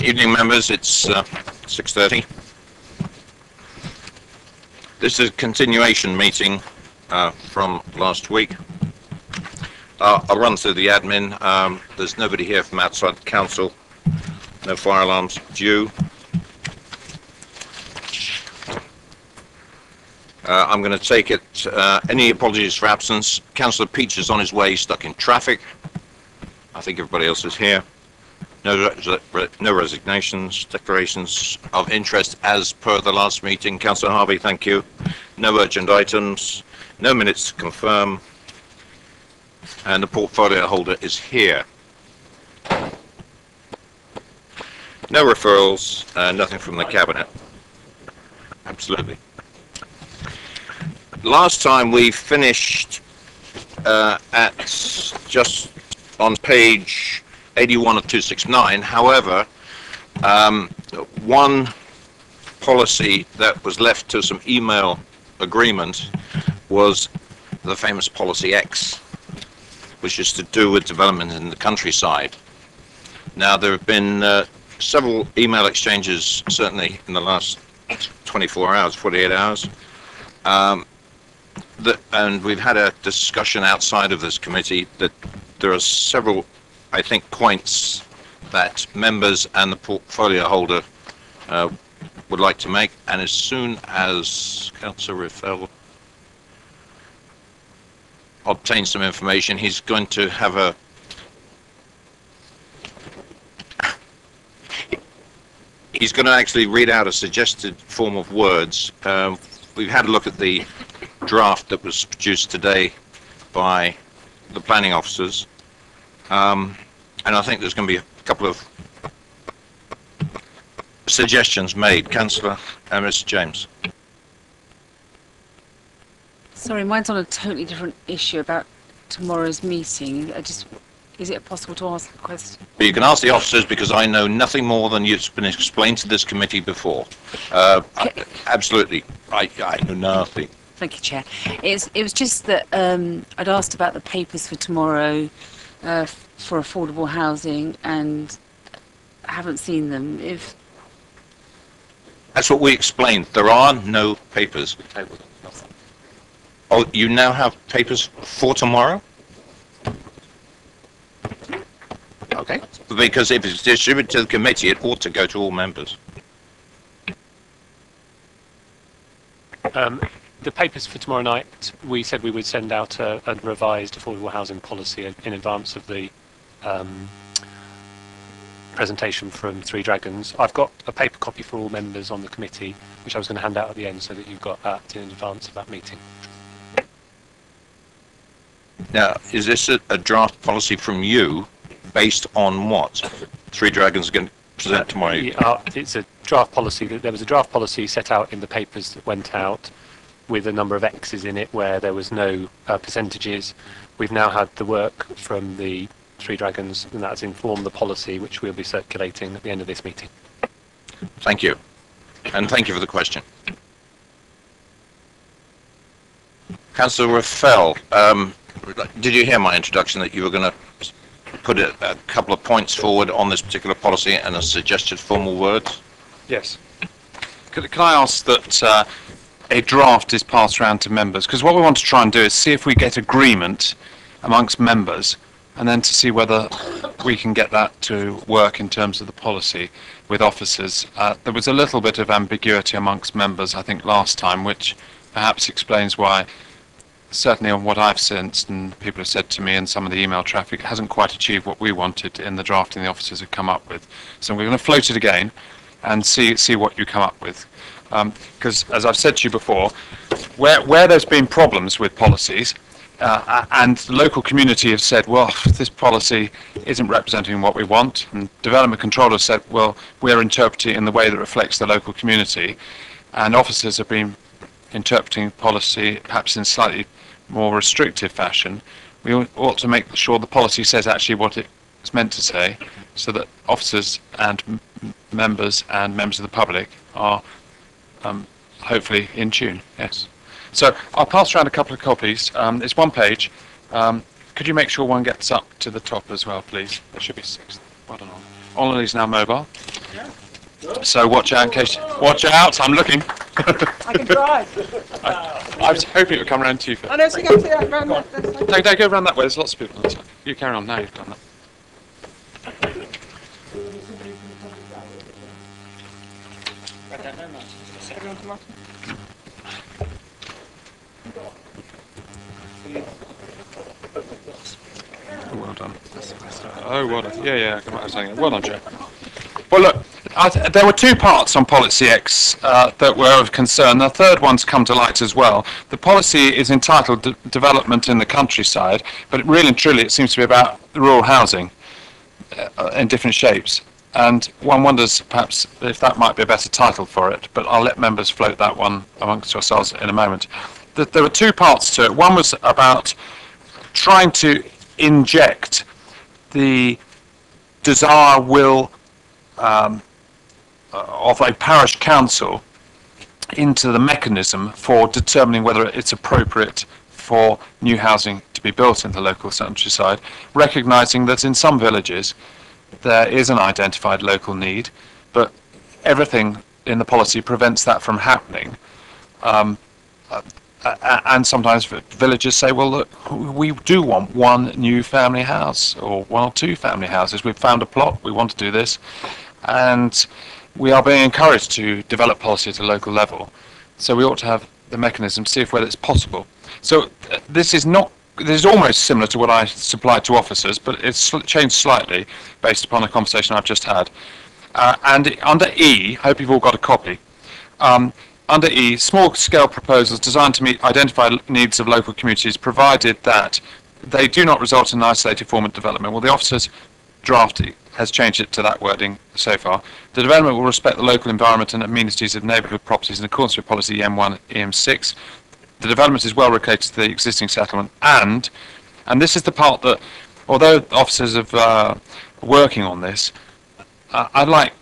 Evening, members. It's 6:30. This is a continuation meeting from last week. I'll run through the admin. There's nobody here from outside the council. No fire alarms due. I'm going to take it. Any apologies for absence? Councillor Peach is on his way, stuck in traffic. I think everybody else is here. No resignations, declarations of interest as per the last meeting. Councillor Harvey, thank you. No urgent items, no minutes to confirm, and the portfolio holder is here. No referrals, nothing from the cabinet. Absolutely. Last time we finished at just on page 81 of 269. However, one policy that was left to some email agreement was the famous policy X, which is to do with development in the countryside. Now, there have been several email exchanges, certainly in the last 24 hours, 48 hours, and we've had a discussion outside of this committee that there are several, I think, points that members and the portfolio holder would like to make, and as soon as Councillor Riffel obtains some information, he's going to have he's going to actually read out a suggested form of words. We've had a look at the draft that was produced today by the planning officers. And I think there's going to be a couple of suggestions made. Councillor Mr. James. Sorry, mine's on a totally different issue about tomorrow's meeting. Is it possible to ask a question? You can ask the officers, because I know nothing more than you've been explained to this committee before. Absolutely, I know nothing. Thank you, Chair. It was just that I'd asked about the papers for tomorrow for affordable housing, and I haven't seen them. That's what we explained. There are no papers. Oh, you now have papers for tomorrow? Okay. Because if it's distributed to the committee, it ought to go to all members. The papers for tomorrow night, we said we would send out a revised affordable housing policy in advance of the presentation from Three Dragons. I've got a paper copy for all members on the committee, which I was going to hand out at the end so that you've got that in advance of that meeting. Now, is this a draft policy from you based on what Three Dragons are going to present tomorrow? It's a draft policy. There was a draft policy set out in the papers that went out with a number of X's in it where there was no percentages. We've now had the work from the Three Dragons, and that has informed the policy, which we'll be circulating at the end of this meeting. Thank you. And thank you for the question. Councillor Raffel, did you hear my introduction that you were going to put a couple of points forward on this particular policy and a suggested formal word? Yes. Can I ask that a draft is passed around to members? Because what we want to try and do is see if we get agreement amongst members, and then to see whether we can get that to work in terms of the policy with officers. There was a little bit of ambiguity amongst members, I think, last time, which perhaps explains why, certainly on what I've sensed and people have said to me in some of the email traffic, hasn't quite achieved what we wanted in the drafting the officers have come up with. So we're going to float it again and see what you come up with. Because, as I've said to you before, where there's been problems with policies, and the local community have said, well, this policy isn't representing what we want, and development controllers said, well, we're interpreting it in the way that reflects the local community, and officers have been interpreting policy perhaps in slightly more restrictive fashion. We ought to make sure the policy says actually what it's meant to say, so that officers and members of the public are hopefully in tune. Yes. So I'll pass around a couple of copies. It's one page. Could you make sure one gets up to the top as well, please? There should be 6. Well done. Ollie is now mobile. So watch out in case. Watch out! I'm looking. I can drive. I was hoping it would come round to you first. I know, so go to that round that. No, go round that way. There's lots of people on the side. You carry on now. You've done that. Oh, well done. Oh, well done. Yeah, I was saying that. Well done, Joe. Well, look, there were two parts on Policy X that were of concern. The third one's come to light as well. The policy is entitled Development in the Countryside, but really and truly it seems to be about rural housing in different shapes. And one wonders perhaps if that might be a better title for it, but I'll let members float that one amongst yourselves in a moment. There were two parts to it. One was about trying to inject the desire, will of a parish council into the mechanism for determining whether it's appropriate for new housing to be built in the local countryside, recognising that in some villages there is an identified local need, but everything in the policy prevents that from happening. And sometimes villagers say, well, look, we do want one new family house or one or two family houses. We've found a plot, we want to do this. And we are being encouraged to develop policy at a local level. So we ought to have the mechanism to see if whether it's possible. So this is almost similar to what I supplied to officers, but it's changed slightly based upon a conversation I've just had. And under E, I hope you've all got a copy. Under E, small-scale proposals designed to meet identified needs of local communities, provided that they do not result in an isolated form of development. Well, the officer's draft has changed it to that wording so far. The development will respect the local environment and amenities of neighbourhood properties in accordance with policy EM1 EM6. The development is well located to the existing settlement, and this is the part that, although officers are working on this, I'd like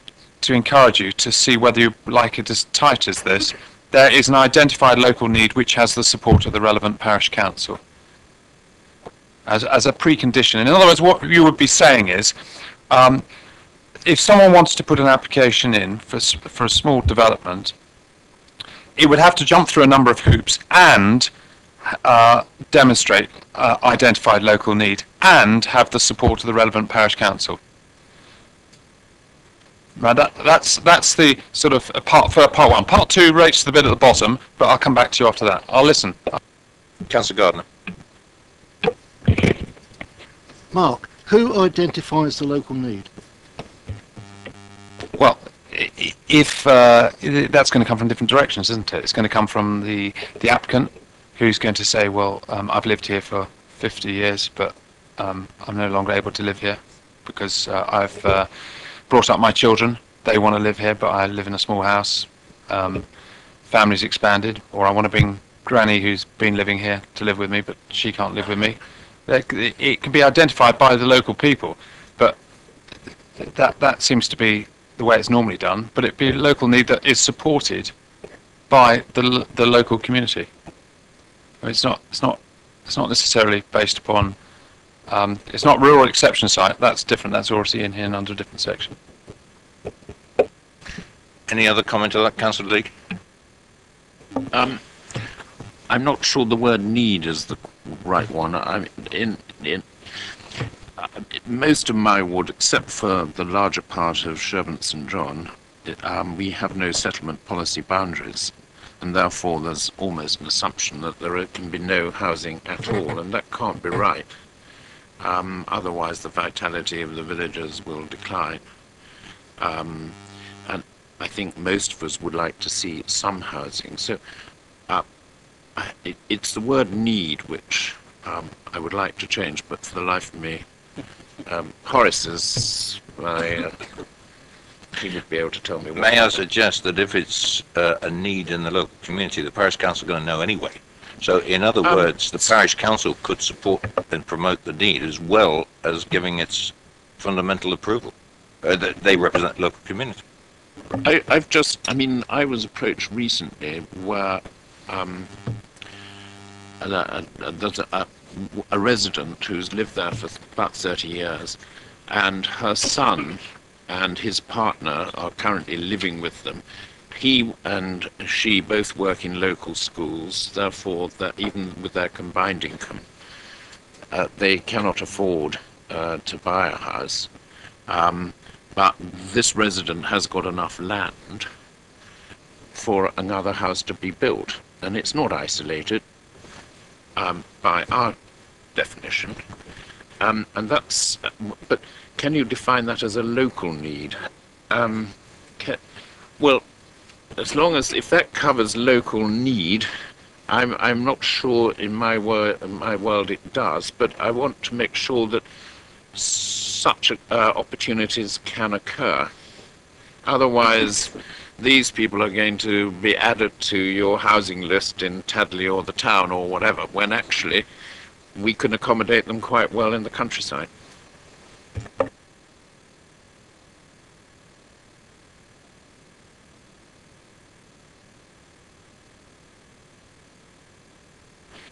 to encourage you to see whether you like it as tight as this. There is an identified local need which has the support of the relevant parish council as a precondition. In other words, what you would be saying is, if someone wants to put an application in for a small development, it would have to jump through a number of hoops and demonstrate identified local need and have the support of the relevant parish council. Right, that's the sort of part one. Part two rates to the bit at the bottom, but I'll come back to you after that. I'll listen. Councillor Gardner. Mark, who identifies the local need? Well, if that's going to come from different directions, isn't it? It's going to come from the applicant, who's going to say, well, I've lived here for 50 years, but I'm no longer able to live here because I've brought up my children. They want to live here, but I live in a small house. Family's expanded, or I want to bring Granny, who's been living here, to live with me, but she can't live with me. It can be identified by the local people, but that seems to be the way it's normally done. But it'd be a local need that is supported by the local community. It's not necessarily based upon. It's not rural exception site. That's different. That's already in here and under a different section. Any other comment on that, Councillor Leake? I'm not sure the word need is the right one. In most of my ward, except for the larger part of Sherborne St John, we have no settlement policy boundaries, and therefore there's almost an assumption that there can be no housing at all, and that can't be right. Otherwise the vitality of the villages will decline. And I think most of us would like to see some housing. So it's the word need which I would like to change, but for the life of me, Horace is he would be able to tell me what. May I suggest that if it's a need in the local community, the parish council are going to know anyway. So, in other words, the parish council could support and promote the need as well as giving its fundamental approval. They represent the local community. I was approached recently where there's a resident who's lived there for about 30 years, and her son and his partner are currently living with them. He and she both work in local schools, therefore that even with their combined income, they cannot afford to buy a house. But this resident has got enough land for another house to be built, and it's not isolated by our definition. And that's, but can you define that as a local need? Well, as long as, if that covers local need, I'm not sure in my world it does, but I want to make sure that such opportunities can occur. Otherwise, these people are going to be added to your housing list in Tadley or the town or whatever, when actually we can accommodate them quite well in the countryside.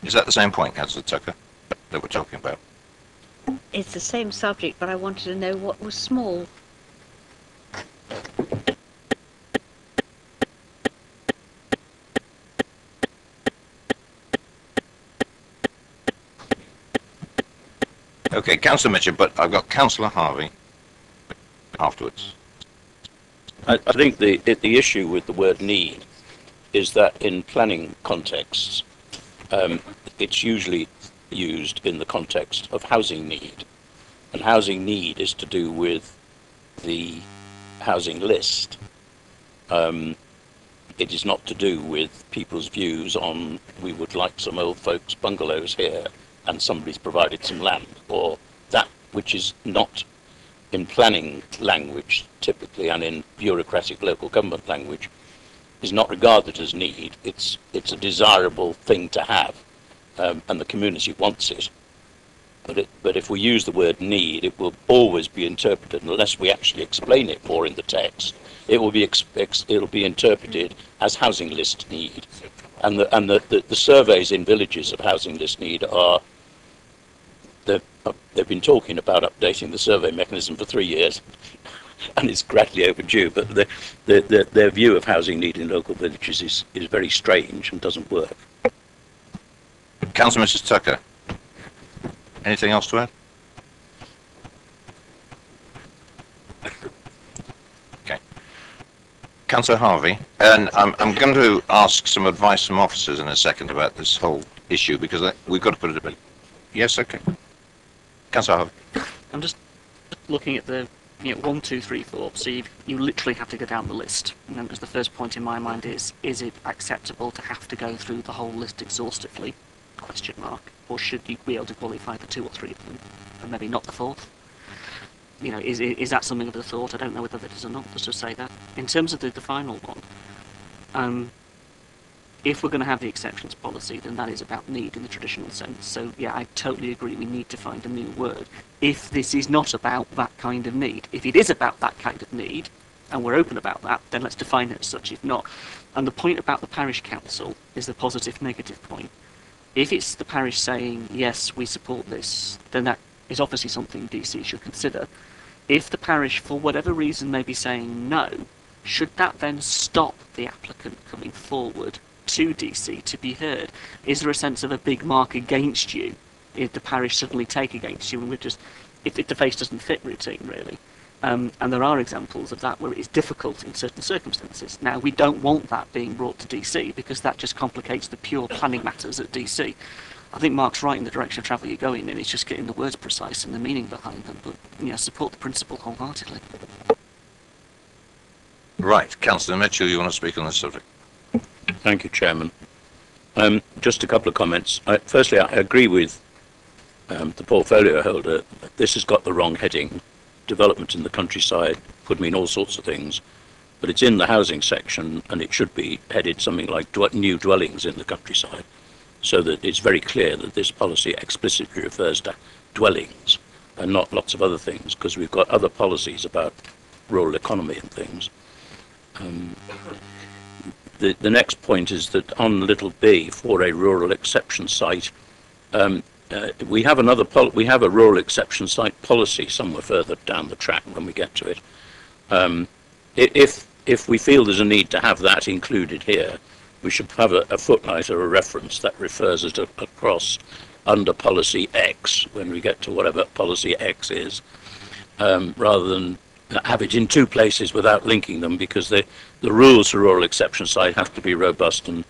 Is that the same point, Councillor Tucker, that we're talking about? It's the same subject, but I wanted to know what was small. Okay, Councillor Mitchell, but I've got Councillor Harvey afterwards. I think the issue with the word need is that in planning contexts, it's usually used in the context of housing need, and housing need is to do with the housing list. It is not to do with people's views on, we would like some old folks bungalows here and somebody's provided some land, or that which is not in planning language typically, and in bureaucratic local government language, is not regarded as need. It's a desirable thing to have, and the community wants it. But if we use the word need, it will always be interpreted, unless we actually explain it more in the text, it will be it'll be interpreted as housing list need. And the surveys in villages of housing list need are, they've been talking about updating the survey mechanism for 3 years, and it's gradually overdue, but their view of housing need in local villages is very strange and doesn't work. Councillor Mrs. Tucker, anything else to add? Okay. Councillor Harvey, and I'm going to ask some advice from officers in a second about this whole issue, because we've got to put it a bit. Yes, okay. Councillor Harvey. I'm just looking at the 1, 2, 3, 4. So you literally have to go down the list. And then, as the first point in my mind is it acceptable to have to go through the whole list exhaustively? Question mark. Or should you be able to qualify for 2 or 3 of them, and maybe not the 4th? Is that something of a thought? I don't know whether that is or not. Let's just say that. In terms of the final one, if we're going to have the exceptions policy, then that is about need in the traditional sense. So yeah, I totally agree, we need to find a new word. If this is not about that kind of need, if it is about that kind of need, and we're open about that, then let's define it as such. If not, and the point about the parish council is the positive negative point. If it's the parish saying, yes, we support this, then that is obviously something DC should consider. If the parish, for whatever reason, may be saying no, should that then stop the applicant coming forward to DC to be heard? Is there a sense of a big mark against you if the parish suddenly take against you, and we're just, if the face doesn't fit routine, really? And there are examples of that where it is difficult in certain circumstances. Now, we don't want that being brought to DC, because that just complicates the pure planning matters at DC. I think Mark's right in the direction of travel you're going in. It's just getting the words precise and the meaning behind them, but support the principle wholeheartedly. Right, Councillor Mitchell, you want to speak on this subject? Thank you, Chairman. Just a couple of comments. Firstly, I agree with the portfolio holder. This has got the wrong heading. Development in the countryside could mean all sorts of things, but it's in the housing section, and it should be headed something like new dwellings in the countryside, so that it's very clear that this policy explicitly refers to dwellings and not lots of other things, because we've got other policies about rural economy and things. The next point is that on little b, for a rural exception site, we have a rural exception site policy somewhere further down the track when we get to it, If we feel there's a need to have that included here, we should have a footnote or a reference that refers us across under policy X when we get to whatever policy X is, rather than have it in two places without linking them, because the rules for rural exception site have to be robust and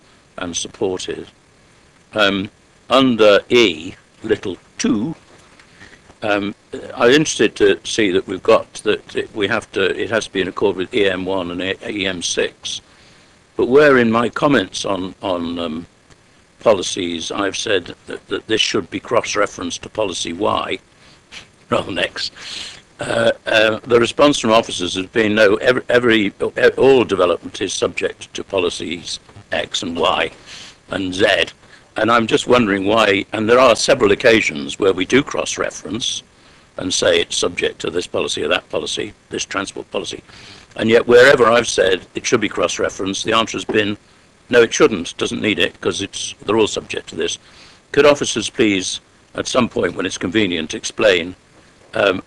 supported. Under E, little 2, I'm interested to see that we've got that it has to be in accord with EM1 and EM6. But where in my comments on policies I've said that this should be cross-referenced to policy Y rather than X, the response from officers has been no. All development is subject to policies X and Y and Z. And I'm just wondering why, and there are several occasions where we do cross-reference and say it's subject to this policy or that policy, this transport policy. And yet wherever I've said it should be cross-referenced, the answer has been, no, it shouldn't, doesn't need it, because they're all subject to this. Could officers please, at some point when it's convenient, explain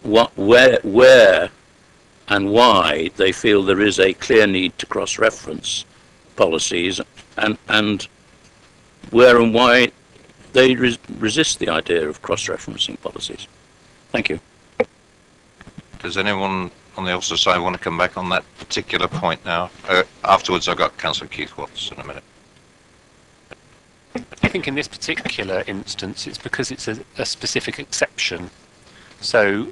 where and why they feel there is a clear need to cross-reference policies, and where and why they resist the idea of cross-referencing policies. Thank you. Does anyone on the officer side want to come back on that particular point now? Afterwards, I've got Councillor Keith Watts in a minute. I think in this particular instance, it's because it's a specific exception. So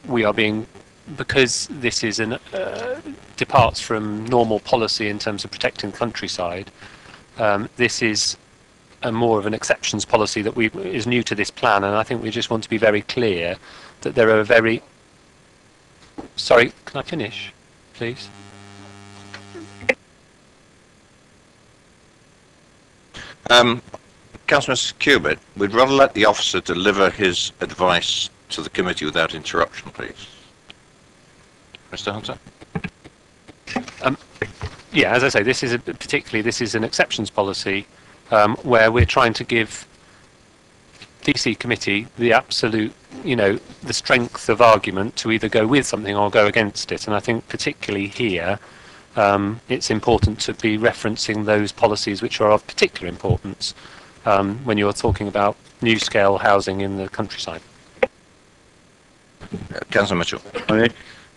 we are because this is departs from normal policy in terms of protecting the countryside. This is more of an exceptions policy that is new to this plan, and I think we just want to be very clear that there are Sorry, can I finish, please? Councillor Cubitt, we'd rather let the officer deliver his advice to the committee without interruption, please. Mr. Hunter? Yeah, as I say, this is an exceptions policy where we're trying to give DC committee the absolute, the strength of argument to either go with something or go against it. And I think particularly here, it's important to be referencing those policies which are of particular importance when you're talking about new scale housing in the countryside. Councillor Mitchell.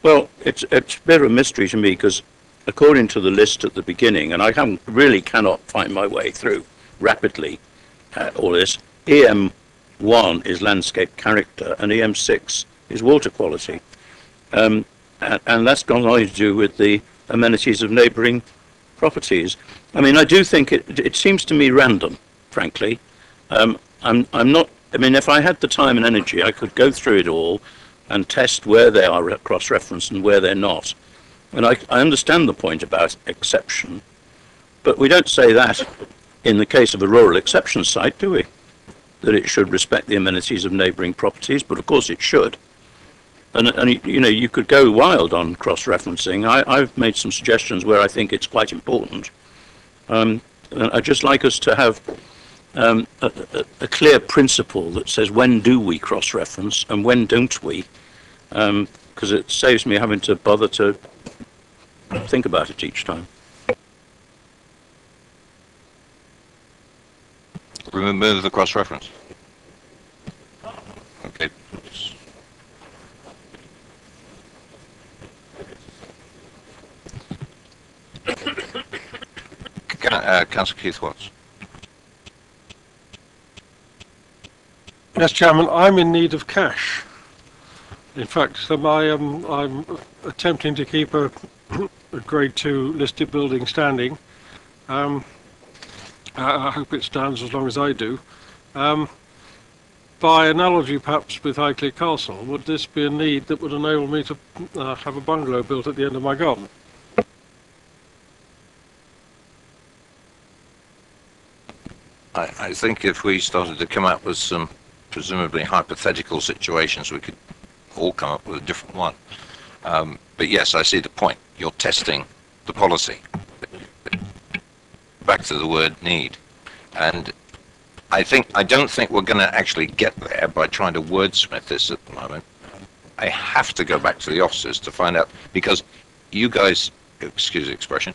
Well, it's a bit of a mystery to me, because according to the list at the beginning, and I really cannot find my way through rapidly all this, EM1 is landscape character and EM6 is water quality. And that's got nothing to do with the amenities of neighbouring properties. I mean, I do think it seems to me random, frankly. I'm not, if I had the time and energy, I could go through it all and test where they are cross-referenced and where they're not. And I understand the point about exception, but we don't say that in the case of a rural exception site, do we? That it should respect the amenities of neighbouring properties, but of course it should. And you could go wild on cross-referencing. I've made some suggestions where I think it's quite important. And I'd just like us to have a clear principle that says when do we cross-reference and when don't we, because it saves me having to bother to think about it each time. Remove the cross-reference. Okay. Councillor Keith Watts. Yes, Chairman, I'm in need of cash. In fact, I'm attempting to keep a Grade 2 listed building standing. I hope it stands as long as I do. By analogy, perhaps, with Highclere Castle, would this be a need that would enable me to have a bungalow built at the end of my garden? I think if we started to come up with some presumably hypothetical situations, we could all come up with a different one. But yes, I see the point. You're testing the policy. Back to the word need. And I don't think we're going to actually get there by trying to wordsmith this at the moment. I have to go back to the offices to find out, because you guys, excuse the expression,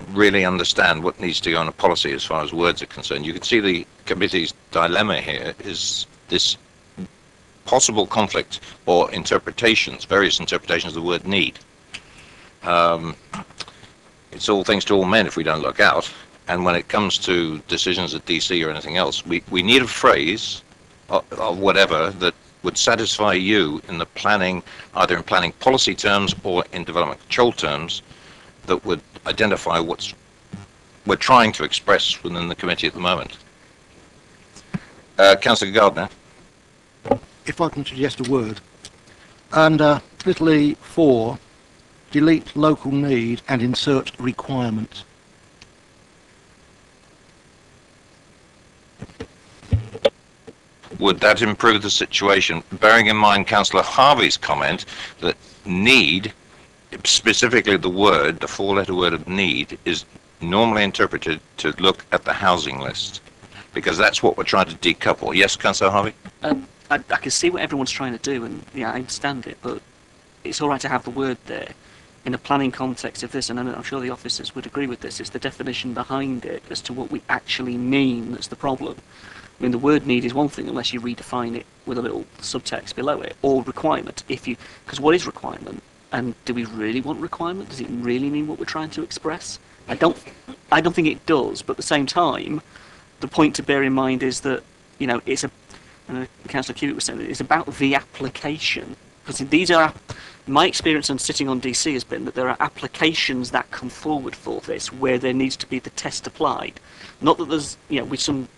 really understand what needs to go on a policy as far as words are concerned. You can see the committee's dilemma here is this possible conflict or interpretations, various interpretations of the word need. It's all things to all men if we don't look out. And when it comes to decisions at DC or anything else, we need a phrase or whatever that would satisfy you in the planning, either in planning policy terms or in development control terms, that would identify what we're trying to express within the committee at the moment. Councillor Gardner. If I can suggest a word, under little E4, delete local need and insert requirement. Would that improve the situation, bearing in mind Councillor Harvey's comment that need, specifically the word, the four-letter word of need, is normally interpreted to look at the housing list, because that's what we're trying to decouple. Yes, Councillor Harvey? I can see what everyone's trying to do, and yeah, I understand it, but it's all right to have the word there. In a planning context of this, and I'm sure the officers would agree with this, it's the definition behind it as to what we actually mean that's the problem. I mean, the word need is one thing unless you redefine it with a little subtext below it, or requirement. Because what is requirement? And do we really want requirement? Does it really mean what we're trying to express? I don't think it does. But at the same time, the point to bear in mind is that it's a. And Councillor Hewitt was saying it's about the application, because these are. My experience on sitting on DC has been that there are applications that come forward for this where there needs to be the test applied. Not that there's with some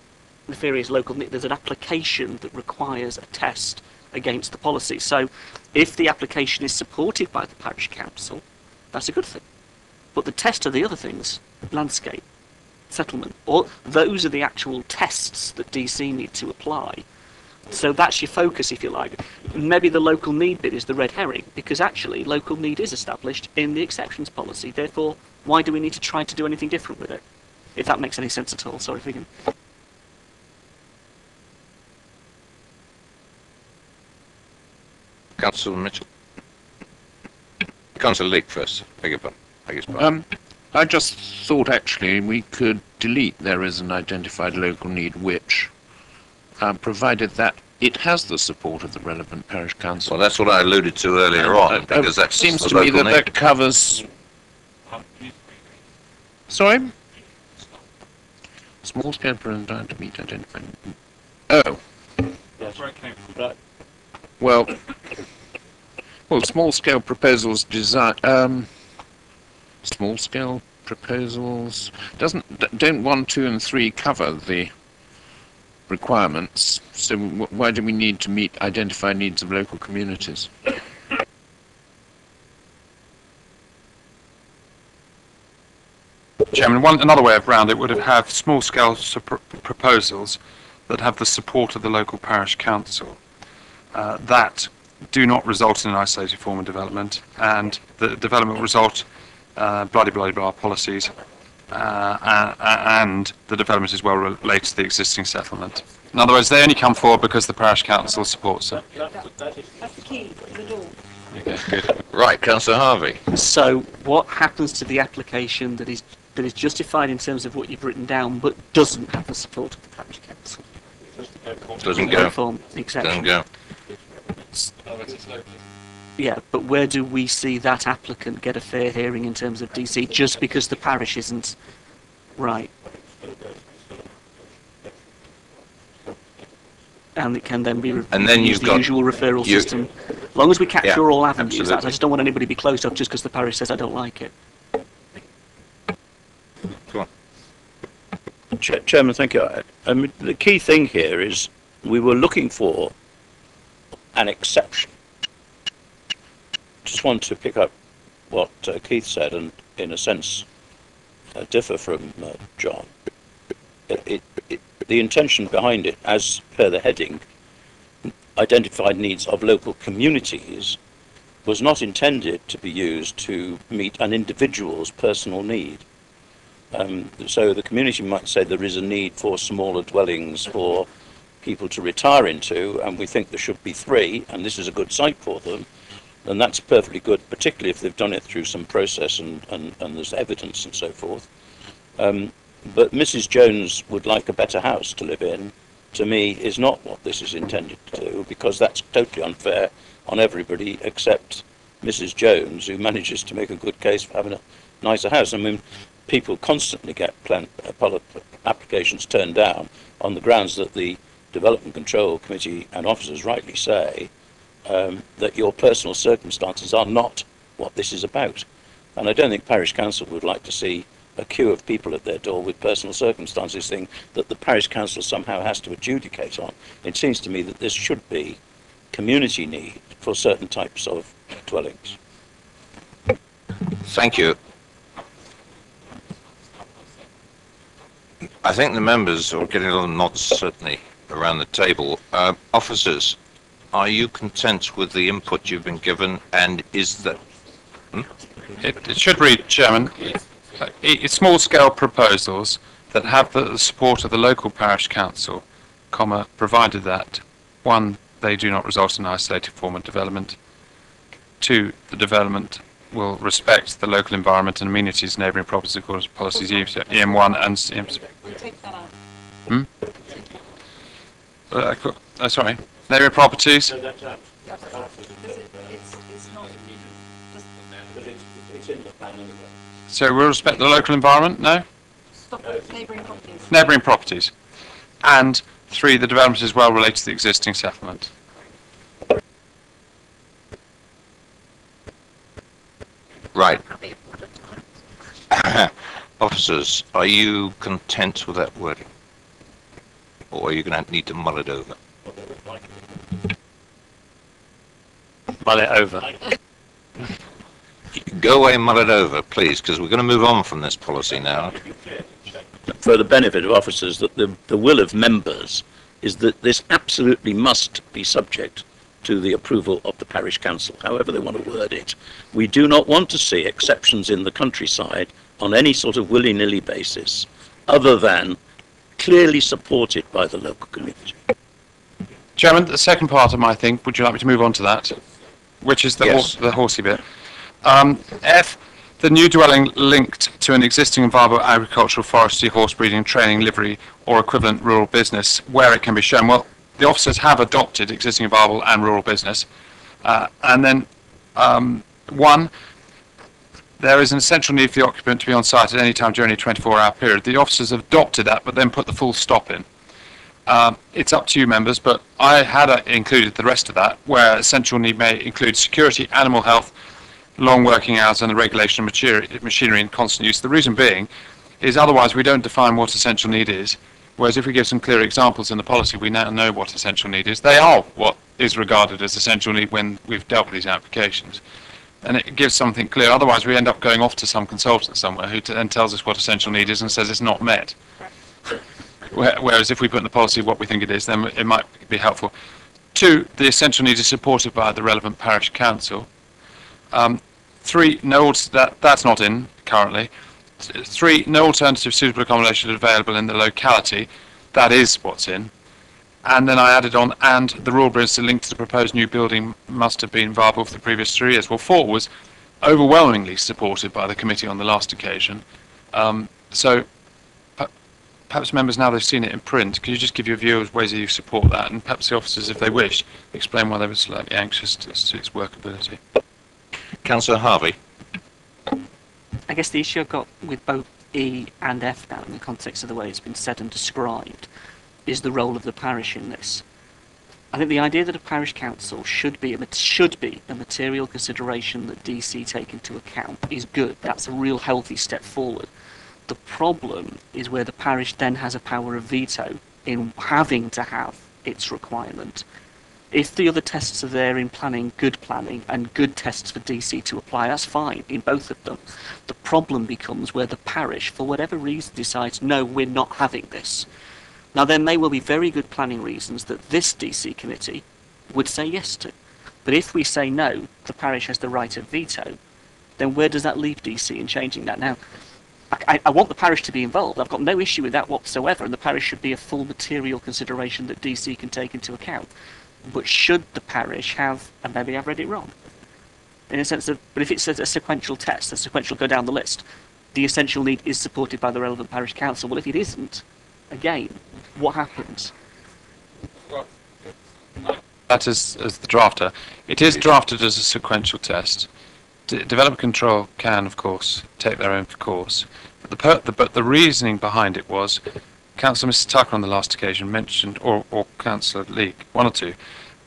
nefarious local, there's an application that requires a test against the policy. So if the application is supported by the parish council, that's a good thing. But the test are the other things, landscape, settlement, or those are the actual tests that DC need to apply. So that's your focus, if you like. Maybe the local need bit is the red herring, because actually local need is established in the exceptions policy. Therefore, why do we need to try to do anything different with it? If that makes any sense at all. Sorry, Figan. Councillor Mitchell. Councillor Leake first. Beg your pardon. I just thought actually we could delete there is an identified local need which, provided that it has the support of the relevant parish council. Well, that's what I alluded to earlier on, because that seems to me that that covers. Sorry? Small scale proposals to meet identified. Oh. That's where it came from. Right. Well, small scale proposals design. Small scale proposals don't 1, 2, and 3 cover the requirements? So why do we need to meet identified needs of local communities? Chairman, another way around it would have small-scale proposals that have the support of the local parish council that do not result in an isolated form of development, and the development will result blah policies, and the development is well related to the existing settlement. In other words, they only come forward because the parish council supports it. That's the key, the door. Okay, good. Right, Councillor Harvey. So what happens to the application that is justified in terms of what you've written down, but doesn't have the support of the parish council? Doesn't go. Form exception. Doesn't go. Yeah, but where do we see that applicant get a fair hearing in terms of DC just because the parish isn't right? And it can then be and then you've the got usual referral system. As long as we capture all avenues, absolutely. I just don't want anybody to be closed off just because the parish says I don't like it. Go on. Chairman, thank you. I mean, the key thing here is we were looking for an exception. Just want to pick up what Keith said and, in a sense, differ from John. The intention behind it, as per the heading, identified needs of local communities, was not intended to be used to meet an individual's personal need. So the community might say there is a need for smaller dwellings, for people to retire into, and we think there should be 3, and this is a good site for them, then that's perfectly good, particularly if they've done it through some process and there's evidence and so forth. But Mrs. Jones would like a better house to live in, to me, is not what this is intended to do, because that's totally unfair on everybody except Mrs. Jones, who manages to make a good case for having a nicer house. I mean, people constantly get applications turned down on the grounds that the Development Control Committee and officers rightly say that your personal circumstances are not what this is about. And I don't think Parish Council would like to see a queue of people at their door with personal circumstances thing that the Parish Council somehow has to adjudicate on. It seems to me that this should be community need for certain types of dwellings. Thank you. I think the members are getting a lot of nods, certainly, around the table. Officers, are you content with the input you've been given, and is that... It should read, Chairman, small-scale proposals that have the support of the local parish council, comma, provided that, 1, they do not result in an isolated form of development, 2, the development will respect the local environment and amenities neighbouring properties according to policies EM1 and sorry, neighbouring properties. So we'll respect the local environment, no? Stop neighbouring properties. Neighbouring properties. And 3, the development is well related to the existing settlement. Right. Officers, are you content with that wording? Or are you going to need to mull it over? Mull it over. Go away and mull it over, please, because we're going to move on from this policy now. For the benefit of officers, that the will of members is that this absolutely must be subject to the approval of the parish council, however they want to word it. We do not want to see exceptions in the countryside on any sort of willy-nilly basis, other than clearly supported by the local community. Chairman, the second part of my thing, would you like me to move on to that? Which is the, Yes. the horsey bit. F, the new dwelling linked to an existing and viable agricultural, forestry, horse breeding, training, livery or equivalent rural business, where it can be shown. Well, the officers have adopted existing, viable and rural business. And then 1, there is an essential need for the occupant to be on site at any time during a 24-hour period. The officers have adopted that, but then put the full stop in. It's up to you, members, but I had included the rest of that, where essential need may include security, animal health, long working hours, and the regulation of machinery in constant use. The reason being is otherwise we don't define what essential need is, whereas if we give some clear examples in the policy, we now know what essential need is. They are what is regarded as essential need when we've dealt with these applications. And it gives something clear. Otherwise, we end up going off to some consultant somewhere who then tells us what essential need is and says it's not met. Whereas if we put in the policy what we think it is, then it might be helpful. 2, the essential need is supported by the relevant parish council. 3, that's not in currently. 3, no alternative suitable accommodation is available in the locality. That is what's in. And then I added on, and the rural business linked to the proposed new building must have been viable for the previous 3 years. Well, 4 was overwhelmingly supported by the committee on the last occasion. So perhaps members, now they've seen it in print, could you just give your view of ways that you support that, and perhaps the officers, if they wish, explain why they were slightly anxious as to its workability. Councillor Harvey. I guess the issue I've got with both E and F now, in the context of the way it's been said and described, is the role of the parish in this. I think the idea that a parish council should be a material consideration that DC take into account is good. That's a real healthy step forward. The problem is where the parish then has a power of veto in having to have its requirement. If the other tests are there in planning and good tests for DC to apply, that's fine in both of them. The problem becomes where the parish, for whatever reason, decides, no, we're not having this. Now, there may well be very good planning reasons that this DC committee would say yes to. But if we say no, the parish has the right of veto, then where does that leave DC in changing that? Now, I want the parish to be involved. I've got no issue with that whatsoever, and the parish should be a full material consideration that DC can take into account. But should the parish have, and maybe I've read it wrong, in a sense of, but if it's a sequential test, a sequential go down the list, the essential need is supported by the relevant parish council. Well, if it isn't, again, what happens? That is, as the drafter, it is drafted as a sequential test. Development control can, of course, take their own course. But the reasoning behind it was, Councillor Mr. Tucker on the last occasion mentioned, or Councillor Leake, one or two,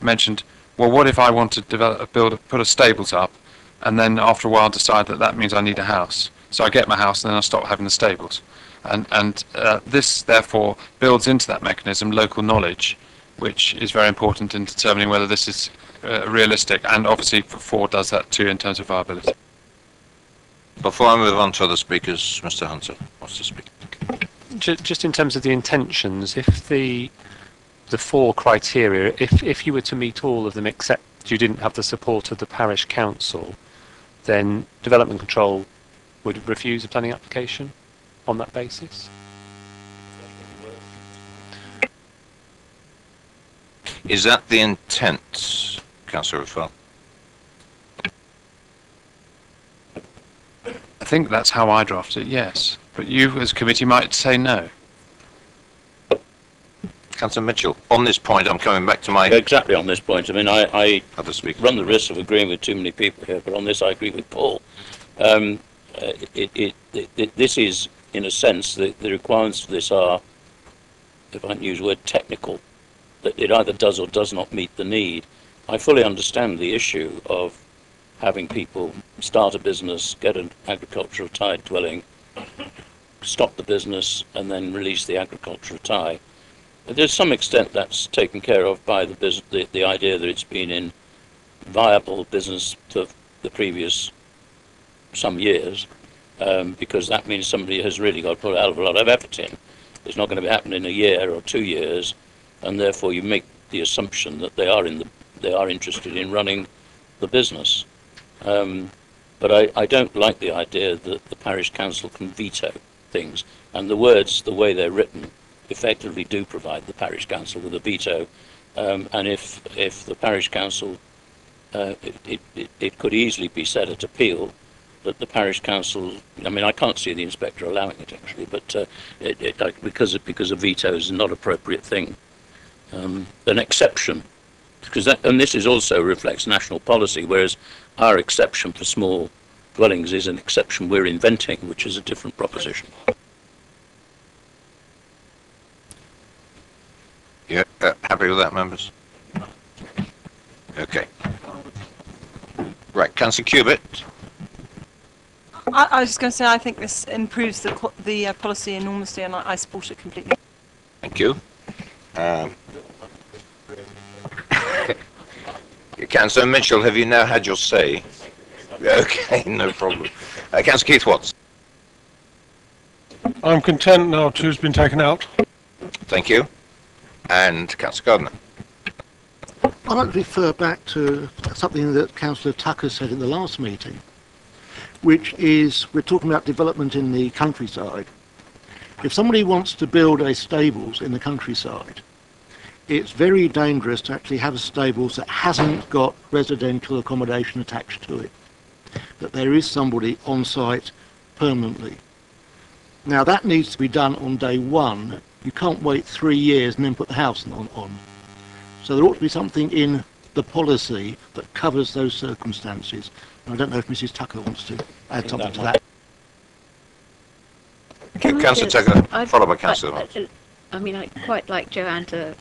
mentioned, well, what if I want to put a stables up, and then after a while decide that that means I need a house? So I get my house, and then I stop having the stables. And this, therefore, builds into that mechanism local knowledge, which is very important in determining whether this is realistic, and obviously 4 does that too in terms of viability. Before I move on to other speakers, Mr. Hunter wants to speak. Just in terms of the intentions, if the 4 criteria, if you were to meet all of them except you didn't have the support of the parish council, then development control would refuse a planning application on that basis? Is that the intent, Councillor Ruffell? I think that's how I draft it, yes. But you, as committee, might say no. Councillor Mitchell, on this point, I'm coming back to my... Exactly on this point. I mean, I other speaker. Run the risk of agreeing with too many people here, but on this I agree with Paul. This is, in a sense, the requirements for this are, if I can use the word technical, that it either does or does not meet the need. I fully understand the issue of having people start a business, get an agricultural tie dwelling, stop the business, and then release the agricultural tie. There's some extent that's taken care of by the idea that it's been in viable business for the previous some years, because that means somebody has really got to put a hell of a lot of effort in. It's not going to be happening in a year or 2 years, and therefore you make the assumption that they are interested in running the business. But I don't like the idea that the parish council can veto things, and the words, the way they're written, effectively do provide the parish council with a veto. And if the parish council, it could easily be said at appeal that the parish council, I mean, I can't see the inspector allowing it actually, but because a veto is not appropriate thing. An exception, because and this is also reflects national policy, whereas our exception for small dwellings is an exception we're inventing, which is a different proposition. Yeah, happy with that, members? Okay. Right, Councillor Cubitt. I was just going to say, I think this improves the policy enormously, and I support it completely. Thank you. Councillor Mitchell, have you now had your say? Okay, no problem. Councillor Keith Watts. I'm content now two's been taken out. Thank you. And Councillor Gardner. I'd like to refer back to something that Councillor Tucker said in the last meeting, which is, we're talking about development in the countryside. If somebody wants to build a stables in the countryside, it's very dangerous to actually have a stables that hasn't got residential accommodation attached to it, that there is somebody on site permanently. Now that needs to be done on day one. You can't wait 3 years and then put the house on. So there ought to be something in the policy that covers those circumstances. And I don't know if Mrs. Tucker wants to add something to that. Councillor Tucker, followed by Councillor. I mean, I quite like Joanne to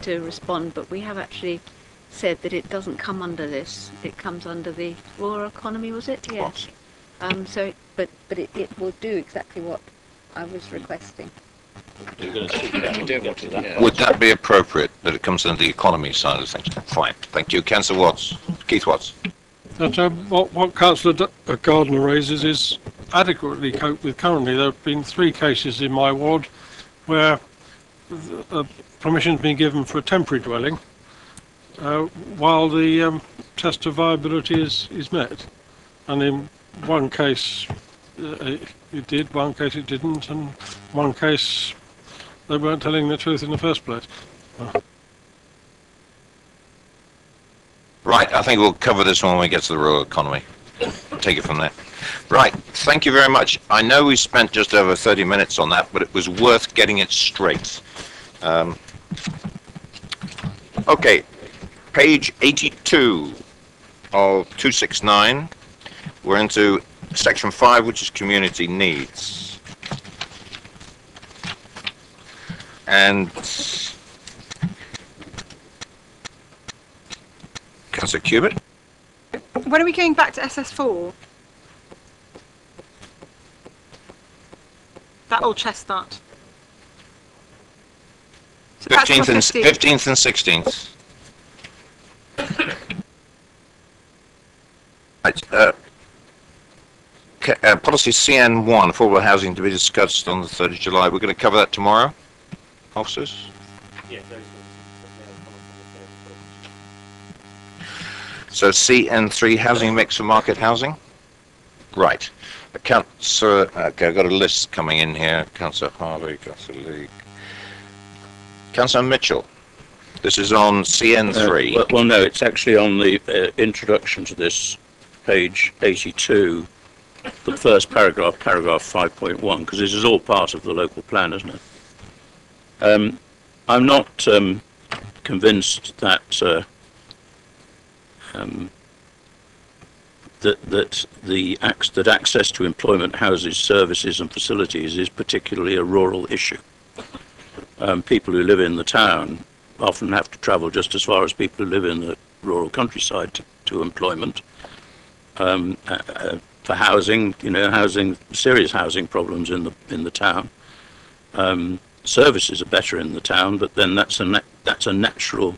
respond, but we have actually said that it doesn't come under this. It comes under the rural economy, was it? Yes. But it will do exactly what I was requesting. Would that be appropriate, that it comes under the economy side of things? Fine. Thank you. Councillor Watts. Keith Watts. What Councillor Gardner raises is adequately coped with currently. There have been 3 cases in my ward where permission's been given for a temporary dwelling while the test of viability is met. And in one case, it did, one case it didn't, and one case they weren't telling the truth in the first place. Right, I think we'll cover this when we get to the rural economy. Take it from there. Right, thank you very much. I know we spent just over 30 minutes on that, but it was worth getting it straight. Okay, page 82 of 269. We're into section 5, which is community needs. And Councillor Cubitt? When are we going back to SS4? That old chestnut. So that's 15th and 15th. 15th and 16th. Right, policy CN1, affordable housing, to be discussed on the 3rd of July. We're going to cover that tomorrow, officers? So CN3, housing mix for market housing? Right. Councillor, okay, I've got a list coming in here. Councillor Harvey, Councillor League. Councillor Mitchell, this is on CN3. Well, no, it's actually on the introduction to this, page 82, the first paragraph, paragraph 5.1, because this is all part of the local plan, isn't it? I'm not convinced that that access to employment, houses, services and facilities is particularly a rural issue. People who live in the town often have to travel just as far as people who live in the rural countryside to employment. For housing, serious housing problems in the town. Services are better in the town, but then that's a natural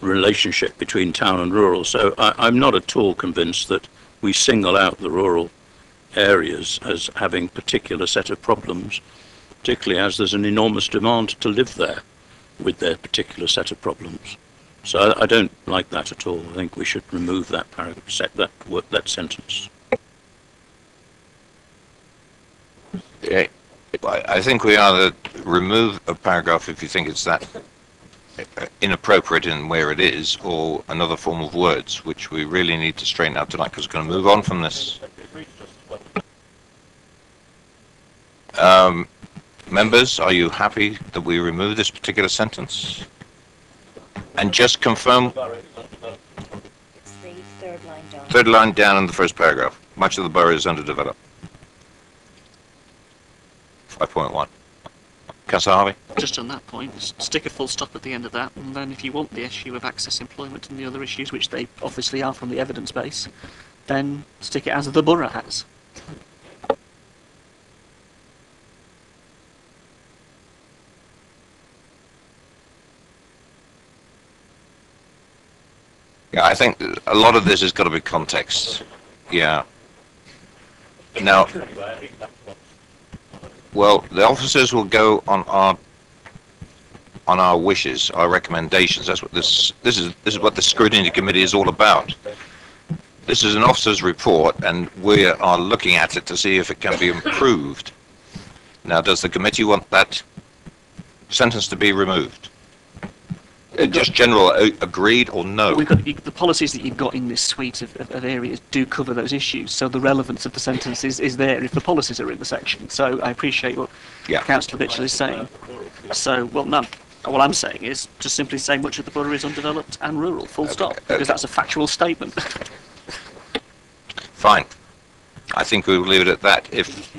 relationship between town and rural. So I'm not at all convinced that we single out the rural areas as having a particular set of problems, particularly as there's an enormous demand to live there with their particular set of problems. So I don't like that at all. I think we should remove that paragraph, that sentence. Yeah, I think we ought to remove a paragraph if you think it's that inappropriate in where it is, or another form of words, which we really need to straighten out tonight, because we're going to move on from this. Members, are you happy that we remove this particular sentence? And just confirm... It's the third line down. Third line down in the first paragraph. Much of the borough is underdeveloped. 5.1. Councillor Harvey? Just on that point, stick a full stop at the end of that, and then if you want the issue of access employment and the other issues, which they obviously are from the evidence base, then stick it as the borough has. Yeah, I think a lot of this has got to be context. Yeah. Now, well, the officers will go on our wishes, our recommendations. That's what this is what the scrutiny committee is all about. This is an officer's report, and we are looking at it to see if it can be improved. Now, does the committee want that sentence to be removed? Just general agreed or no? We've got, the policies that you've got in this suite of areas do cover those issues, so the relevance of the sentence is there if the policies are in the section. So I appreciate what Councillor Mitchell is saying. So, well, no. What I'm saying is just simply say much of the borough is undeveloped and rural, full stop, because that's a factual statement. Fine. I think we will leave it at that. If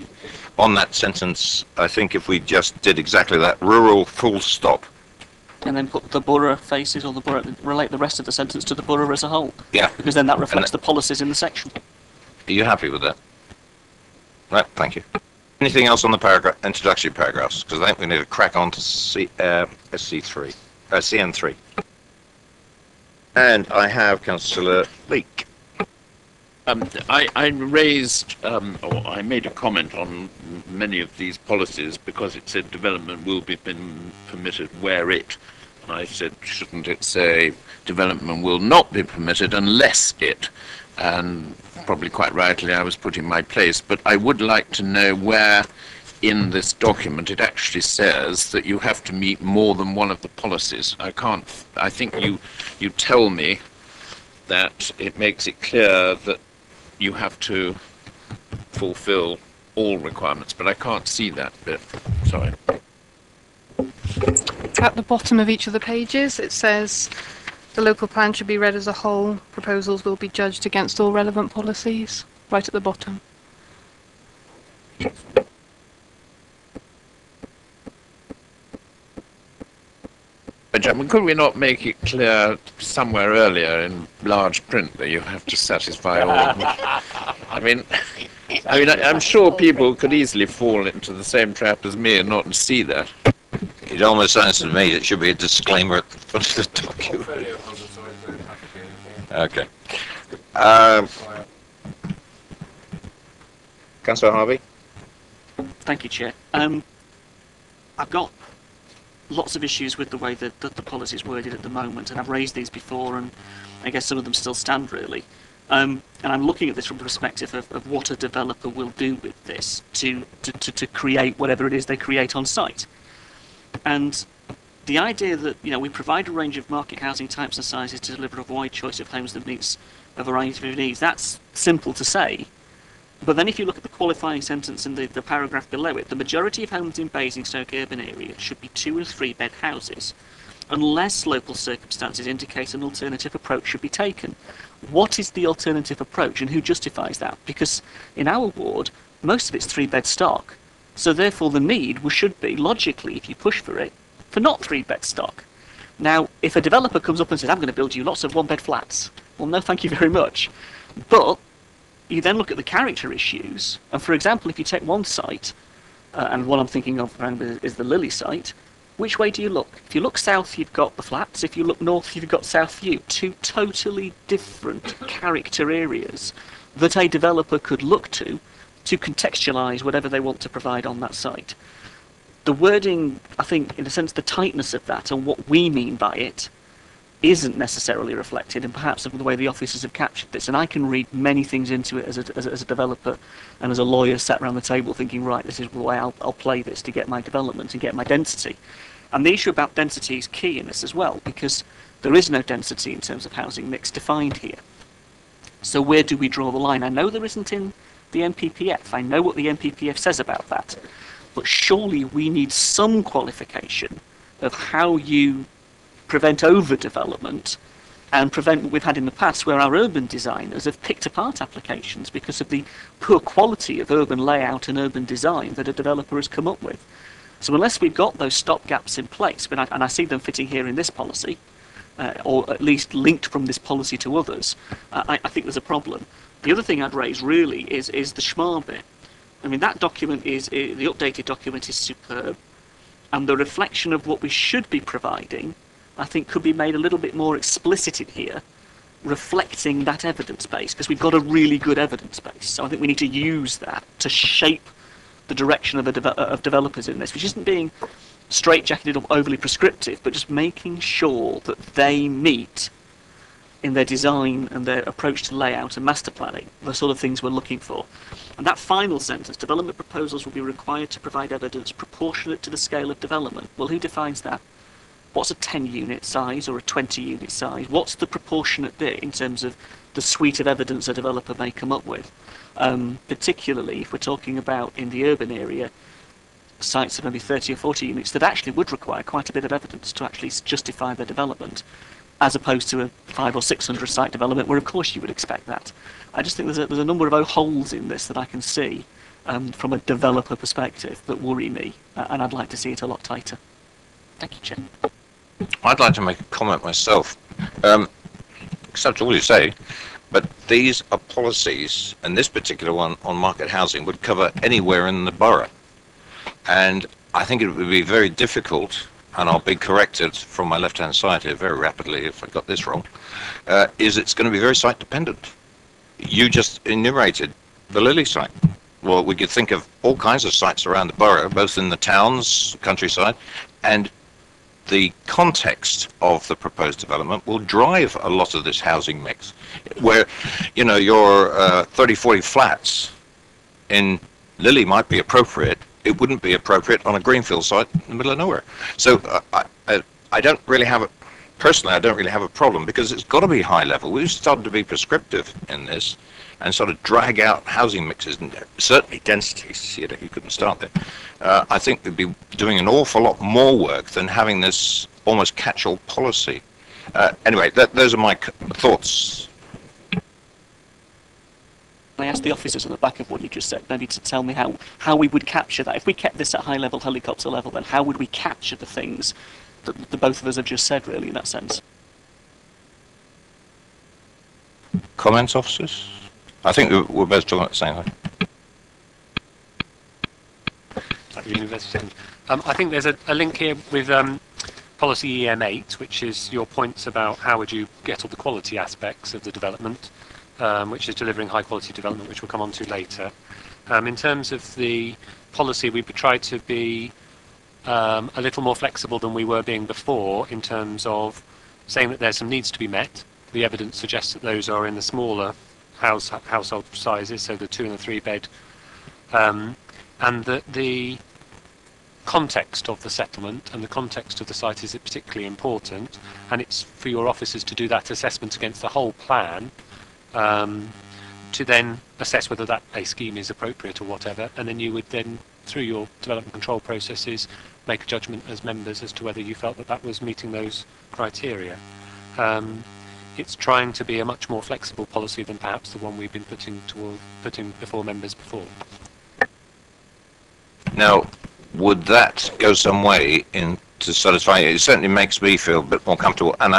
on that sentence, I think if we just did exactly that, rural, full stop. And then put the borough faces, or the borough, relate the rest of the sentence to the borough as a whole. Yeah. Because then that reflects the policies in the section. Are you happy with that? Right, thank you. Anything else on the paragraph, introductory paragraphs? Because I think we need to crack on to SC3, CN3. And I have Councillor Leake. I raised, or I made a comment on many of these policies because it said development will be permitted where it, and I said, shouldn't it say development will not be permitted unless it? and probably quite rightly I was put in my place, but I would like to know where in this document it actually says that you have to meet more than one of the policies. I think you tell me that it makes it clear that you have to fulfill all requirements, but I can't see that bit. Sorry. At the bottom of each of the pages, it says the local plan should be read as a whole. Proposals will be judged against all relevant policies. Right at the bottom. Benjamin, could we not make it clear somewhere earlier in large print that you have to satisfy all of them? I mean, I'm sure people could easily fall into the same trap as me and not see that. It almost sounds to me it should be a disclaimer at the front of the document. Okay. Councillor Harvey? Thank you, Chair. I've got lots of issues with the way that the policy is worded at the moment, and I've raised these before, and I guess some of them still stand, really. And I'm looking at this from the perspective of what a developer will do with this to create whatever it is they create on site. And the idea that, you know, we provide a range of market housing types and sizes to deliver a wide choice of homes that meets a variety of needs, that's simple to say. But then if you look at the qualifying sentence in the paragraph below it, the majority of homes in Basingstoke urban area should be 2 and 3 bed houses, unless local circumstances indicate an alternative approach should be taken. What is the alternative approach, and who justifies that? Because in our ward, most of it's 3-bed stock. So therefore the need should be, logically, if you push for it, for not 3-bed stock. Now, if a developer comes up and says, I'm going to build you lots of 1-bed flats, well, no, thank you very much. But you then look at the character issues, and for example, if you take one site, and one I'm thinking of is the Lily site, which way do you look? If you look south, you've got the flats. If you look north, you've got South View. 2 totally different character areas that a developer could look to contextualise whatever they want to provide on that site. The wording, I think, in a sense, the tightness of that and what we mean by it isn't necessarily reflected in perhaps the way the officers have captured this. And I can read many things into it as a developer and as a lawyer sat around the table thinking, right, this is the way I'll play this to get my development and get my density. And the issue about density is key in this as well, because there is no density in terms of housing mix defined here. So where do we draw the line? I know there isn't in the NPPF. I know what the NPPF says about that. But surely we need some qualification of how you prevent overdevelopment and prevent what we've had in the past where our urban designers have picked apart applications because of the poor quality of urban layout and urban design that a developer has come up with. So unless we've got those stopgaps in place, and I see them fitting here in this policy, or at least linked from this policy to others, I think there's a problem. The other thing I'd raise really is the schma bit. I mean, that document the updated document is superb, and the reflection of what we should be providing, I think, could be made a little bit more explicit in here, reflecting that evidence base, because we've got a really good evidence base. So I think we need to use that to shape the direction of developers in this, which isn't being straitjacketed or overly prescriptive, but just making sure that they meet in their design and their approach to layout and master planning the sort of things we're looking for. And that final sentence, development proposals will be required to provide evidence proportionate to the scale of development. Well, who defines that? What's a 10-unit size or a 20-unit size? What's the proportionate bit in terms of the suite of evidence a developer may come up with? Particularly if we're talking about, in the urban area, sites of maybe 30 or 40 units that actually would require quite a bit of evidence to actually justify their development, as opposed to a 500 or 600 site development where of course you would expect that. I just think there's a number of holes in this that I can see from a developer perspective that worry me, and I'd like to see it a lot tighter. Thank you, Chair. I'd like to make a comment myself. Accept all you say, but these are policies, and this particular one on market housing would cover anywhere in the borough. And I think it would be very difficult, and I'll be corrected from my left-hand side here very rapidly if I got this wrong, is it's going to be very site-dependent. You just enumerated the Lily site. Well, we could think of all kinds of sites around the borough, both in the towns, countryside, and the context of the proposed development will drive a lot of this housing mix, where, you know, your 30, 40 flats in Lily might be appropriate. It wouldn't be appropriate on a greenfield site in the middle of nowhere. So I don't really have a, personally, I don't really have a problem, because it's got to be high level. We've started to be prescriptive in this and sort of drag out housing mixes, and certainly densities. You know, you couldn't start there. I think we'd be doing an awful lot more work than having this almost catch-all policy. Anyway, those are my thoughts. I asked the officers at the back of what you just said, maybe to tell me how we would capture that. If we kept this at high level, helicopter level, then how would we capture the things that the both of us have just said, really, in that sense? Comments, officers? I think we're both talking at the same time. I think there's a link here with policy EM8, which is your points about how would you get all the quality aspects of the development, which is delivering high quality development, which we'll come on to later. In terms of the policy, we would try to be a little more flexible than we were being before, in terms of saying that there's some needs to be met. The evidence suggests that those are in the smaller household sizes, so the 2 and the 3 bed, and that the context of the settlement and the context of the site is particularly important, and it's for your officers to do that assessment against the whole plan, to then assess whether that a scheme is appropriate or whatever, and then you would then, through your development control processes, make a judgment as members as to whether you felt that that was meeting those criteria. It's trying to be a much more flexible policy than perhaps the one we've been putting before members before. Now, would that go some way into satisfying it? It certainly makes me feel a bit more comfortable, and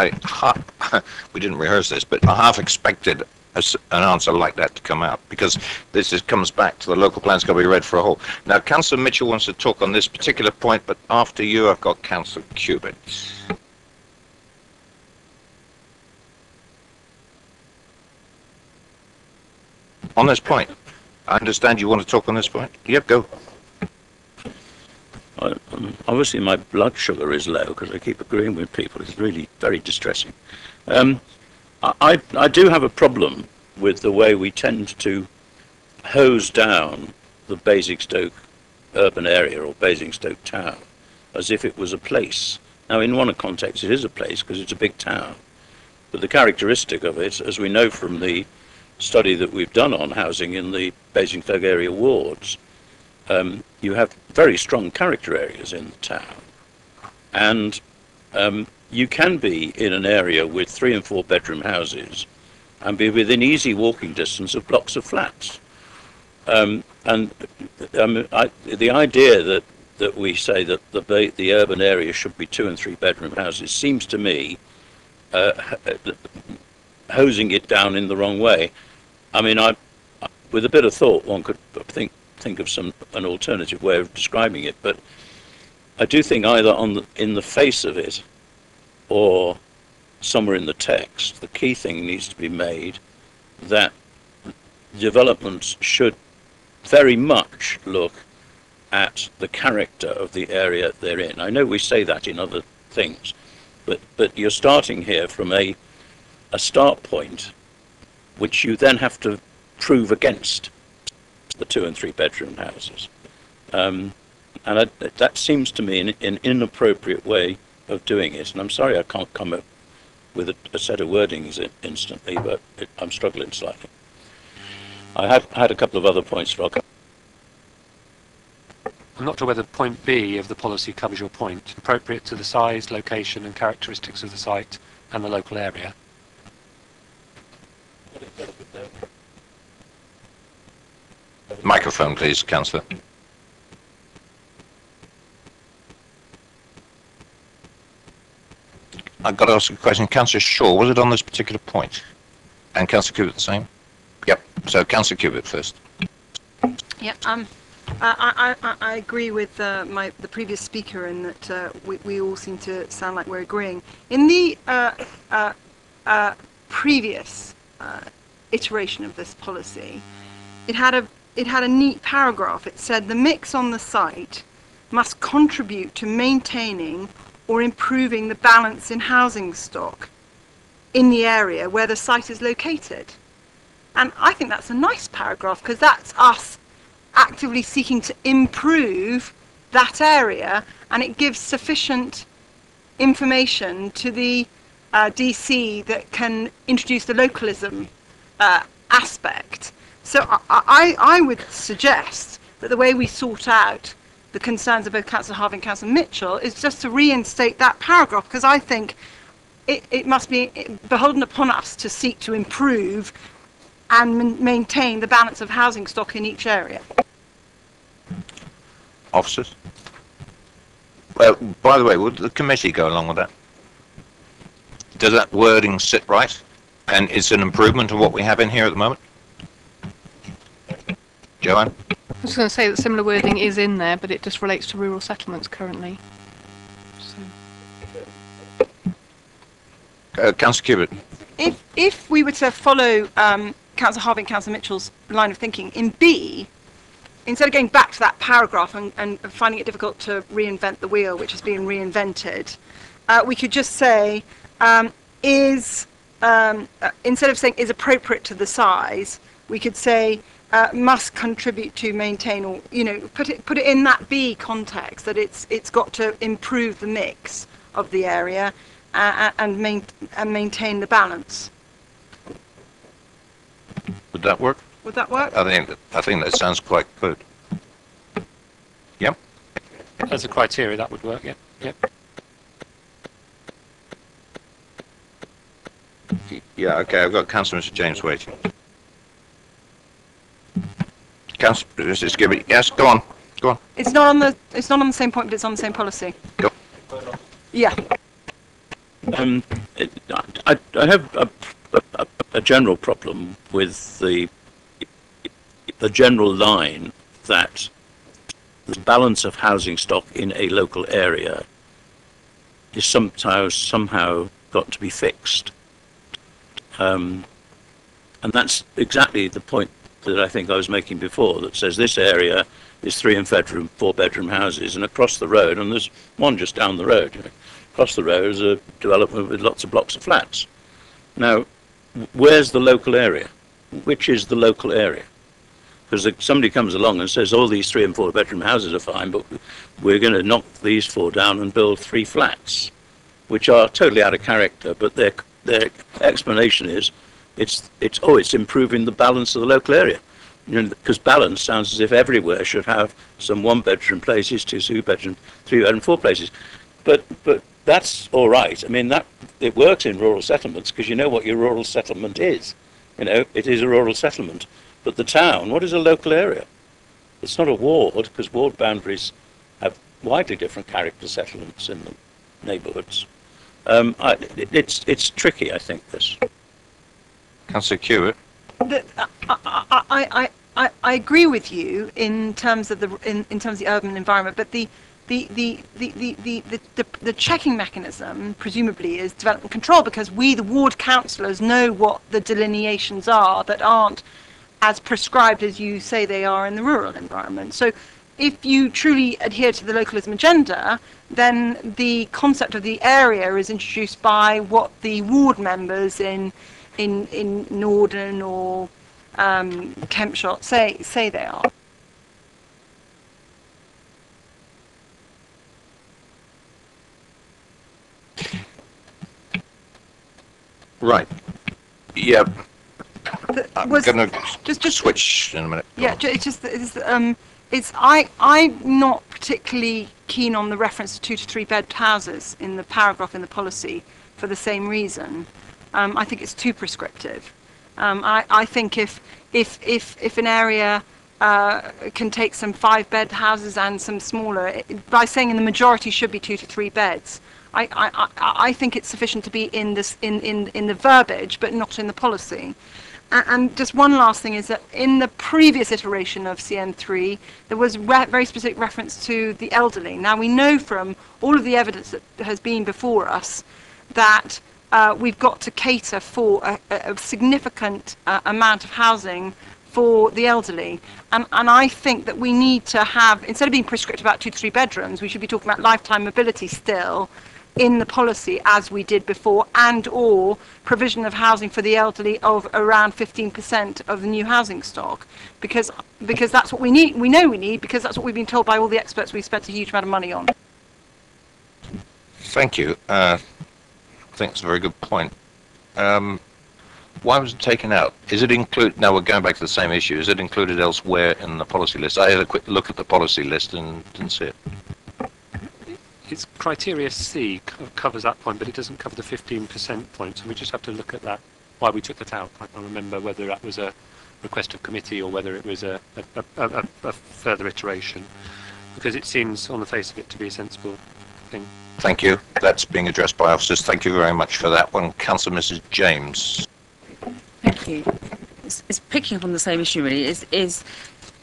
we didn't rehearse this, but I half expected an answer like that to come out, because this comes back to the local plan's got to be read for a whole. Now, Councillor Mitchell wants to talk on this particular point, but after you, I've got Councillor Cubitt. On this point, I understand you want to talk on this point. Yep, go. Obviously, my blood sugar is low because I keep agreeing with people. It's really very distressing. I do have a problem with the way we tend to hose down the Basingstoke urban area or Basingstoke town as if it was a place. Now, in one context, it is a place because it's a big town. But the characteristic of it, as we know from the study that we've done on housing in the Basingstoke area wards, you have very strong character areas in the town, and you can be in an area with 3 and 4 bedroom houses and be within easy walking distance of blocks of flats. The idea that we say that the urban area should be 2 and 3 bedroom houses seems to me hosing it down in the wrong way. I mean, with a bit of thought, one could think of an alternative way of describing it, but I do think either in the face of it or somewhere in the text, the key thing needs to be made that developments should very much look at the character of the area they're in. I know we say that in other things, but you're starting here from a start point which you then have to prove against the 2 and 3 bedroom houses. And that seems to me an inappropriate way of doing it. And I'm sorry I can't come up with a set of wordings instantly, but I'm struggling slightly. I have had a couple of other points, but I'll come. I'm not sure whether point B of the policy covers your point, appropriate to the size, location and characteristics of the site and the local area. Microphone, please, Councillor. I've got to ask a question. Councillor Shaw, was it on this particular point? And Councillor Cubitt the same? Yep. So Councillor Cubitt first. Yeah, I agree with the previous speaker in that we all seem to sound like we're agreeing. In the previous iteration of this policy, it had a neat paragraph. It said the mix on the site must contribute to maintaining or improving the balance in housing stock in the area where the site is located. And I think that's a nice paragraph, because that's us actively seeking to improve that area, and it gives sufficient information to the DC that can introduce the localism aspect. So I would suggest that the way we sort out the concerns of both Councillor Harvey and Councillor Mitchell is just to reinstate that paragraph, because I think it must be beholden upon us to seek to improve and maintain the balance of housing stock in each area. Officers? Well, by the way, would the committee go along with that? Does that wording sit right? And is it an improvement on what we have in here at the moment? Joanne? I was going to say that similar wording is in there, but it just relates to rural settlements currently. So. Councillor Cubitt? If we were to follow Councillor Harvey and Councillor Mitchell's line of thinking, in B, instead of going back to that paragraph and finding it difficult to reinvent the wheel, which has been reinvented, we could just say, instead of saying is appropriate to the size, we could say must contribute to maintain, or, you know, put it in that B context, that it's got to improve the mix of the area and maintain the balance. Would that work? Would that work? I think that sounds quite good. Yep. As a criteria, that would work. Yep. Yeah. Okay. I've got Councillor Mr. James waiting. Councillor Mrs. Gibbett. Yes. Go on. Go on. It's not on the same point, but it's on the same policy. Go. Yeah. I have a general problem with the general line that the balance of housing stock in a local area is somehow got to be fixed. And that's exactly the point that I think I was making before, that says this area is 3 and 4 bedroom houses, and across the road, and there's one just down the road, you know, across the road is a development with lots of blocks of flats. Now, where's the local area? Which is the local area? Because somebody comes along and says all these 3 and 4 bedroom houses are fine, but we're going to knock these 4 down and build 3 flats, which are totally out of character. But their explanation is it's improving the balance of the local area. You know, because balance sounds as if everywhere should have some 1 bedroom places, 2 bedroom, 3 bedroom, 4 places. But that's all right. I mean, that it works in rural settlements, because you know what your rural settlement is. You know, it is a rural settlement. But the town, what is a local area? It's not a ward, because ward boundaries have widely different character settlements in the neighbourhoods. It's tricky, I think, this. Councillor Cubitt. I agree with you in terms of the urban environment, but the checking mechanism presumably is development control, because we, the ward councillors, know what the delineations are that aren't as prescribed as you say they are in the rural environment. So if you truly adhere to the localism agenda, then the concept of the area is introduced by what the ward members in Norden or Kempshot say they are. Right. Yeah. I'm going to just switch in a minute. Yeah, I'm not particularly keen on the reference to 2 to 3 bed houses in the paragraph in the policy for the same reason. I think it's too prescriptive. I think if an area can take some 5 bed houses and some smaller, by saying in the majority should be 2 to 3 beds, I think it's sufficient to be in the verbiage, but not in the policy. And just one last thing is that in the previous iteration of CN3, there was very specific reference to the elderly. Now, we know from all of the evidence that has been before us that we've got to cater for a significant amount of housing for the elderly. And I think that we need to have, instead of being prescriptive about 2 to 3 bedrooms, we should be talking about lifetime mobility still, in the policy as we did before, and or provision of housing for the elderly of around 15% of the new housing stock, because that's what we need. We know we need, because that's what we've been told by all the experts we've spent a huge amount of money on. Thank you. I think it's a very good point. Why was it taken out? Is it included? Now we're going back to the same issue. Is it included elsewhere in the policy list? I had a quick look at the policy list and didn't see it. It's criteria C covers that point, but it doesn't cover the 15% point. So we just have to look at that. Why we took that out? I can't remember whether that was a request of committee or whether it was a further iteration, because it seems on the face of it to be a sensible thing. Thank you. That's being addressed by officers. Thank you very much for that one. Councillor Mrs. James. Thank you. It's picking up on the same issue really. Is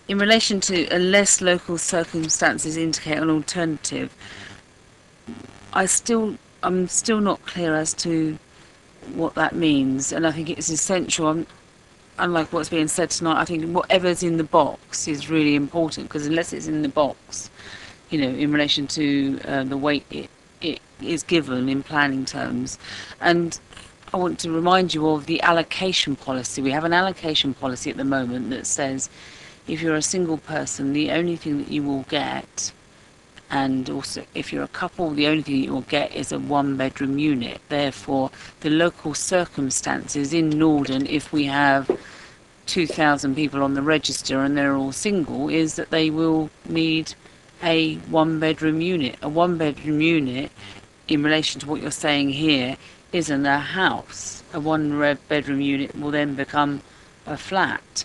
in relation to unless local circumstances indicate an alternative. I'm still not clear as to what that means, and I think it's essential. Unlike what's being said tonight, I think whatever's in the box is really important, because unless it's in the box, you know, in relation to the weight it is given in planning terms. And I want to remind you of the allocation policy. We have an allocation policy at the moment that says if you're a single person, the only thing that you will get, and also if you're a couple, the only thing you will get is a one-bedroom unit. Therefore, the local circumstances in Norden, if we have 2,000 people on the register and they're all single, is that they will need a one-bedroom unit. A one-bedroom unit, in relation to what you're saying here, isn't a house. A one-bedroom unit will then become a flat.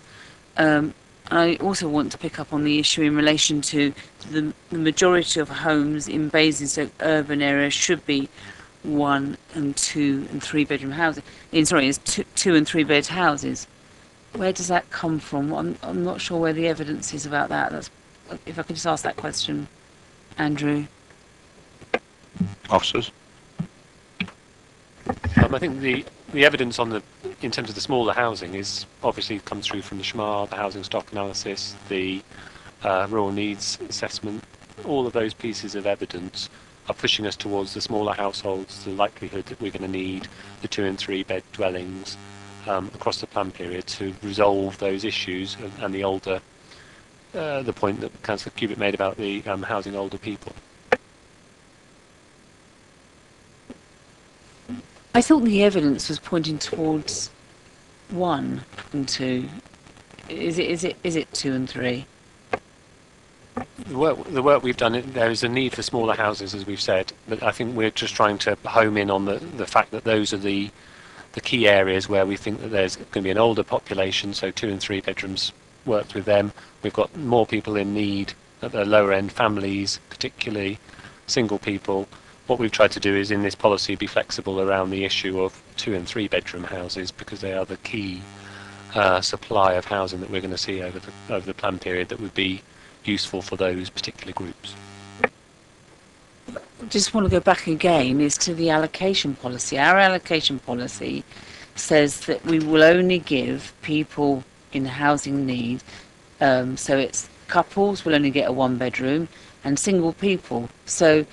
I also want to pick up on the issue in relation to the majority of homes in Basingstoke urban areas should be 1 and 2 and 3 bedroom houses. It's 2 and 3 bed houses. Where does that come from? I'm not sure where the evidence is about that. If I could just ask that question, Andrew. Officers. I think the evidence in terms of the smaller housing is obviously comes through from the SHMA, the housing stock analysis, the rural needs assessment. All of those pieces of evidence are pushing us towards the smaller households, the likelihood that we're going to need the 2 and 3 bed dwellings across the plan period to resolve those issues, and the older, the point that Councillor Cubitt made about the housing older people. I thought the evidence was pointing towards 1 and 2. Is it 2 and 3? The work we've done, there is a need for smaller houses, as we've said, but I think we're just trying to home in on the fact that those are the key areas where we think that there's going to be an older population, so 2 and 3 bedrooms worked with them. We've got more people in need at the lower end, families, particularly single people. What we've tried to do is in this policy be flexible around the issue of 2 and 3 bedroom houses, because they are the key supply of housing that we're going to see over the plan period that would be useful for those particular groups. Just want to go back again is to the allocation policy. Our allocation policy says that we will only give people in housing need, so it's couples will only get a 1 bedroom and single people. So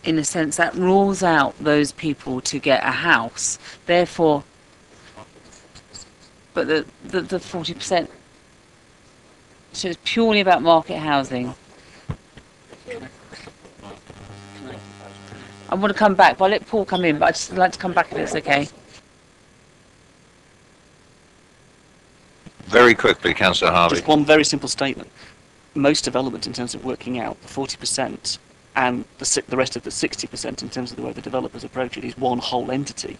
in a sense that rules out those people to get a house. Therefore, but the 40%, so it's purely about market housing. I want to come back, but I'll let Paul come in, but I'd just like to come back if it's okay. Very quickly, Councillor Harvey. Just one very simple statement. Most development in terms of working out the 40% and the rest of the 60% in terms of the way the developers approach it is one whole entity.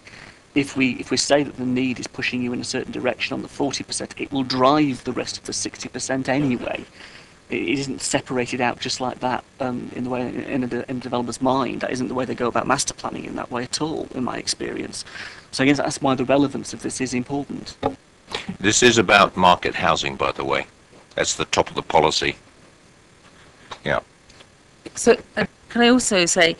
If we say that the need is pushing you in a certain direction on the 40%, it will drive the rest of the 60% anyway. It isn't separated out just like that in the way in a developer's mind. That isn't the way they go about master planning in that way at all, in my experience. So I guess that's why the relevance of this is important. This is about market housing, by the way. That's the top of the policy. Yeah. So can I also say,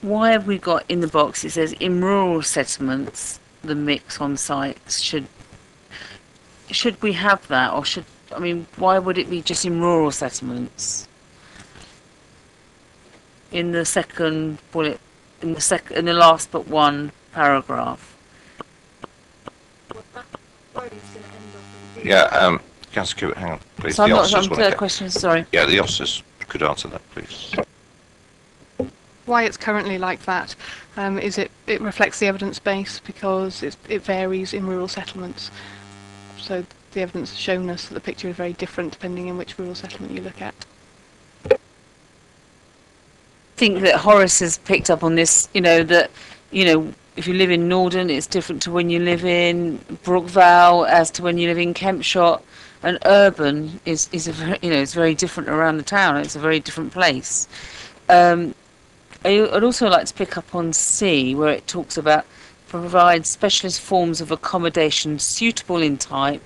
why have we got in the box, it says in rural settlements, the mix on sites should we have that, or I mean, why would it be just in rural settlements? In the second bullet, in the last but one paragraph. Yeah, Councillor Cooper, hang on, please. So I'm The not. officers I'm will third get- question. Sorry. Yeah, the officers could answer that, please. Why it's currently like that is it reflects the evidence base because it varies in rural settlements. So the evidence has shown us that the picture is very different depending on which rural settlement you look at. I think that Horace has picked up on this. If you live in Norden, it's different to when you live in Brookvale, as to when you live in Kempshot. And urban is a very, it's very different around the town. It's a very different place. I'd also like to pick up on C, where it talks about provide specialist forms of accommodation suitable in type,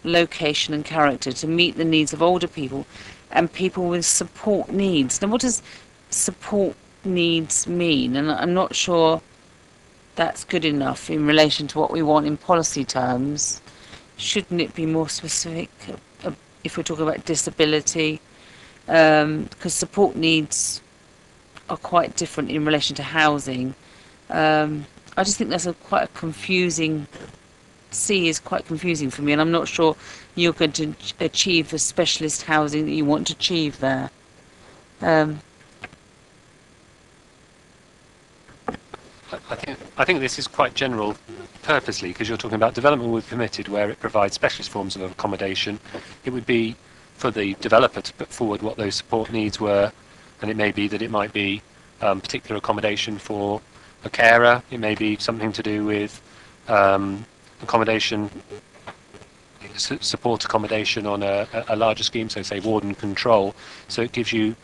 location and character to meet the needs of older people and people with support needs. Now, what does support needs mean? And I'm not sure that's good enough in relation to what we want in policy terms. Shouldn't it be more specific if we're talking about disability? Because support needs are quite different in relation to housing. I just think that's quite a confusing. C is quite confusing for me, and I'm not sure you're going to achieve the specialist housing that you want to achieve there. I think this is quite general purposely because you're talking about development we've permitted where it provides specialist forms of accommodation. It would be for the developer to put forward what those support needs were, and it may be that it might be particular accommodation for a carer. It may be something to do with accommodation, support accommodation on a larger scheme, so say ward and control. So it gives you,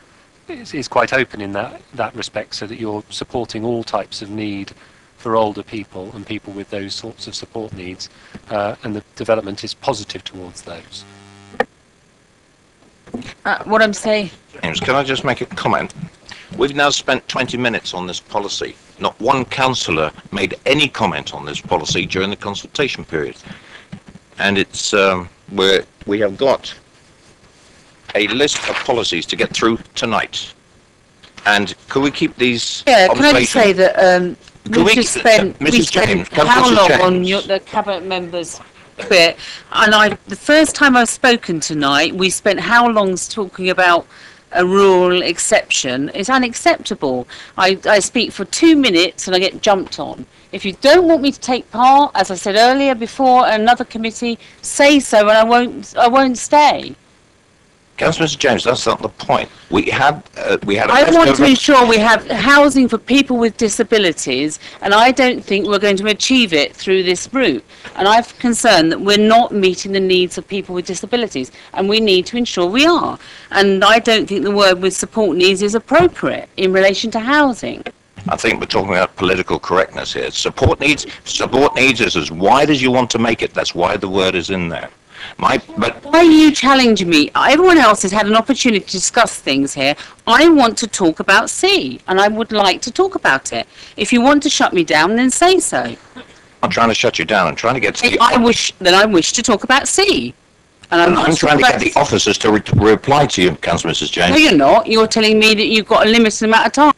it's quite open in that respect, so that you're supporting all types of need for older people and people with those sorts of support needs, and the development is positive towards those. What I'm saying. James, can I just make a comment? We've now spent 20 minutes on this policy. Not one councillor made any comment on this policy during the consultation period. And it's where we have got a list of policies to get through tonight. And could we keep these Yeah, can I just say that Can we- we spent Mrs. James, how Mrs. long James. on the cabinet members' bit? And the first time I've spoken tonight, we spent how long talking about a rural exception? It's unacceptable. I speak for 2 minutes and I get jumped on. If you don't want me to take part, as I said earlier before, another committee, say so, and I won't stay. Councillor Mr. James, that's not the point. We had a I want to leftover- ensure we have housing for people with disabilities, and I don't think we're going to achieve it through this route. And I'm concerned that we're not meeting the needs of people with disabilities, and we need to ensure we are. And I don't think the word with support needs is appropriate in relation to housing. I think we're talking about political correctness here. Support needs is as wide as you want to make it. That's why the word is in there. But Why are you challenging me? Everyone else has had an opportunity to discuss things here. I want to talk about C, and I would like to talk about it. If you want to shut me down, then say so. I'm not trying to shut you down. I'm trying to get to the... I wish to talk about C. And I'm trying to get the officers to reply to you, Councillor Mrs. James. No, you're not. You're telling me that you've got a limited amount of time.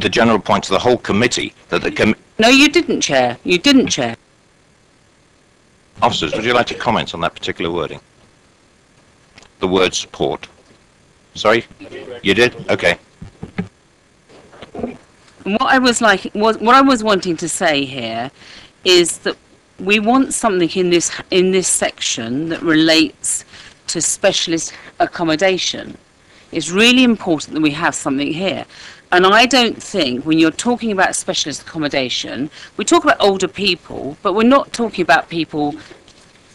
The general point to the whole committee that the No, you didn't, Chair. You didn't, Chair. officers, would you like to comment on that particular wording? The word support. Sorry? You did? Okay. What I was wanting to say here is that we want something in this section that relates to specialist accommodation. It's really important that we have something here. And I don't think when you're talking about specialist accommodation, we talk about older people, but we're not talking about people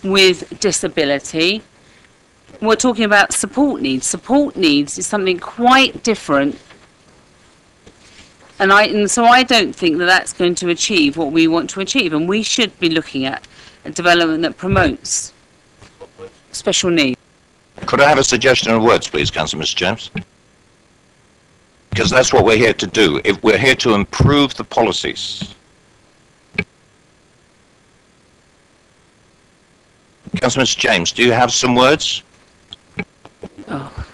with disability. We're talking about support needs. Support needs is something quite different. And so I don't think that that's going to achieve what we want to achieve. And we should be looking at a development that promotes special needs. Could I have a suggestion of words, please, Councillor Mr. James? Because that's what we're here to do. If we're here to improve the policies. Councillor Mr. James, do you have some words? Oh.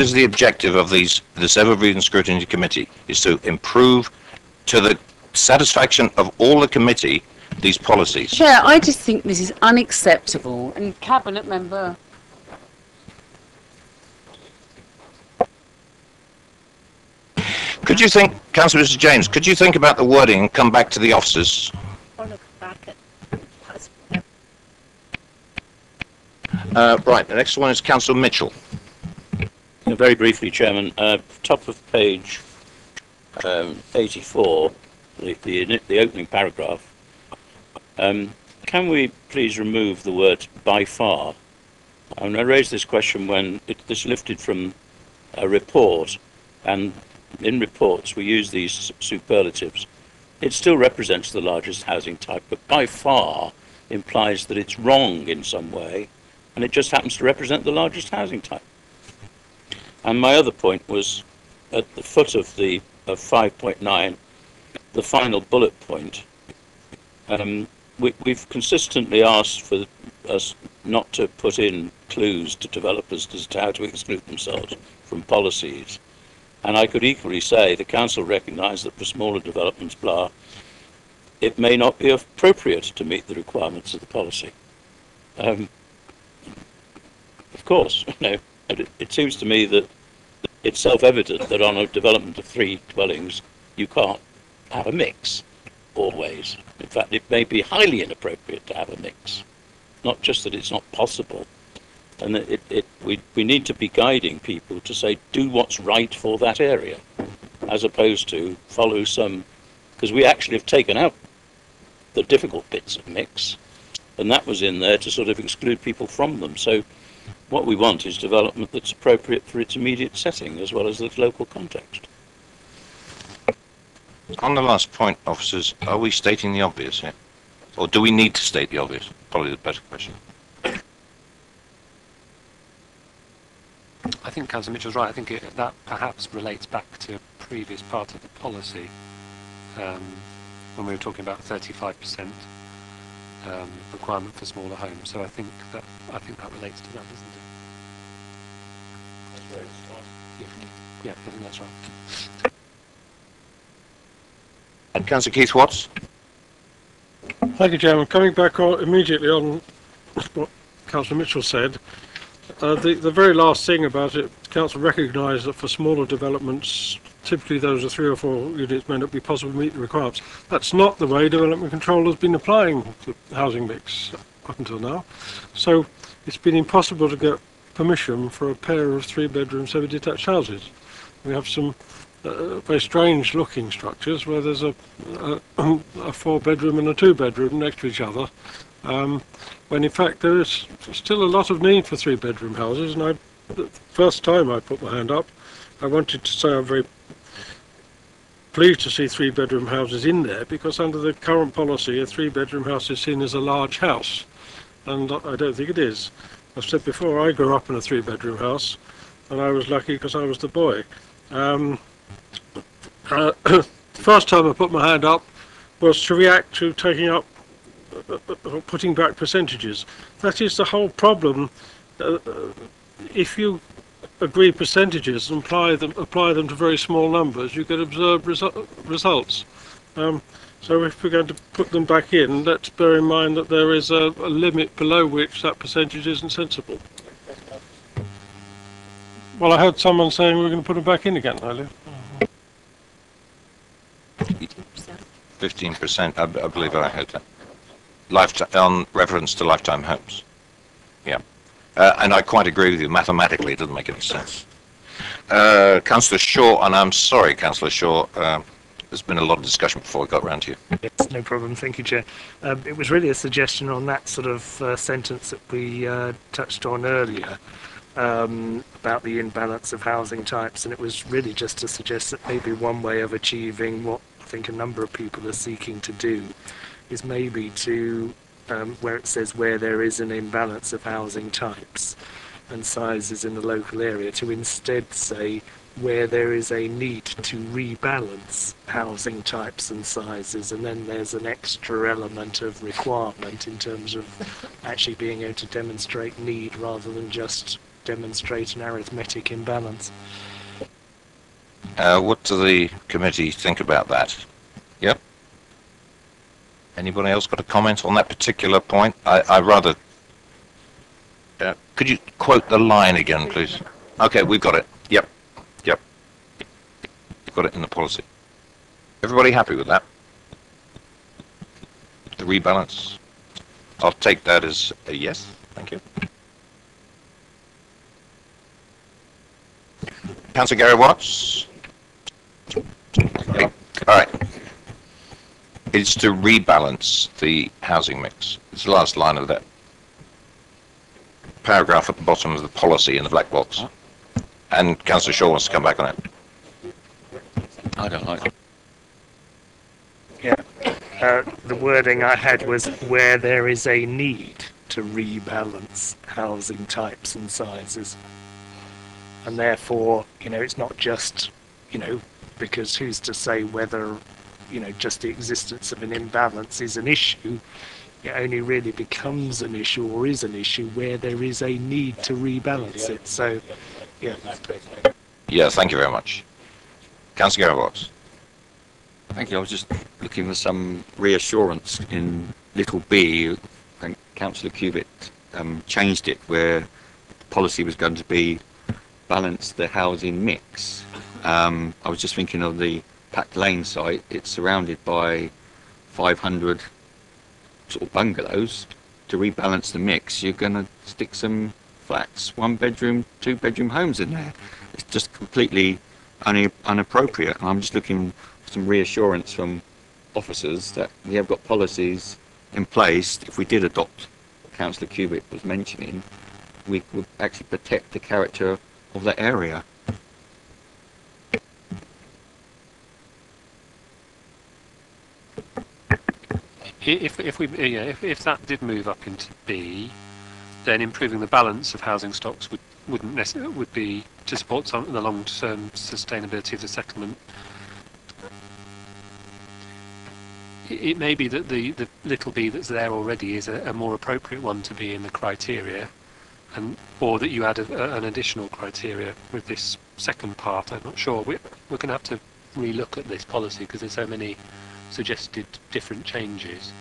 is the objective of this ever-breathing scrutiny committee? Is to improve to the satisfaction of all the committee these policies. Chair, I just think this is unacceptable. And Cabinet Member. Could you think, Councillor Mr James, could you think about the wording and come back to the officers? Right, the next one is Councillor Mitchell. Very briefly, Chairman, top of page 84, the opening paragraph. Can we please remove the word by far? I raised this question when this lifted from a report, and in reports we use these superlatives. It still represents the largest housing type, but by far implies that it's wrong in some way, and it just happens to represent the largest housing type. And my other point was at the foot of 5.9, the final bullet point. We've consistently asked for us not to put in clues to developers as to how to exclude themselves from policies. And I could equally say the council recognised that for smaller developments, blah, it may not be appropriate to meet the requirements of the policy. Of course, it seems to me that it's self-evident that on a development of 3 dwellings, you can't have a mix always. In fact, it may be highly inappropriate to have a mix. Not just that it's not possible. And we need to be guiding people to say, do what's right for that area, as opposed to follow some, because we actually have taken out the difficult bits of mix, and that was in there to sort of exclude people from them. So what we want is development that's appropriate for its immediate setting as well as its local context. On the last point, officers, are we stating the obvious here? Or do we need to state the obvious? Probably the better question. I think Councillor Mitchell's right. I think that perhaps relates back to a previous part of the policy when we were talking about 35% requirement for smaller homes. So I think that relates to that, doesn't it? Yeah, I think that's right. And Councillor Keith Watts? Thank you, Chairman. Coming back immediately on what Councillor Mitchell said, the very last thing about it, Council recognised that for smaller developments, typically those of 3 or 4 units, may not be possible to meet the requirements. That's not the way development control has been applying the housing mix up until now. So it's been impossible to get permission for a pair of 3-bedroom semi-detached houses. We have some very strange looking structures where there's a 4-bedroom and a 2-bedroom next to each other, when in fact there is still a lot of need for 3-bedroom houses. And the first time I put my hand up, I wanted to say I'm very pleased to see 3-bedroom houses in there, because under the current policy a 3-bedroom house is seen as a large house, and I don't think it is. I've said before, I grew up in a 3-bedroom house, and I was lucky because I was the boy. The first time I put my hand up was to react to taking up, putting back percentages. That is the whole problem. If you agree percentages and apply them to very small numbers, you get observed results. So if we're going to put them back in, let's bear in mind that there is a limit below which that percentage isn't sensible. Well, I heard someone saying we're going to put them back in again earlier. 15%, I believe I heard that. On reference to lifetime homes. Yeah. And I quite agree with you. Mathematically, it doesn't make any sense. Councillor Shaw, and I'm sorry, Councillor Shaw, there's been a lot of discussion before we got around to you. Yes, no problem. Thank you, Chair. It was really a suggestion on that sort of sentence that we touched on earlier about the imbalance of housing types, and it was really just to suggest that maybe one way of achieving what I think a number of people are seeking to do is maybe to, where it says where there is an imbalance of housing types and sizes in the local area, to instead say where there is a need to rebalance housing types and sizes, and then there's an extra element of requirement in terms of actually being able to demonstrate need rather than just demonstrate an arithmetic imbalance. What do the committee think about that? Yep. Anybody else got a comment on that particular point? I rather... could you quote the line again, please? Okay, we've got it. Yep. Yep. Got it in the policy. Everybody happy with that? The rebalance? I'll take that as a yes. Thank you. Councillor Gary Watts? Yep. All right. It's to rebalance the housing mix. It's the last line of that paragraph at the bottom of the policy in the black box. And Councillor Shaw wants to come back on it. I don't like it. Yeah. The wording I had was where there is a need to rebalance housing types and sizes. And therefore, it's not just, because who's to say whether, just the existence of an imbalance is an issue. It only really becomes an issue or is an issue where there is a need to rebalance it. So, yeah. Yeah, thank you very much. Councillor Gary Watts. Thank you. I was just looking for some reassurance in little b. I think Councillor Cubitt changed it where the policy was going to be balance the housing mix. I was just thinking of the Pack Lane site. It's surrounded by 500 sort of bungalows. To rebalance the mix, you're going to stick some flats, 1-bedroom, 2-bedroom homes in there. It's just completely inappropriate. And I'm just looking for some reassurance from officers that we have got policies in place. If we did adopt what Councillor Cubitt was mentioning, we would actually protect the character of that area. If that did move up into B, then improving the balance of housing stocks would be to support the long-term sustainability of the settlement. It may be that the little b that's there already is a more appropriate one to be in the criteria, or that you add an additional criteria with this second part. I'm not sure. We're going to have to re-look at this policy because there's so many suggested different changes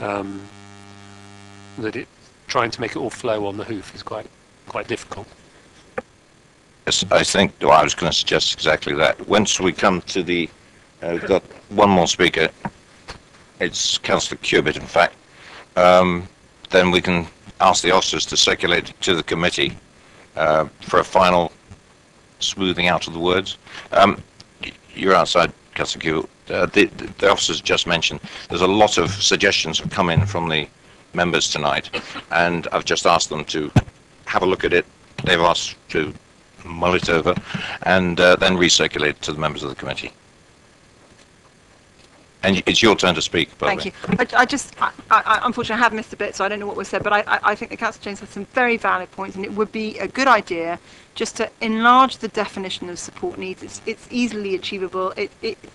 that trying to make it all flow on the hoof is quite difficult. Yes, I think I was going to suggest exactly that. Once we come to the, we've got one more speaker. It's Councillor Cubitt, in fact. Then we can ask the officers to circulate it to the committee for a final smoothing out of the words. You're outside, Councillor Cubitt. The officers just mentioned there's a lot of suggestions have come in from the members tonight, and I've just asked them to have a look at it. They've asked to mull it over and then recirculate it to the members of the committee. And it's your turn to speak, by the way. Thank you. I unfortunately have missed a bit, so I don't know what was said, but I think the Councillor James had some very valid points, and it would be a good idea just to enlarge the definition of support needs. It's easily achievable.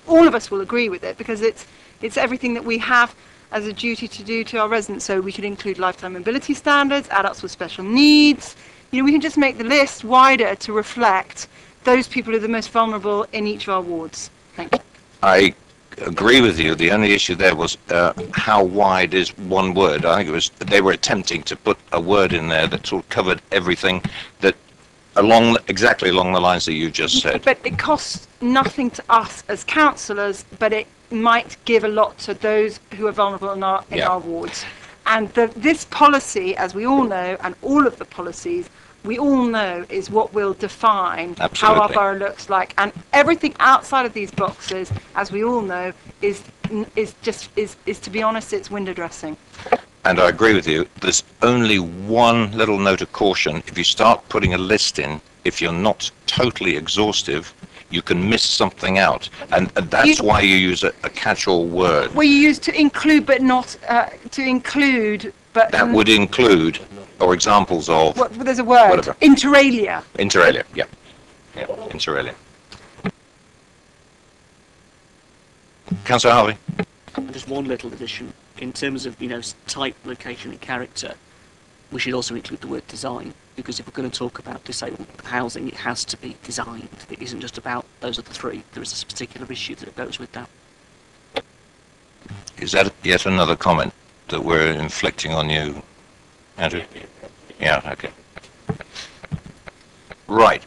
All of us will agree with it because it's everything that we have as a duty to do to our residents. So we could include lifetime mobility standards, adults with special needs. We can just make the list wider to reflect those people who are the most vulnerable in each of our wards. Thank you. I agree with you. The only issue there was how wide is one word. I think it was they were attempting to put a word in there that sort of covered everything that exactly along the lines that you just said. But it costs nothing to us as councillors, but it might give a lot to those who are vulnerable in our wards. And this policy, as we all know, and all of the policies, we all know is what will define how our borough looks like. And everything outside of these boxes, as we all know, is to be honest, it's window dressing. And I agree with you. There's only one little note of caution. If you start putting a list in, if you're not totally exhaustive, you can miss something out. And that's why you use a catch-all word. Well, you use to include, but not to include, but... That would include, or examples of... there's a word. Whatever. Inter alia. Inter alia, yeah. Yeah, inter alia. Councillor Harvey. Just one little addition in terms of type, location, and character. we should also include the word design, because if we're going to talk about disabled housing, it has to be designed. It isn't just about those are the three. There is a particular issue that goes with that. Is that yet another comment that we're inflicting on you, Andrew? Yeah, okay. Right.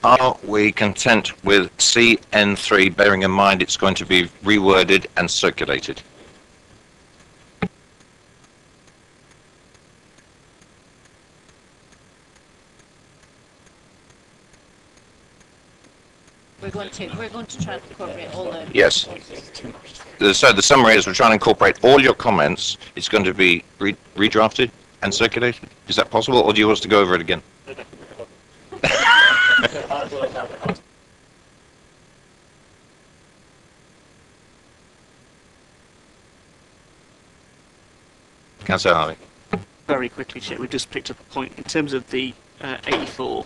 Are we content with CN3, bearing in mind it's going to be reworded and circulated? We're going to try and incorporate all the... Yes. So the summary is we're trying to incorporate all your comments. It's going to be redrafted and circulated. Is that possible, or do you want us to go over it again? Councillor Harvey. Very quickly, Chair, we've just picked up a point. In terms of the 84,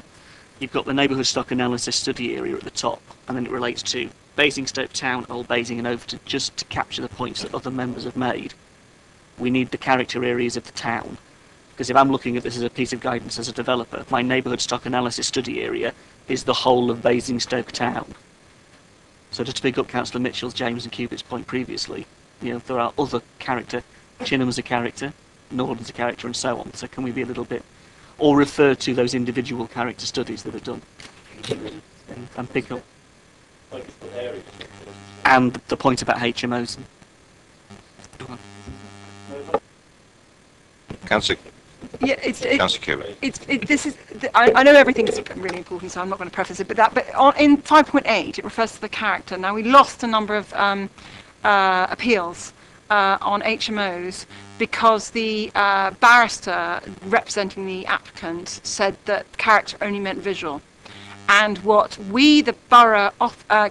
you've got the neighbourhood stock analysis study area at the top, and then it relates to Basingstoke Town, Old Basing and Overton, just to capture the points that other members have made. We need the character areas of the town. Because if I'm looking at this as a piece of guidance as a developer, my neighbourhood stock analysis study area is the whole of Basingstoke Town. So just to pick up Councillor Mitchell's, James and Cubitt's point previously, you know, there are other character, Chinham's a character, Norden's a character and so on, so can we be a little bit, or refer to those individual character studies that are done and pick up. And the point about HMOs. Councillor. Yeah, Councillor Cubitt. I know everything is really important, so I'm not going to preface it, but in 5.8 it refers to the character. Now we lost a number of appeals on HMOs because the barrister representing the applicant said that character only meant visual. And what we, the borough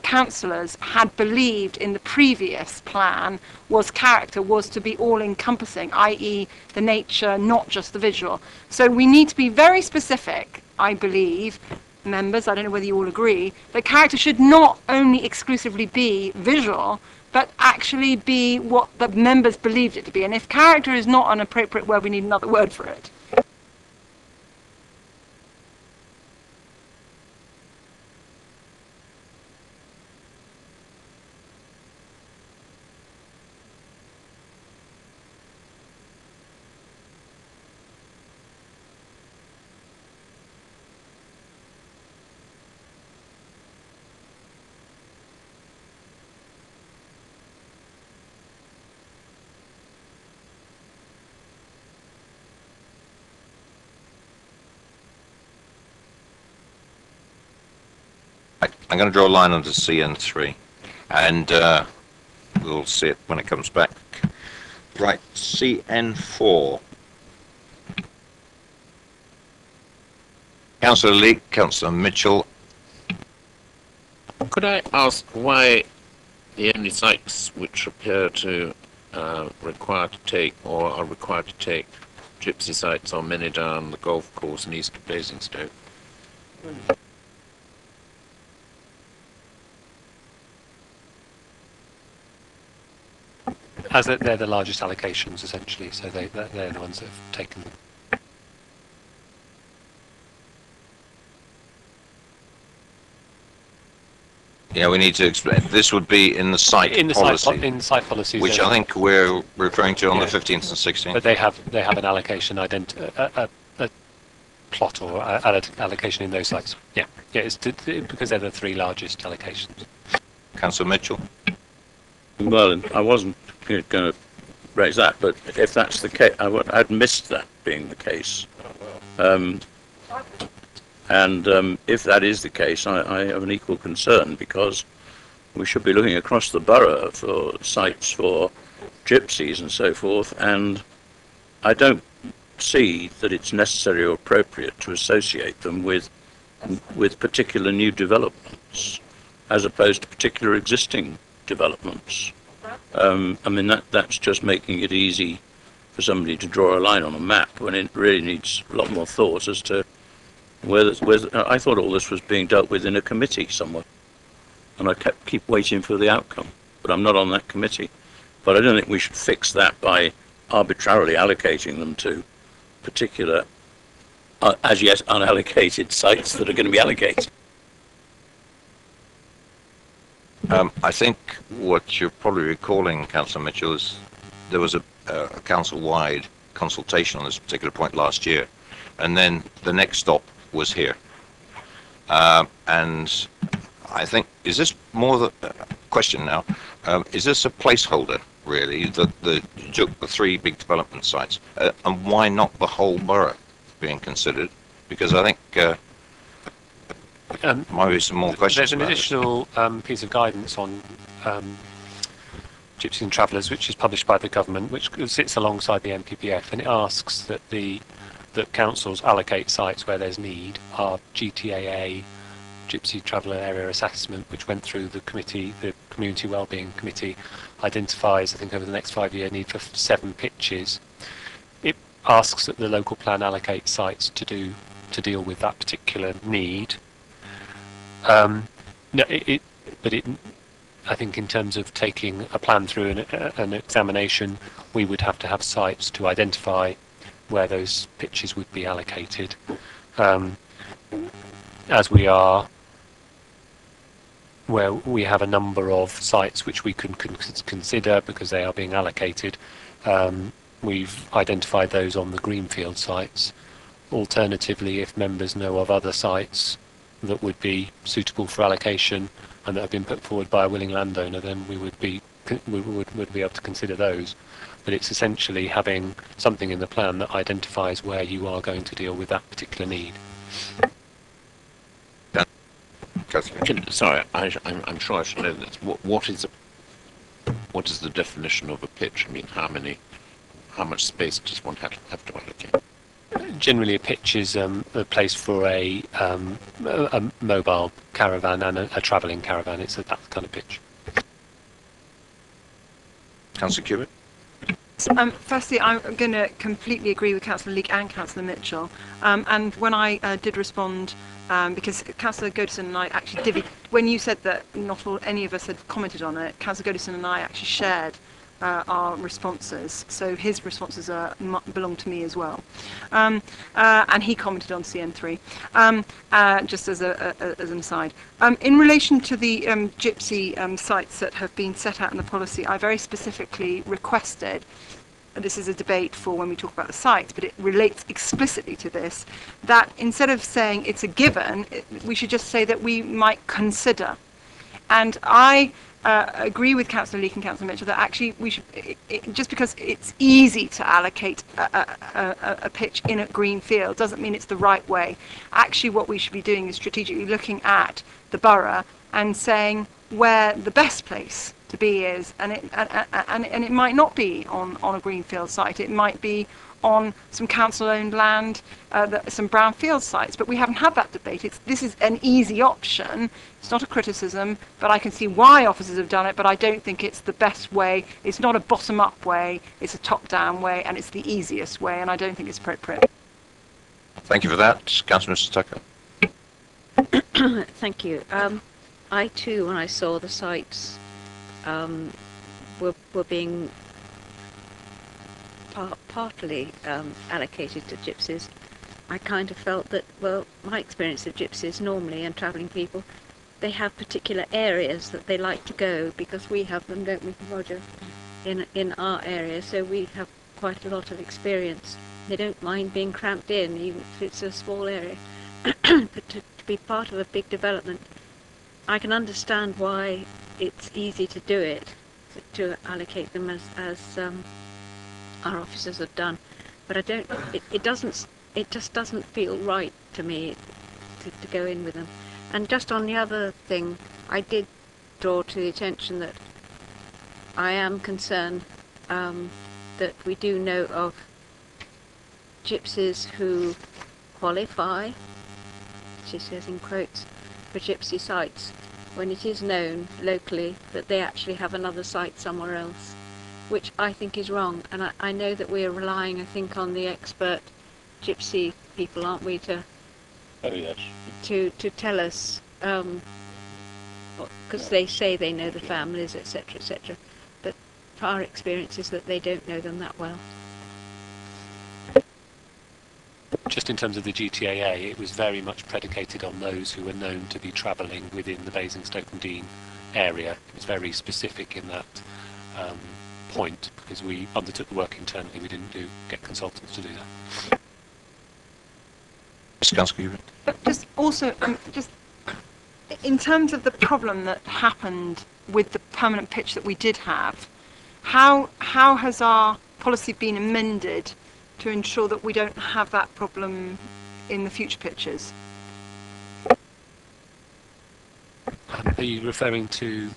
councillors, had believed in the previous plan was character was to be all-encompassing, i.e. the nature, not just the visual. So we need to be very specific, I believe, members, I don't know whether you all agree, that character should not only exclusively be visual, but actually be what the members believed it to be. And if character is not an appropriate word, we need another word for it. I'm going to draw a line under CN3, and we'll see it when it comes back. Right, CN4. Councillor Lee, Councillor Mitchell. Could I ask why the only sites which appear to require to take or are required to take gypsy sites are Manydown, the golf course and east of Basingstoke? As they're the largest allocations, essentially, so they're the ones that have taken them. Yeah, we need to explain. This would be in the site policy. In site policies, which I think we're referring to on the 15th and 16th. But they have an allocation a plot or allocation in those sites. Yeah, it's because they're the three largest allocations. Councillor Mitchell. Well, I wasn't going to raise that, but if that's the case, I'd missed that being the case. If that is the case, I have an equal concern, because we should be looking across the borough for sites for gypsies and so forth, and I don't see that it's necessary or appropriate to associate them with particular new developments as opposed to particular existing developments. I mean, that's just making it easy for somebody to draw a line on a map when it really needs a lot more thought as to where I thought all this was being dealt with in a committee somewhere, and I keep waiting for the outcome, but I'm not on that committee. But I don't think we should fix that by arbitrarily allocating them to particular, as yet unallocated sites that are going to be allocated. I think what you're probably recalling, Councillor Mitchell, is there was a council-wide consultation on this particular point last year, and then the next stop was here. And I think, is this more the question now? Is this a placeholder, really, the three big development sites, and why not the whole borough being considered? Because I think might be some more questions. There's an additional piece of guidance on gypsies and travellers, which is published by the government, which sits alongside the NPPF, and it asks that that councils allocate sites where there's need. Our GTAA, Gypsy Traveller Area Assessment, which went through the committee, the Community Wellbeing Committee, identifies, I think, over the next 5-year need for 7 pitches. It asks that the local plan allocate sites to deal with that particular need. I think in terms of taking a plan through an examination, we would have to have sites to identify where those pitches would be allocated. As we are, where we have a number of sites which we can consider because they are being allocated, we've identified those on the greenfield sites. Alternatively, if members know of other sites that would be suitable for allocation and that have been put forward by a willing landowner, then we would be able to consider those. But it's essentially having something in the plan that identifies where you are going to deal with that particular need. Sorry, I'm sure I should know this. What is the definition of a pitch? I mean, how much space does one have to allocate? Generally, a pitch is a place for a mobile caravan and a travelling caravan. It's that kind of pitch. Councillor Cubitt? Firstly, I'm going to completely agree with Councillor Leake and Councillor Mitchell. And when I did respond, because Councillor Godison and I actually divvied, when you said that not any of us had commented on it, Councillor Godison and I actually shared our responses. So his responses belong to me as well. And he commented on CN3, just as an aside. In relation to the gypsy sites that have been set out in the policy, I very specifically requested, and this is a debate for when we talk about the sites, but it relates explicitly to this, that instead of saying it's a given, we should just say that we might consider. And I agree with Councillor Leake and Councillor Mitchell that actually we should, just because it's easy to allocate a pitch in a green field doesn't mean it's the right way. Actually, what we should be doing is strategically looking at the borough and saying where the best place to be is, and it might not be on a greenfield site. It might be on some council-owned land, some brownfield sites, but we haven't had that debate. This is an easy option. It's not a criticism, but I can see why officers have done it, but I don't think it's the best way. It's not a bottom-up way, it's a top-down way, and it's the easiest way, and I don't think it's appropriate. Thank you for that. Councillor Mr. Tucker. Thank you. I too, when I saw the sites were being partly allocated to gypsies, I kind of felt that, well, my experience of gypsies normally and travelling people, they have particular areas that they like to go, because we have them, don't we, Roger, in our area, so we have quite a lot of experience. They don't mind being cramped in, even if it's a small area. But to be part of a big development, I can understand why it's easy to do it, to allocate them as our officers have done, but I don't. It just doesn't feel right to me to go in with them. And just on the other thing, I did draw to the attention that I am concerned that we do know of gypsies who qualify, she says in quotes, for gypsy sites, when it is known locally that they actually have another site somewhere else, which I think is wrong. And I know that we are relying, I think, on the expert gypsy people, aren't we, to tell us, because they say they know the families, etc., etc. But our experience is that they don't know them that well. just in terms of the GTAA, it was very much predicated on those who were known to be travelling within the Basingstoke-and-Deane area. It was very specific in that point, because we undertook the work internally. We didn't get consultants to do that. But just also, just in terms of the problem that happened with the permanent pitch that we did have, how has our policy been amended to ensure that we don't have that problem in the future pitches? Are you referring to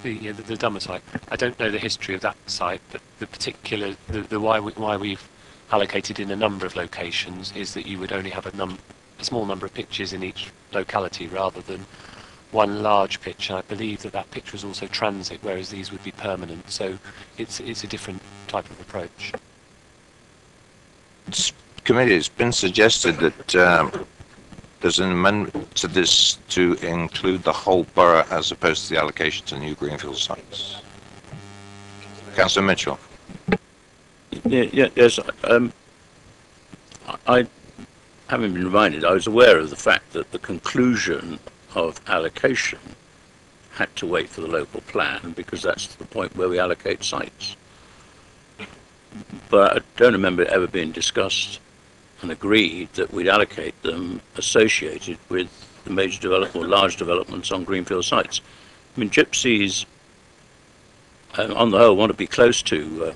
the Dummer site? I don't know the history of that site, but the particular why we've allocated in a number of locations is that you would only have a small number of pitches in each locality rather than one large pitch. And I believe that pitch was also transit, whereas these would be permanent. So it's a different type of approach. Committee, it's been suggested that there's an amendment to this to include the whole borough as opposed to the allocation to new greenfield sites. Councillor Mitchell. Yes. I, having been reminded, I was aware of the fact that the conclusion of allocation had to wait for the local plan, because that's the point where we allocate sites. But I don't remember it ever being discussed and agreed that we'd allocate them associated with the major development or large developments on greenfield sites. I mean, gypsies, on the whole, want to be close to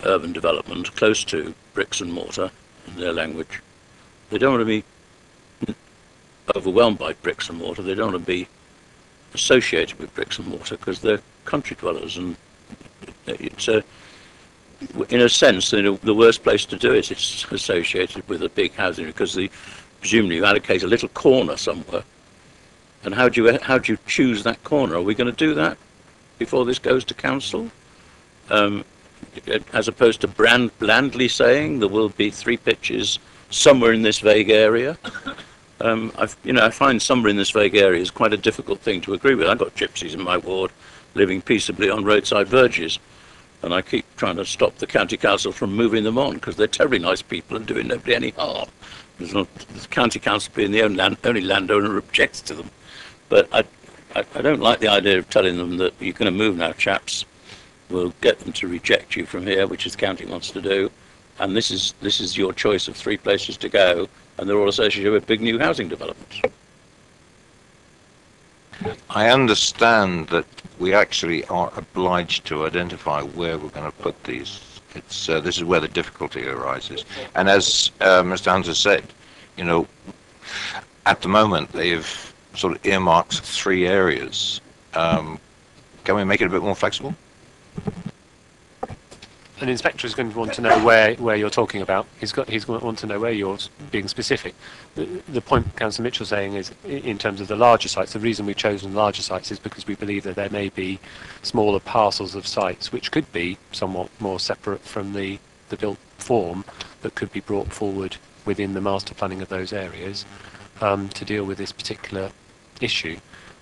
urban development, close to bricks and mortar, in their language. They don't want to be overwhelmed by bricks and mortar. They don't want to be associated with bricks and mortar because they're country dwellers, and it's in a sense, the worst place to do it is associated with a big housing, because presumably you allocate a little corner somewhere, and how do you choose that corner? Are we going to do that before this goes to council? As opposed to blandly saying there will be 3 pitches somewhere in this vague area. I find somewhere in this vague area is quite a difficult thing to agree with. I've got gypsies in my ward living peaceably on roadside verges, and I keep trying to stop the county council from moving them on because they're terribly nice people and doing nobody any harm. The county council being the only landowner who objects to them. But I don't like the idea of telling them that you're going to move now, chaps. We'll get them to reject you from here, which the county wants to do, and this is your choice of 3 places to go, and they're all associated with big new housing developments. I understand that we actually are obliged to identify where we're going to put these. This is where the difficulty arises. And as Mr. Hunter said, at the moment they've sort of earmarked 3 areas. Can we make it a bit more flexible? An inspector is going to want to know where you're talking about. He's going to want to know where you're being specific. The point Councillor Mitchell's saying is, in terms of the larger sites, the reason we've chosen larger sites is because we believe that there may be smaller parcels of sites which could be somewhat more separate from the built form that could be brought forward within the master planning of those areas to deal with this particular issue.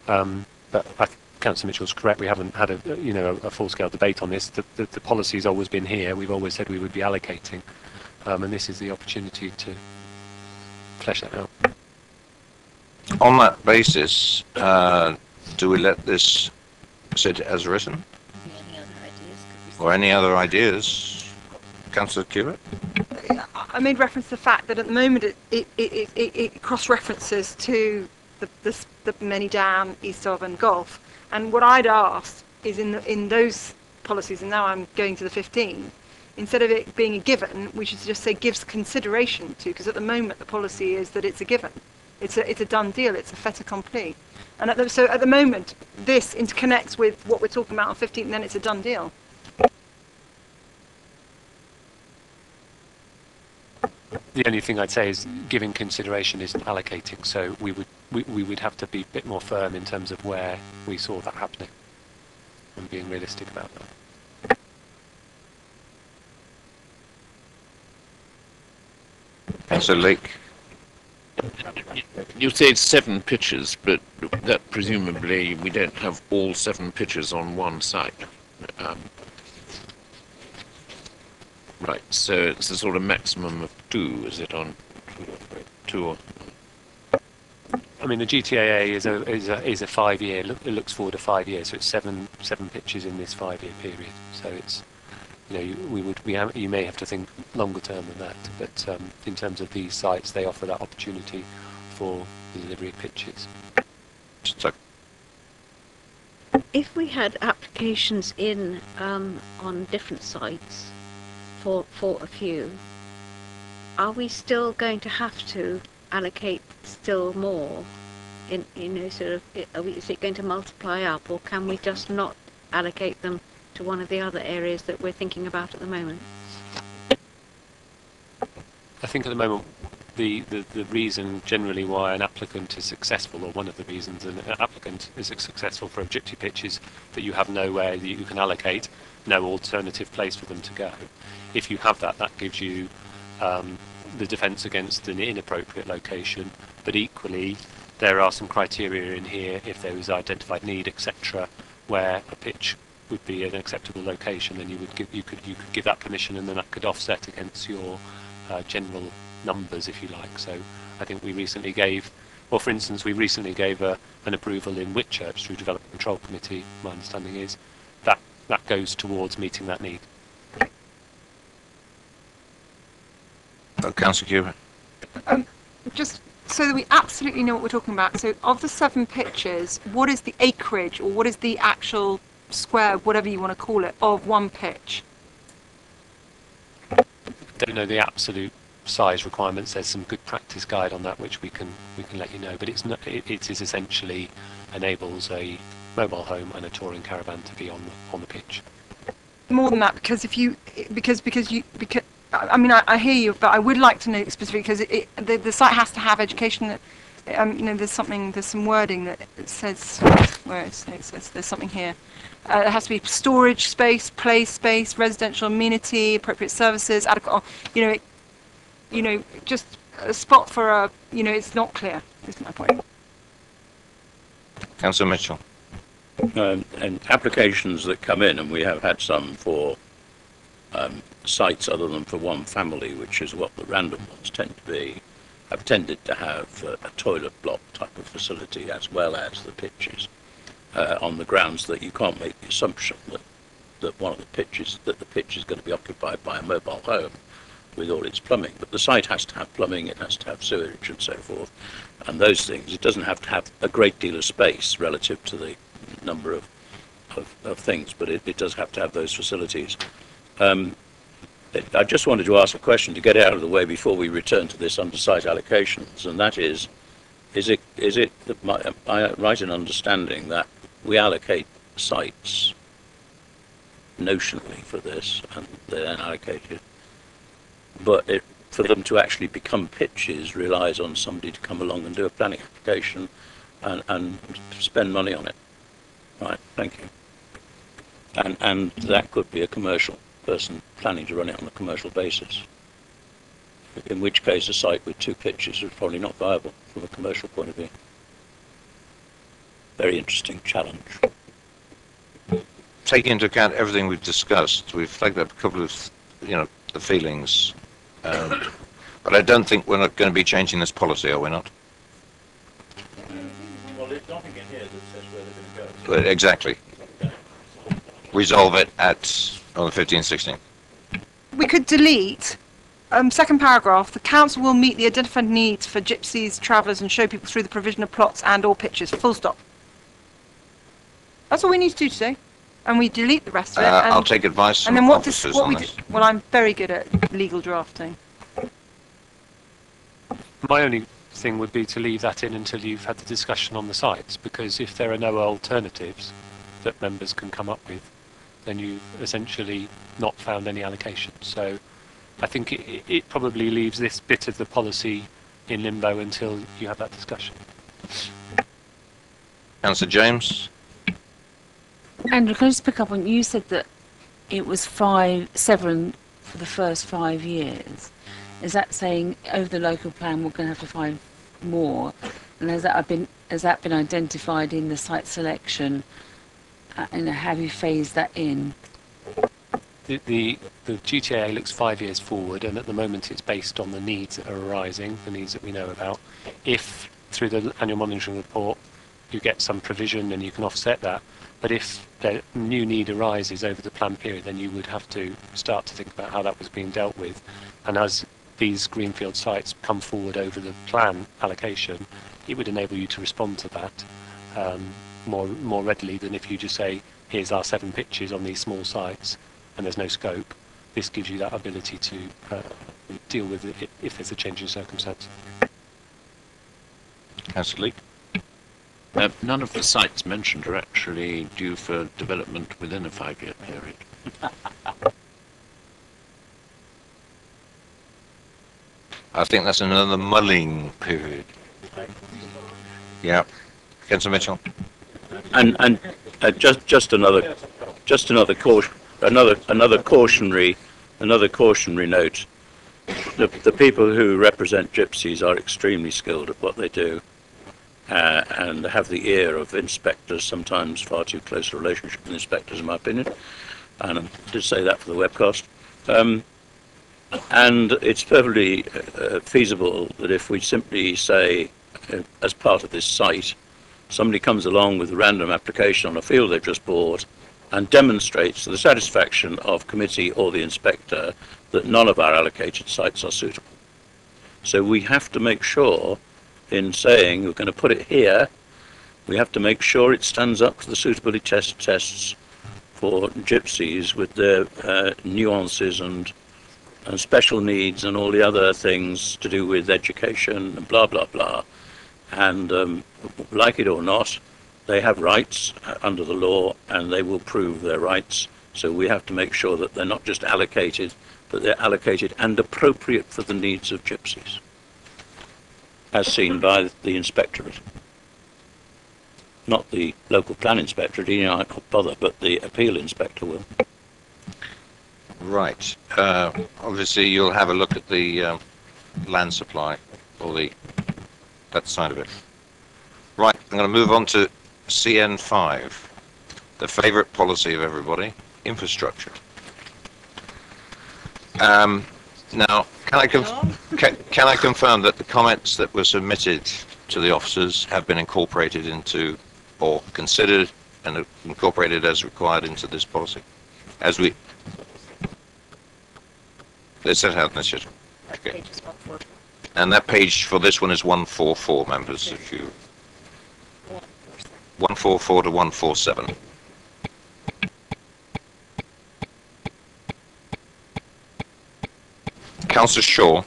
But Councillor Mitchell's correct. We haven't had a full-scale debate on this. The policy's always been here. We've always said we would be allocating, and this is the opportunity to flesh that out. On that basis, do we let this sit as written? Or any other ideas? Councillor Cubitt? I made reference to the fact that at the moment it cross-references to the Many Down, East of and Gulf. And what I'd asked is in those policies, and now I'm going to the 15, instead of it being a given, we should just say gives consideration to, because at the moment the policy is that it's a given. It's a done deal, it's a fait accompli. And so at the moment, this interconnects with what we're talking about on 15, and then it's a done deal. The only thing I'd say is giving consideration isn't allocating, so we would have to be a bit more firm in terms of where we saw that happening and being realistic about that. Councillor Lake. You said 7 pitches, but that presumably we don't have all 7 pitches on one site. Right, so it's a sort of maximum of 2, is it, on 2 or... I mean, the GTAA is a 5-year. It looks forward to 5 years, so it's seven pitches in this 5-year period. So it's, you may have to think longer term than that. But in terms of these sites, they offer that opportunity for the delivery of pitches. So, If we had applications in on different sites for a few, are we still going to have to allocate still more? Is it going to multiply up, or can we just not allocate them to one of the other areas that we're thinking about at the moment? I think at the moment, the reason generally why an applicant is successful, or one of the reasons an applicant is successful for a gypsy pitch, is that you have nowhere that you can allocate, no alternative place for them to go. If you have that, that gives you the defence against an inappropriate location, but equally there are some criteria in here, if there is identified need, etc., where a pitch would be an acceptable location, then you could give that permission, and then that could offset against your general numbers, if you like. So I think we recently gave, well, for instance, we recently gave an approval in Whitchurch through Development Control Committee. My understanding is that goes towards meeting that need. Councillor Cuba. Just so that we absolutely know what we're talking about. So of the 7 pitches, what is the acreage, or what is the actual square, whatever you want to call it, of one pitch? Don't know the absolute size requirements. There's some good practice guide on that which we can let you know, but it is essentially enables a mobile home and a touring caravan to be on the pitch. More than that, because I mean, I hear you, but I would like to know specifically, because the site has to have education. There's some wording that it says, where it says there's something here. It has to be storage space, play space, residential amenity, appropriate services, adequate. Just a spot for a. It's not clear. Is my point. Councillor Mitchell. And applications that come in, and we have had some for sites other than for one family, which is what the random ones tend to be, have tended to have a toilet block type of facility as well as the pitches, on the grounds that you can't make the assumption that the pitch is going to be occupied by a mobile home with all its plumbing. But the site has to have plumbing, it has to have sewage and so forth, and those things. It doesn't have to have a great deal of space relative to the number of things, but it does have to have those facilities. I just wanted to ask a question to get out of the way before we return to this under-site allocations, and that is it am I right in understanding that we allocate sites notionally for this, and they're then allocated, but for them to actually become pitches relies on somebody to come along and do a planning application and spend money on it? Right, thank you. And that could be a commercial person planning to run it on a commercial basis, in which case a site with 2 pitches is probably not viable from a commercial point of view. Very interesting challenge. Taking into account everything we've discussed, we've flagged up a couple of, the feelings, but I don't think we're not going to be changing this policy, are we not? Well, there's nothing in here that says where they're going to go. Well, exactly. Resolve it on the 15th, 16th. We could delete second paragraph. The council will meet the identified needs for gypsies, travellers, and show people through the provision of plots and/or pitches. Full stop. That's all we need to do today, and we delete the rest of it. I'll take advice from officers on this. Well, I'm very good at legal drafting. My only thing would be to leave that in until you've had the discussion on the sites, because if there are no alternatives that members can come up with, then you've essentially not found any allocations. So I think it probably leaves this bit of the policy in limbo until you have that discussion. Councillor James. Andrew, can I just pick up on, you said that it was 7 for the first 5 years. Is that saying over the local plan we're going to have to find more? And has that been identified in the site selection? And have you phased that in? the GTA looks 5 years forward, and at the moment it's based on the needs that are arising, the needs that we know about. If through the annual monitoring report you get some provision, then you can offset that. But if the new need arises over the plan period, then you would have to start to think about how that was being dealt with. And as these greenfield sites come forward over the plan allocation, it would enable you to respond to that more readily than if you just say, here's our 7 pitches on these small sites, and there's no scope. This gives you that ability to deal with it if there's a change in circumstance. Councillor Lee? None of the sites mentioned are actually due for development within a 5-year period. I think that's another mulling period. Yeah. Councillor Mitchell? And just another cautionary note. The people who represent gypsies are extremely skilled at what they do, and have the ear of inspectors, sometimes far too close a relationship with inspectors, in my opinion. And I did say that for the webcast. And it's perfectly feasible that if we simply say, as part of this site, somebody comes along with a random application on a field they've just bought and demonstrates to the satisfaction of committee or the inspector that none of our allocated sites are suitable. So we have to make sure, in saying we're going to put it here, we have to make sure it stands up to the suitability tests for gypsies with their nuances and special needs and all the other things to do with education and blah blah blah. And like it or not, they have rights under the law, and they will prove their rights. So we have to make sure that they're not just allocated, but they're allocated and appropriate for the needs of gypsies, as seen by the inspectorate. Not the local plan inspectorate, he might not bother, but the appeal inspector will. Right. Obviously, you'll have a look at the land supply, or that side of it. Right, I'm going to move on to CN5, the favourite policy of everybody, infrastructure. Now, can I confirm that the comments that were submitted to the officers have been incorporated into, or considered and incorporated as required into this policy? As we... They set out in the schedule. Okay. And that page for this one is 144, members, if you... 144 to 147. Councillor Shaw.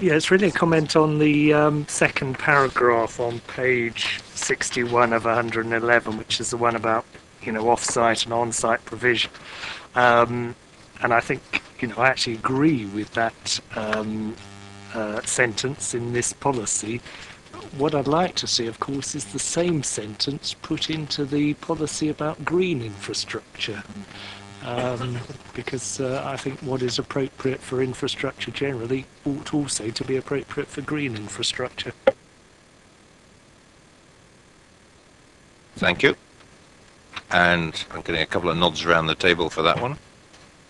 Yeah, it's really a comment on the second paragraph on page 61 of 111, which is the one about, off-site and on-site provision. And I think, I actually agree with that sentence in this policy. What I'd like to see, of course, is the same sentence put into the policy about green infrastructure. Because I think what is appropriate for infrastructure generally ought also to be appropriate for green infrastructure. Thank you. And I'm getting a couple of nods around the table for that one.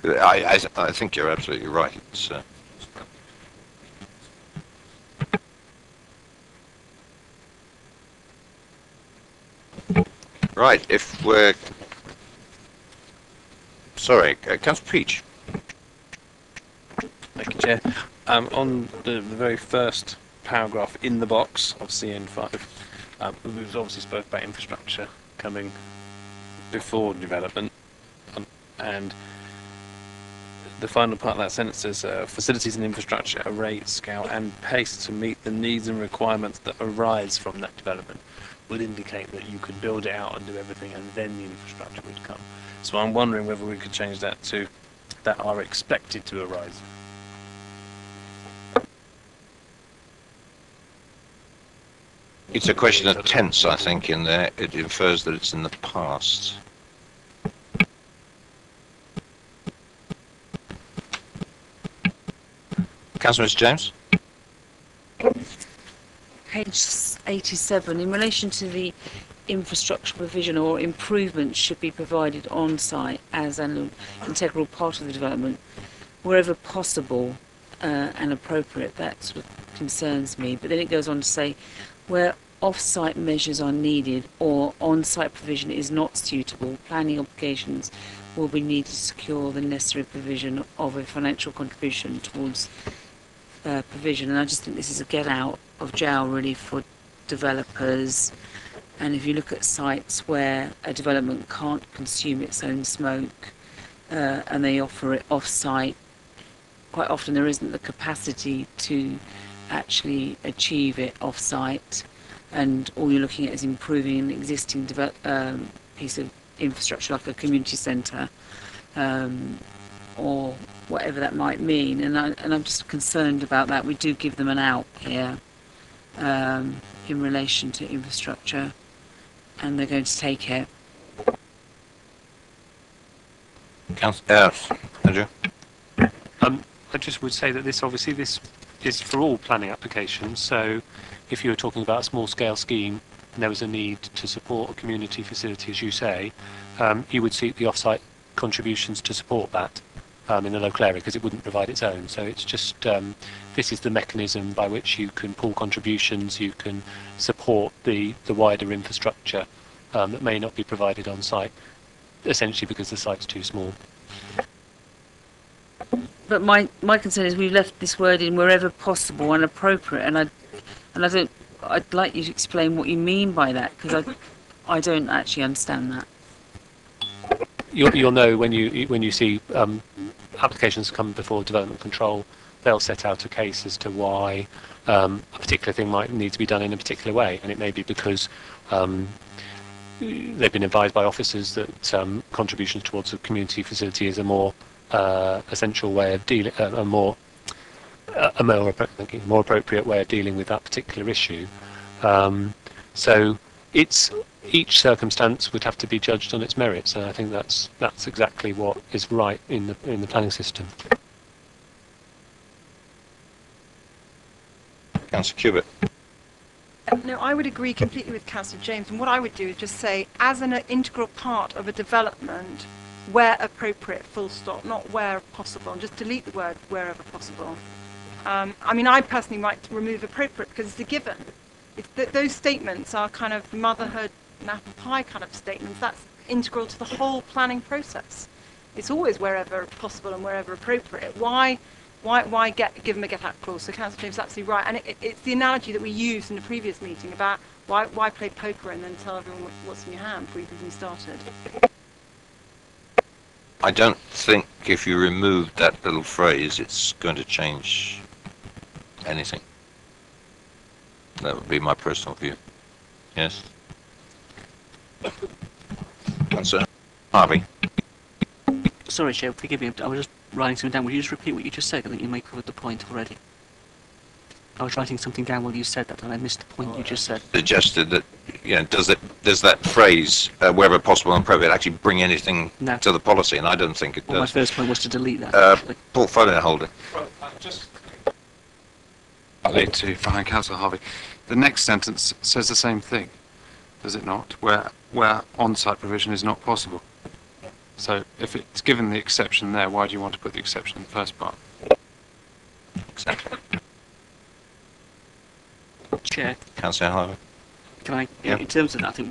I think you're absolutely right. It's, right, if we're... Sorry, Councillor Peach. Thank you, Chair. On the very first paragraph in the box of CN5, we've obviously spoke about infrastructure coming before development, and the final part of that sentence says facilities and infrastructure at a rate, scale and pace to meet the needs and requirements that arise from that development would indicate that you could build it out and do everything, and then the infrastructure would come. So I'm wondering whether we could change that to that are expected to arise. It's a question of tense, I think, in there. It infers that it's in the past. Councillor Mr. James? Page 87, in relation to the infrastructure provision or improvements should be provided on site as an integral part of the development, wherever possible and appropriate. That sort of concerns me. But then it goes on to say, where off-site measures are needed or on-site provision is not suitable, planning obligations will be needed to secure the necessary provision of a financial contribution towards provision. And I just think this is a get out of jail really for developers. And if you look at sites where a development can't consume its own smoke and they offer it off-site, quite often there isn't the capacity to actually achieve it off-site, and all you're looking at is improving an existing piece of infrastructure like a community centre or whatever that might mean. And I'm just concerned about that. We do give them an out here in relation to infrastructure, and they're going to take it. Andrew? I just would say that this is for all planning applications. So if you were talking about a small scale scheme and there was a need to support a community facility, as you say, you would seek the off-site contributions to support that in the local area, because it wouldn't provide its own. So it's just, this is the mechanism by which you can pull contributions, you can support the wider infrastructure that may not be provided on site, essentially because the site's too small. But my concern is we've left this word in wherever possible and appropriate, and I'd like you to explain what you mean by that, because I don't actually understand that. You'll know when you see applications come before development control, they'll set out a case as to why a particular thing might need to be done in a particular way, and it may be because they've been advised by officers that contributions towards a community facility is a more essential way of dealing, a more appropriate way of dealing with that particular issue. So each circumstance would have to be judged on its merits, and I think that's exactly what is right in the planning system. Councillor Cubitt. No, I would agree completely with Councillor James, and what I would do is just say, as an integral part of a development, where appropriate, full stop, not where possible, and just delete the word wherever possible. I mean, I personally might remove appropriate because it's a given. Those statements are kind of motherhood and apple pie kind of statements. That's integral to the whole planning process. It's always wherever possible and wherever appropriate. Why give them a get out clause? So Councillor James is absolutely right, and it's the analogy that we used in the previous meeting about why play poker and then tell everyone what's in your hand before you've even started. I don't think if you remove that little phrase, it's going to change anything. That would be my personal view. Yes. Councillor Harvey. Sorry, Chair, forgive me. I was just writing something down. Would you just repeat what you just said? I think you may have covered the point already. I was writing something down while you said that, and I missed the point you just said. Suggested that, does that phrase, wherever possible and appropriate, actually bring anything to the policy? And I don't think it does. My first point was to delete that. Portfolio holder. I'll need to find Councillor Harvey. The next sentence says the same thing, does it not? Where on-site provision is not possible. So if it's given the exception there, why do you want to put the exception in the first part? Exactly. Chair. Councillor Harvey. Can I? Yeah. In terms of that, I think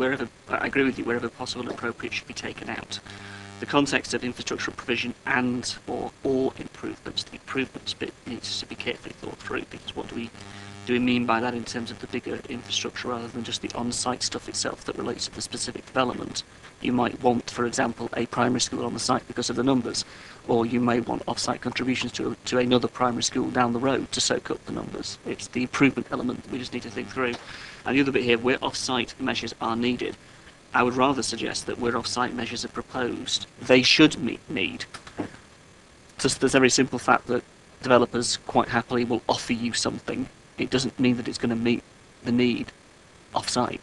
I agree with you. Wherever possible and appropriate should be taken out. The context of infrastructural provision or improvements. The improvements bit needs to be carefully thought through, because what do we mean by that in terms of the bigger infrastructure rather than just the on-site stuff itself that relates to the specific development? You might want, for example, a primary school on the site because of the numbers, or you may want off-site contributions to another primary school down the road to soak up the numbers. It's the improvement element that we just need to think through. And the other bit here, where off-site measures are needed, I would rather suggest that where off-site measures are proposed, they should need. Just the very simple fact that developers quite happily will offer you something, it doesn't mean that it's going to meet the need off-site.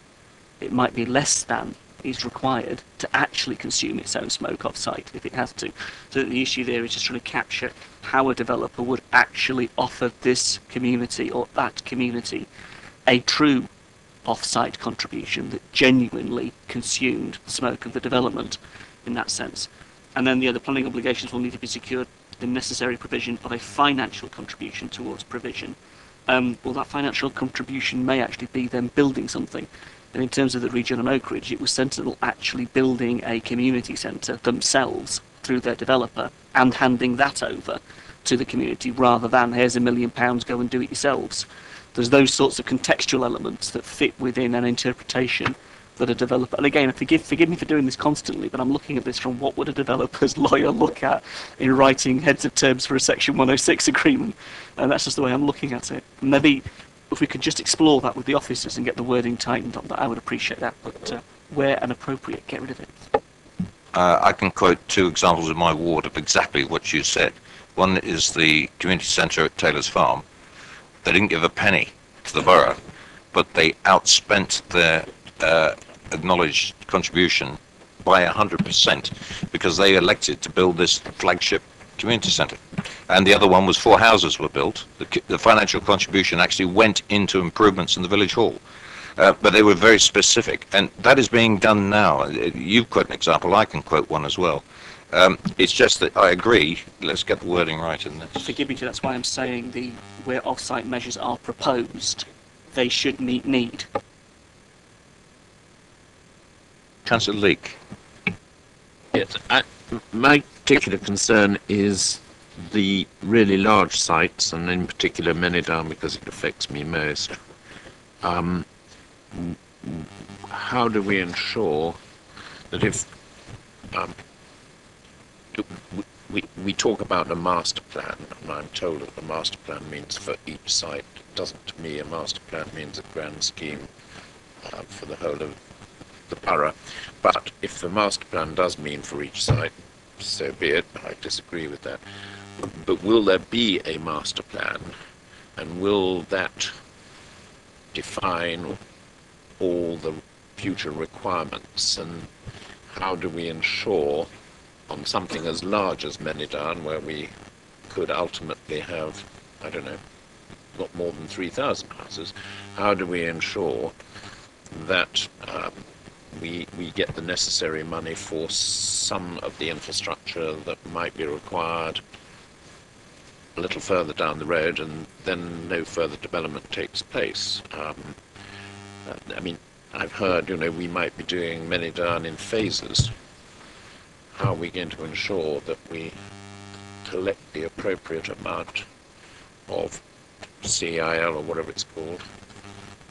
It might be less than is required to actually consume its own smoke off-site if it has to. So the issue there is just trying to capture how a developer would actually offer this community or that community a true off-site contribution that genuinely consumed the smoke of the development in that sense. And then the other planning obligations will need to be secured the necessary provision of a financial contribution towards provision. Well, that financial contribution may actually be them building something. And in terms of the region on Oak Ridge, it was Sentinel actually building a community centre themselves through their developer and handing that over to the community rather than here's £1 million, go and do it yourselves. There's those sorts of contextual elements that fit within an interpretation that a developer, and again, forgive me for doing this constantly, but I'm looking at this from what would a developer's lawyer look at in writing heads of terms for a Section 106 agreement, and that's just the way I'm looking at it. Maybe if we could just explore that with the officers and get the wording tightened up, I would appreciate that, but where inappropriate, get rid of it. I can quote 2 examples in my ward of exactly what you said. One is the community centre at Taylor's Farm. They didn't give a penny to the borough, but they outspent their acknowledged contribution by 100% because they elected to build this flagship community centre. And the other one was 4 houses were built. The financial contribution actually went into improvements in the village hall. But they were very specific, and that is being done now. You've quoted an example, I can quote one as well. It's just that I agree, let's get the wording right in this. Forgive me, that's why I'm saying where off-site measures are proposed, they should meet need. Councillor Leake. Yes, my particular concern is the really large sites, and in particular Manydown because it affects me most. How do we ensure that if we talk about a master plan, and I'm told that the master plan means for each site, it doesn't to me. A master plan means a grand scheme for the whole of the borough. But if the master plan does mean for each site, so be it. I disagree with that. But will there be a master plan, and will that define all the future requirements, and how do we ensure on something as large as Manydown, where we could ultimately have, I don't know, not more than 3,000 houses, how do we ensure that we get the necessary money for some of the infrastructure that might be required a little further down the road, and then no further development takes place? I mean, I've heard, we might be doing Manydown in phases. How are we going to ensure that we collect the appropriate amount of CIL or whatever it's called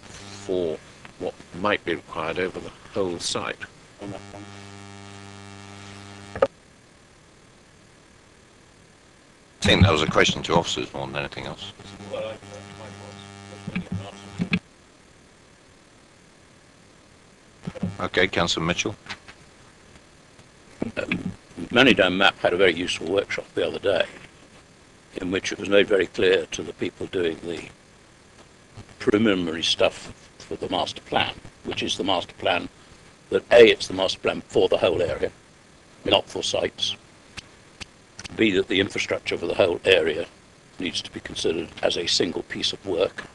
for what might be required over the whole site? I think that was a question to officers more than anything else. Okay, Councillor Mitchell. Manydown Map had a very useful workshop the other day in which it was made very clear to the people doing the preliminary stuff for the master plan, which is the master plan that it's the master plan for the whole area, not for sites. B, that the infrastructure for the whole area needs to be considered as a single piece of work.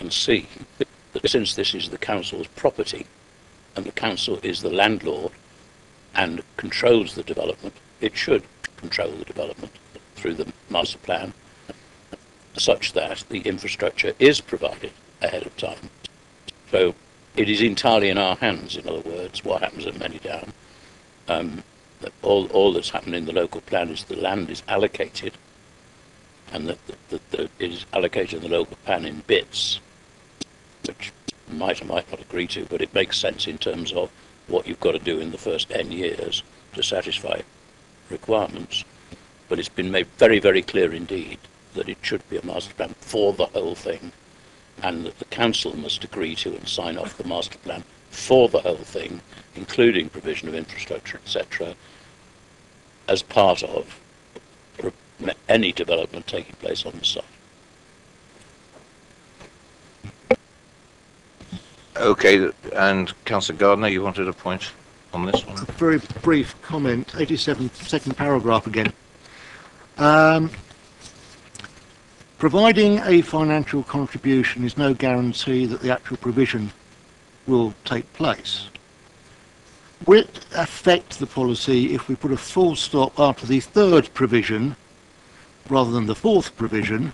And C, that since this is the council's property and the council is the landlord and controls the development, it should control the development through the master plan such that the infrastructure is provided ahead of time. So it is entirely in our hands, in other words, what happens at Manydown. All that's happened in the local plan is the land is allocated, and that it is allocated in the local plan in bits, which might or might not agree to, but it makes sense in terms of what you've got to do in the first 10 years to satisfy requirements. But it's been made very, very clear indeed that it should be a master plan for the whole thing, and that the council must agree to and sign off the master plan for the whole thing, including provision of infrastructure, etc., as part of any development taking place on the site. Okay, and Councillor Gardner, you wanted a point on this one? A very brief comment, 87, second paragraph again. Providing a financial contribution is no guarantee that the actual provision will take place. Will it affect the policy if we put a full stop after the third provision rather than the fourth provision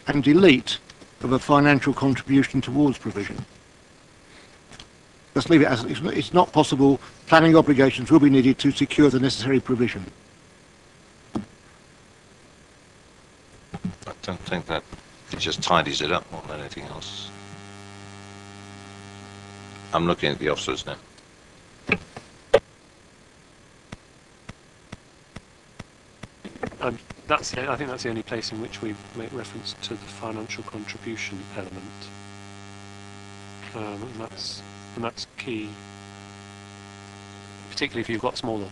and delete of a financial contribution towards provision? Let's leave it as it's not possible. Planning obligations will be needed to secure the necessary provision. I don't think that it just tidies it up more than anything else. I'm looking at the officers now. I think that's the only place in which we make reference to the financial contribution element, and that's key, particularly if you've got smaller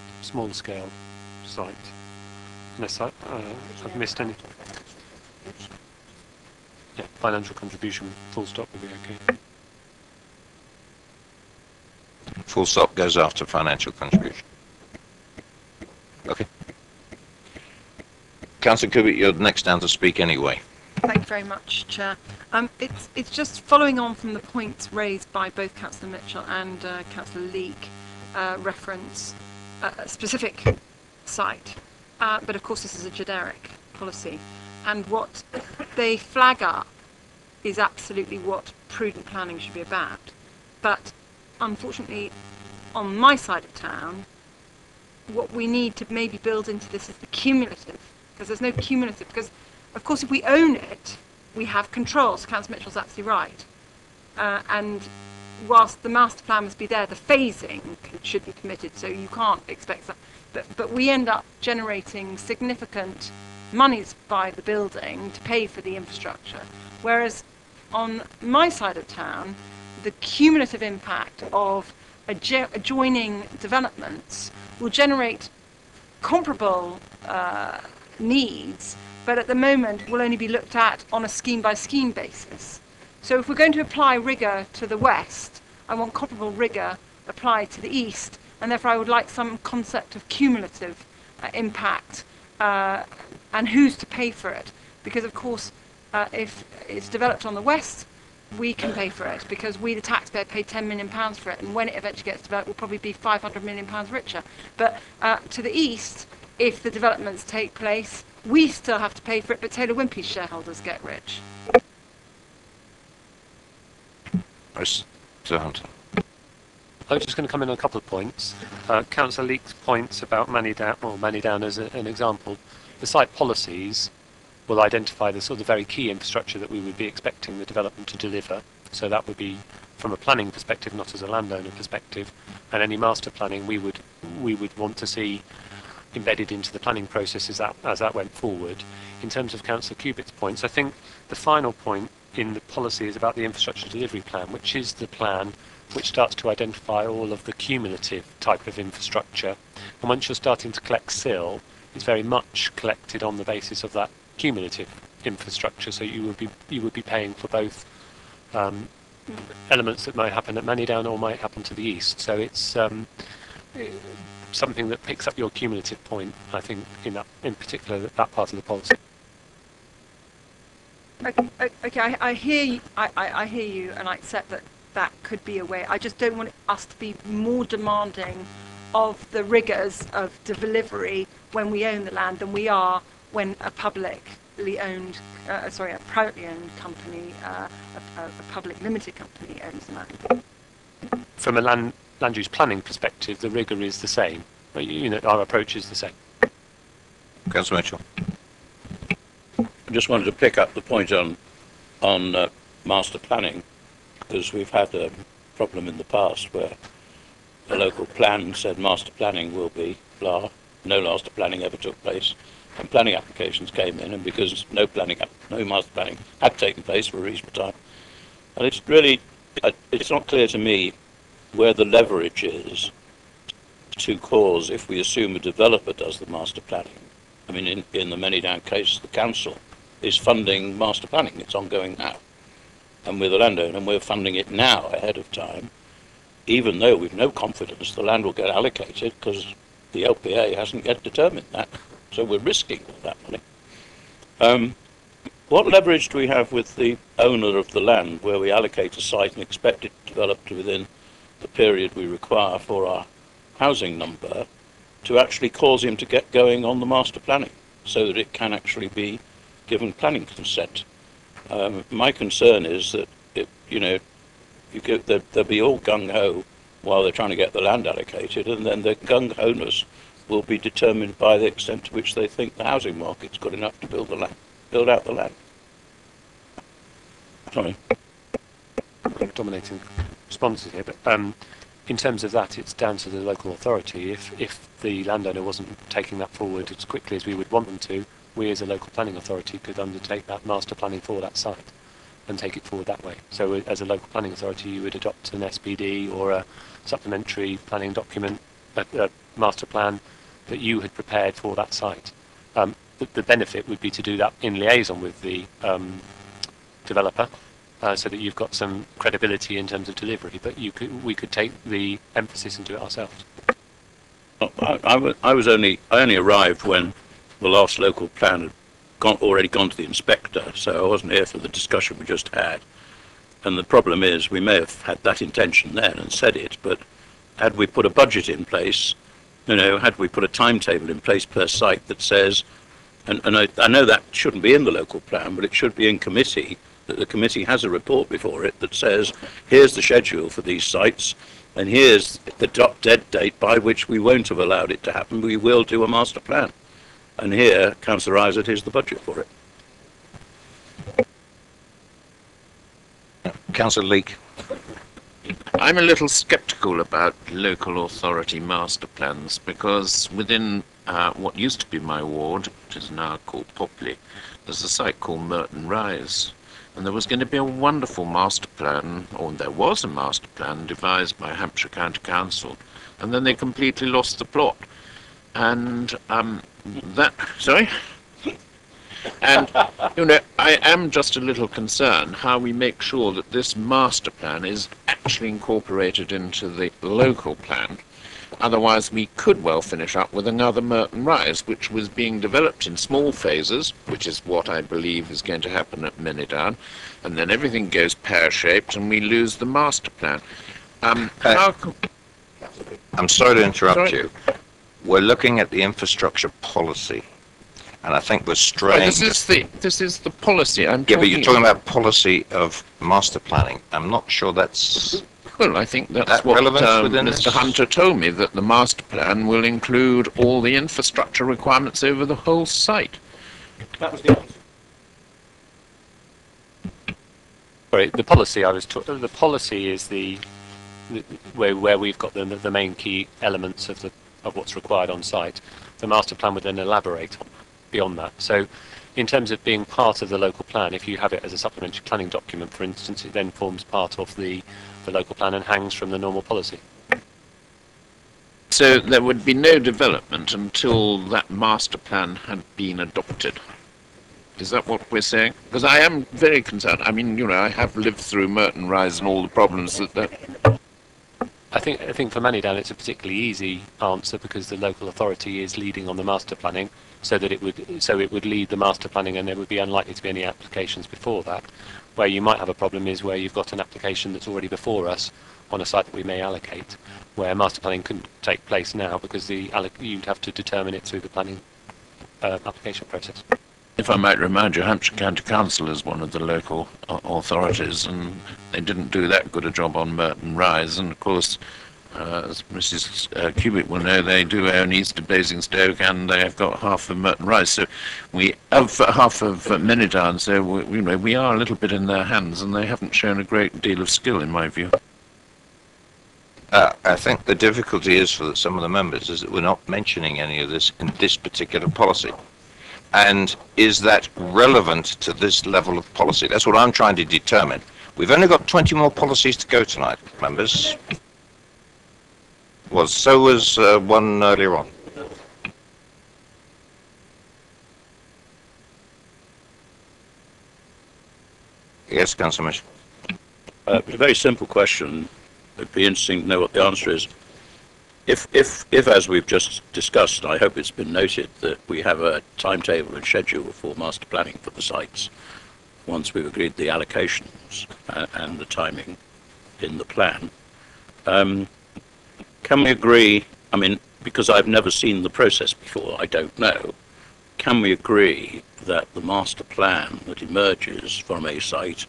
scale site. Unless I've missed any. Yeah, financial contribution, full stop would be okay. Full stop goes after financial contribution. Okay. Councillor Kubic, you're next down to speak anyway. Thank you very much, Chair. It's just following on from the points raised by both Councillor Mitchell and Councillor Leake, reference a specific site, but of course this is a generic policy, and what they flag up is absolutely what prudent planning should be about. But unfortunately, on my side of town, what we need to maybe build into this is the cumulative, because there's no cumulative, because of course if we own it, we have control, so Councillor Mitchell's absolutely right. And whilst the master plan must be there, the phasing should be permitted, so you can't expect that. But we end up generating significant monies by the building to pay for the infrastructure, whereas on my side of town, the cumulative impact of adjoining developments will generate comparable needs, but at the moment will only be looked at on a scheme-by-scheme basis. So if we're going to apply rigour to the west, I want comparable rigour applied to the east, and therefore I would like some concept of cumulative impact and who's to pay for it. Because of course, if it's developed on the west, we can pay for it because we, the taxpayer, pay £10 million for it, and when it eventually gets developed, we'll probably be £500 million richer. But to the east, if the developments take place, we still have to pay for it, but Taylor Wimpey's shareholders get rich. Mr. Hunter. I was just going to come in on a couple of points. Councillor Leake's points about Manidown as an example. The site policies will identify the sort of very key infrastructure that we would be expecting the development to deliver. So that would be from a planning perspective, not as a landowner perspective. And any master planning we would want to see embedded into the planning process as that went forward. In terms of Councillor Kubic's points, I think the final point in the policy is about the infrastructure delivery plan, which is the plan which starts to identify all of the cumulative type of infrastructure. And once you're starting to collect SIL, it's very much collected on the basis of that cumulative infrastructure. So you would be paying for both elements that might happen at Manidown or might happen to the east. So it's something that picks up your cumulative point, I think, in particular that part of the policy. Okay, I hear you. I hear you, and I accept that could be a way. I just don't want us to be more demanding of the rigours of delivery when we own the land than we are when a privately owned company, a public limited company owns the land. From a land use planning perspective, the rigour is the same. Our approach is the same. Councillor Mitchell. I just wanted to pick up the point on master planning, because we've had a problem in the past where the local plan said master planning will be blah, no master planning ever took place, and planning applications came in, and because no master planning had taken place for a reasonable time, and it's really, it's not clear to me where the leverage is to cause, if we assume a developer does the master planning. I mean, in the Manidown case, the council is funding master planning. It's ongoing now. And we're the landowner, and we're funding it now ahead of time, even though we've no confidence the land will get allocated because the LPA hasn't yet determined that. So we're risking all that money. What leverage do we have with the owner of the land where we allocate a site and expect it developed within the period we require for our housing number to actually cause him to get going on the master planning so that it can actually be given planning consent? My concern is that, they'll be all gung-ho while they're trying to get the land allocated, and then the gung-ho-ness will be determined by the extent to which they think the housing market's good enough to build out the land. Sorry. Dominating responses here, but in terms of that, it's down to the local authority. If the landowner wasn't taking that forward as quickly as we would want them to, we as a local planning authority could undertake that master planning for that site and take it forward that way. So as a local planning authority, you would adopt an SPD or a supplementary planning document, a master plan that you had prepared for that site. The benefit would be to do that in liaison with the developer, so that you've got some credibility in terms of delivery, but we could take the emphasis and do it ourselves. I only arrived when the last local plan had already gone to the inspector, so I wasn't here for the discussion we just had. And the problem is, we may have had that intention then and said it, but had we put a budget in place, had we put a timetable in place per site that says, and I know that shouldn't be in the local plan, but it should be in committee, that the committee has a report before it that says, here's the schedule for these sites, and here's the drop-dead date by which we won't have allowed it to happen. We will do a master plan. And here, Councillor Isaac, here's the budget for it. Councillor Leake. I'm a little sceptical about local authority master plans because within what used to be my ward, which is now called Popley, there's a site called Merton Rise. And there was going to be a wonderful master plan, or there was a master plan devised by Hampshire County Council, and then they completely lost the plot. And sorry? And, I am just a little concerned how we make sure that this master plan is actually incorporated into the local plan. Otherwise, we could well finish up with another Merton Rise, which was being developed in small phases, which is what I believe is going to happen at Minidown, and then everything goes pear-shaped and we lose the master plan. I'm sorry to interrupt you. We're looking at the infrastructure policy, and I think we're straying. Well, this is the policy I'm talking. Yeah, but you're talking about policy of master planning. I'm not sure that's. Well, I think that's what Mr. Hunter told me, that the master plan will include all the infrastructure requirements over the whole site. That was the answer. Sorry, the policy the policy is where we've got the main key elements of what's required on site. The master plan would then elaborate beyond that. So, in terms of being part of the local plan, if you have it as a supplementary planning document, for instance, it then forms part of the local plan and hangs from the normal policy. So there would be no development until that master plan had been adopted. Is that what we're saying? Because I am very concerned. I mean, I have lived through Merton Rise and all the problems that. I think for Manydown it's a particularly easy answer because the local authority is leading on the master planning, so that it would lead the master planning, and there would be unlikely to be any applications before that. Where you might have a problem is where you've got an application that's already before us on a site that we may allocate, where master planning couldn't take place now because you'd have to determine it through the planning application process. If I might remind you, Hampshire County Council is one of the local authorities, and they didn't do that good a job on Merton Rise. And of course, as Mrs. Cubitt will know, they do own east of Basingstoke, and they have got half of Merton Rise. So we have half of Manydown. So we are a little bit in their hands, and they haven't shown a great deal of skill, in my view. I think the difficulty is for some of the members is that we're not mentioning any of this in this particular policy. And is that relevant to this level of policy? That's what I'm trying to determine. We've only got 20 more policies to go tonight, members. So was one earlier on. Yes, Councillor Mitchell. A very simple question. It'd be interesting to know what the answer is. If, as we've just discussed, I hope it's been noted that we have a timetable and schedule for master planning for the sites, once we've agreed the allocations and the timing in the plan. Can we agree, I mean, because I've never seen the process before, I don't know, can we agree that the master plan that emerges from a site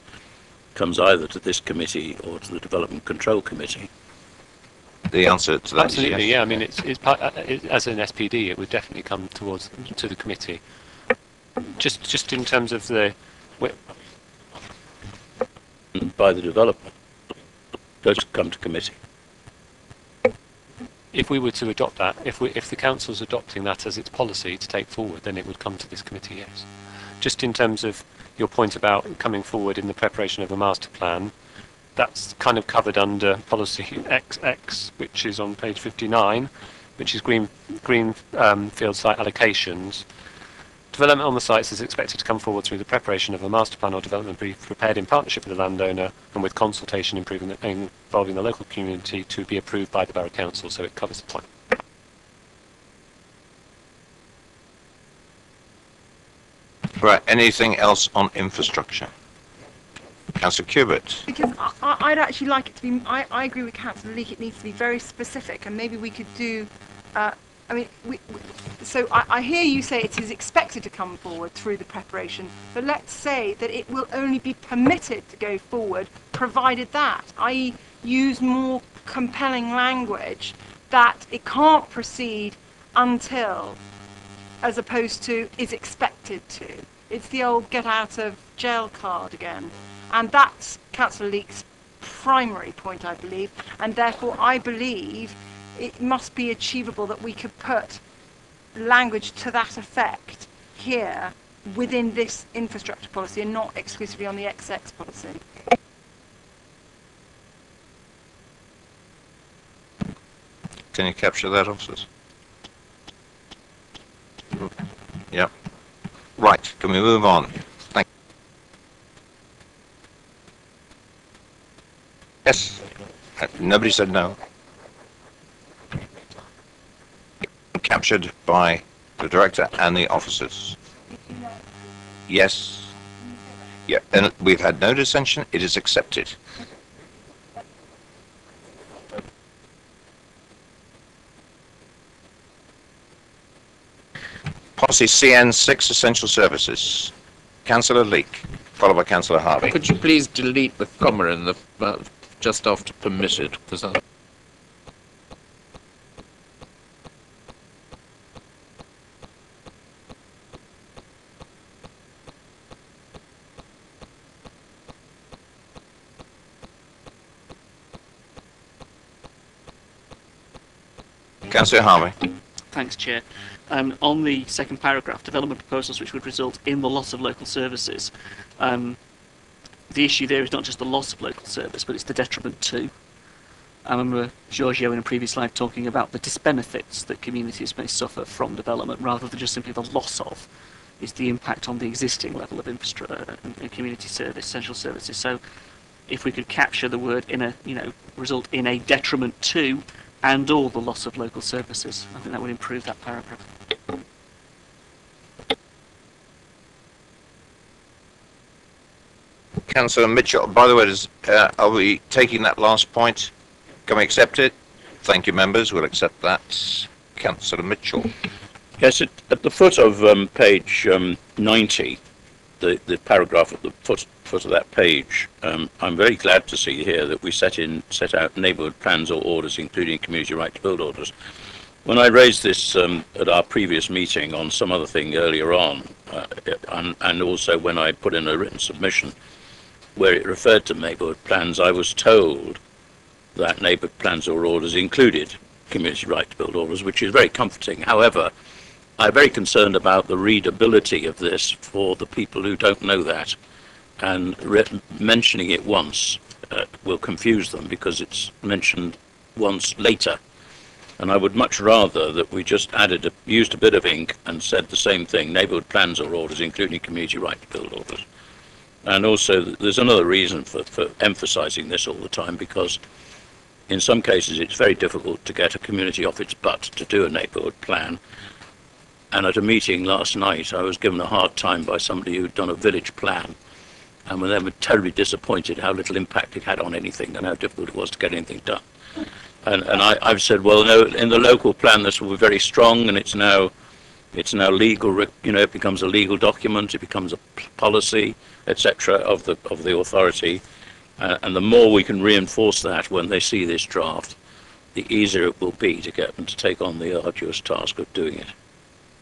comes either to this committee or to the Development Control Committee? The answer to that Absolutely, is yes. yeah. I mean, it's part, as an SPD, it would definitely come to the committee. Just in terms of the by the developer, does it come to committee? If we were to adopt that, if the council's adopting that as its policy to take forward, then it would come to this committee, yes. Just in terms of your point about coming forward in the preparation of a master plan, that's kind of covered under policy XX, which is on page 59, which is green field site allocations. Development on the sites is expected to come forward through the preparation of a master plan or development brief prepared in partnership with the landowner and with consultation involving the local community to be approved by the Borough Council, so it covers the point. Right, anything else on infrastructure? Councillor Cubitt. Because I'd actually like it to be, I agree with Councillor Leek, it needs to be very specific, and maybe we could do, I mean, so I hear you say it is expected to come forward through the preparation, but let's say that it will only be permitted to go forward provided that, i.e. use more compelling language that it can't proceed until, as opposed to is expected to. It's the old get out of jail card again. And that's Councillor Leek's primary point, I believe, and therefore I believe it must be achievable that we could put language to that effect here within this infrastructure policy and not exclusively on the XX policy. Can you capture that, officers? Yeah. Right, can we move on? Thank you. Yes. Nobody said no. Captured by the director and the officers. Yes. Yeah, and we've had no dissension. It is accepted. Policy CN6, Essential Services. Councillor Leek, followed by Councillor Harvey. Could you please delete the comma in the just after permitted? Because Councillor Harvey. Thanks, Chair. On the second paragraph, development proposals which would result in the loss of local services, the issue there is not just the loss of local service, but it's the detriment to. I remember Giorgio in a previous slide talking about the disbenefits that communities may suffer from development, rather than just simply the loss of. Is the impact on the existing level of infrastructure and community service, essential services. So, if we could capture the word in a, result in a detriment to, and/or the loss of local services, I think that would improve that paragraph. Councillor Mitchell, by the way, are we taking that last point? Can we accept it? Thank you, members. We'll accept that. Councillor Mitchell. Yes, at the foot of page 90, the paragraph at the foot of that page, I'm very glad to see here that we set out neighbourhood plans or orders, including community right to build orders. When I raised this at our previous meeting on some other thing earlier on, and also when I put in a written submission where it referred to neighbourhood plans, I was told that neighbourhood plans or orders included community right to build orders, which is very comforting. However, I'm very concerned about the readability of this for the people who don't know that, and mentioning it once will confuse them because it's mentioned once later. And I would much rather that we just used a bit of ink and said the same thing, neighbourhood plans or orders, including community right to build orders. And also, there's another reason for emphasising this all the time, because in some cases it's very difficult to get a community off its butt to do a neighbourhood plan. And at a meeting last night, I was given a hard time by somebody who'd done a village plan, and they were terribly disappointed how little impact it had on anything and how difficult it was to get anything done. And I've said, well, no, in the local plan this will be very strong, and it's now legal. It becomes a legal document, it becomes a policy, etc. of the authority, and the more we can reinforce that when they see this draft, the easier it will be to get them to take on the arduous task of doing it.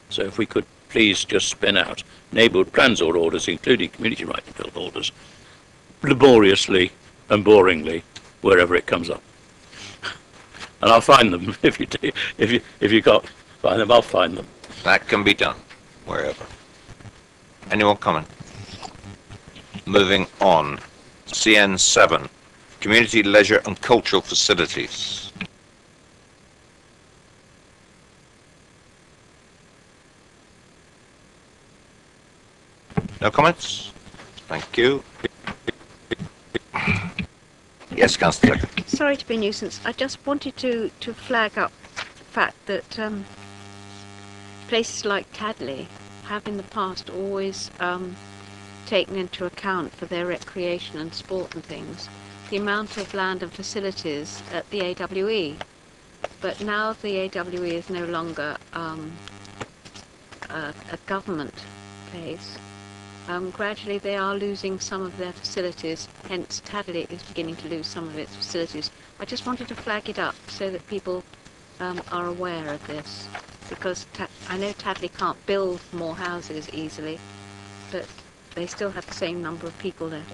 So if we could please just spin out neighbourhood plans or orders, including community right to build orders, laboriously and boringly wherever it comes up. And I'll find them if you can't find them, I'll find them. That can be done wherever. Any more comment? Moving on. CN7, community leisure and cultural facilities. No comments? Thank you. Yes, Councillor. Sorry to be a nuisance. I just wanted to flag up the fact that places like Tadley have in the past always taken into account for their recreation and sport and things the amount of land and facilities at the AWE. But now the AWE is no longer a government place. Gradually they are losing some of their facilities, hence Tadley is beginning to lose some of its facilities. I just wanted to flag it up so that people are aware of this, because I know Tadley can't build more houses easily, but they still have the same number of people there.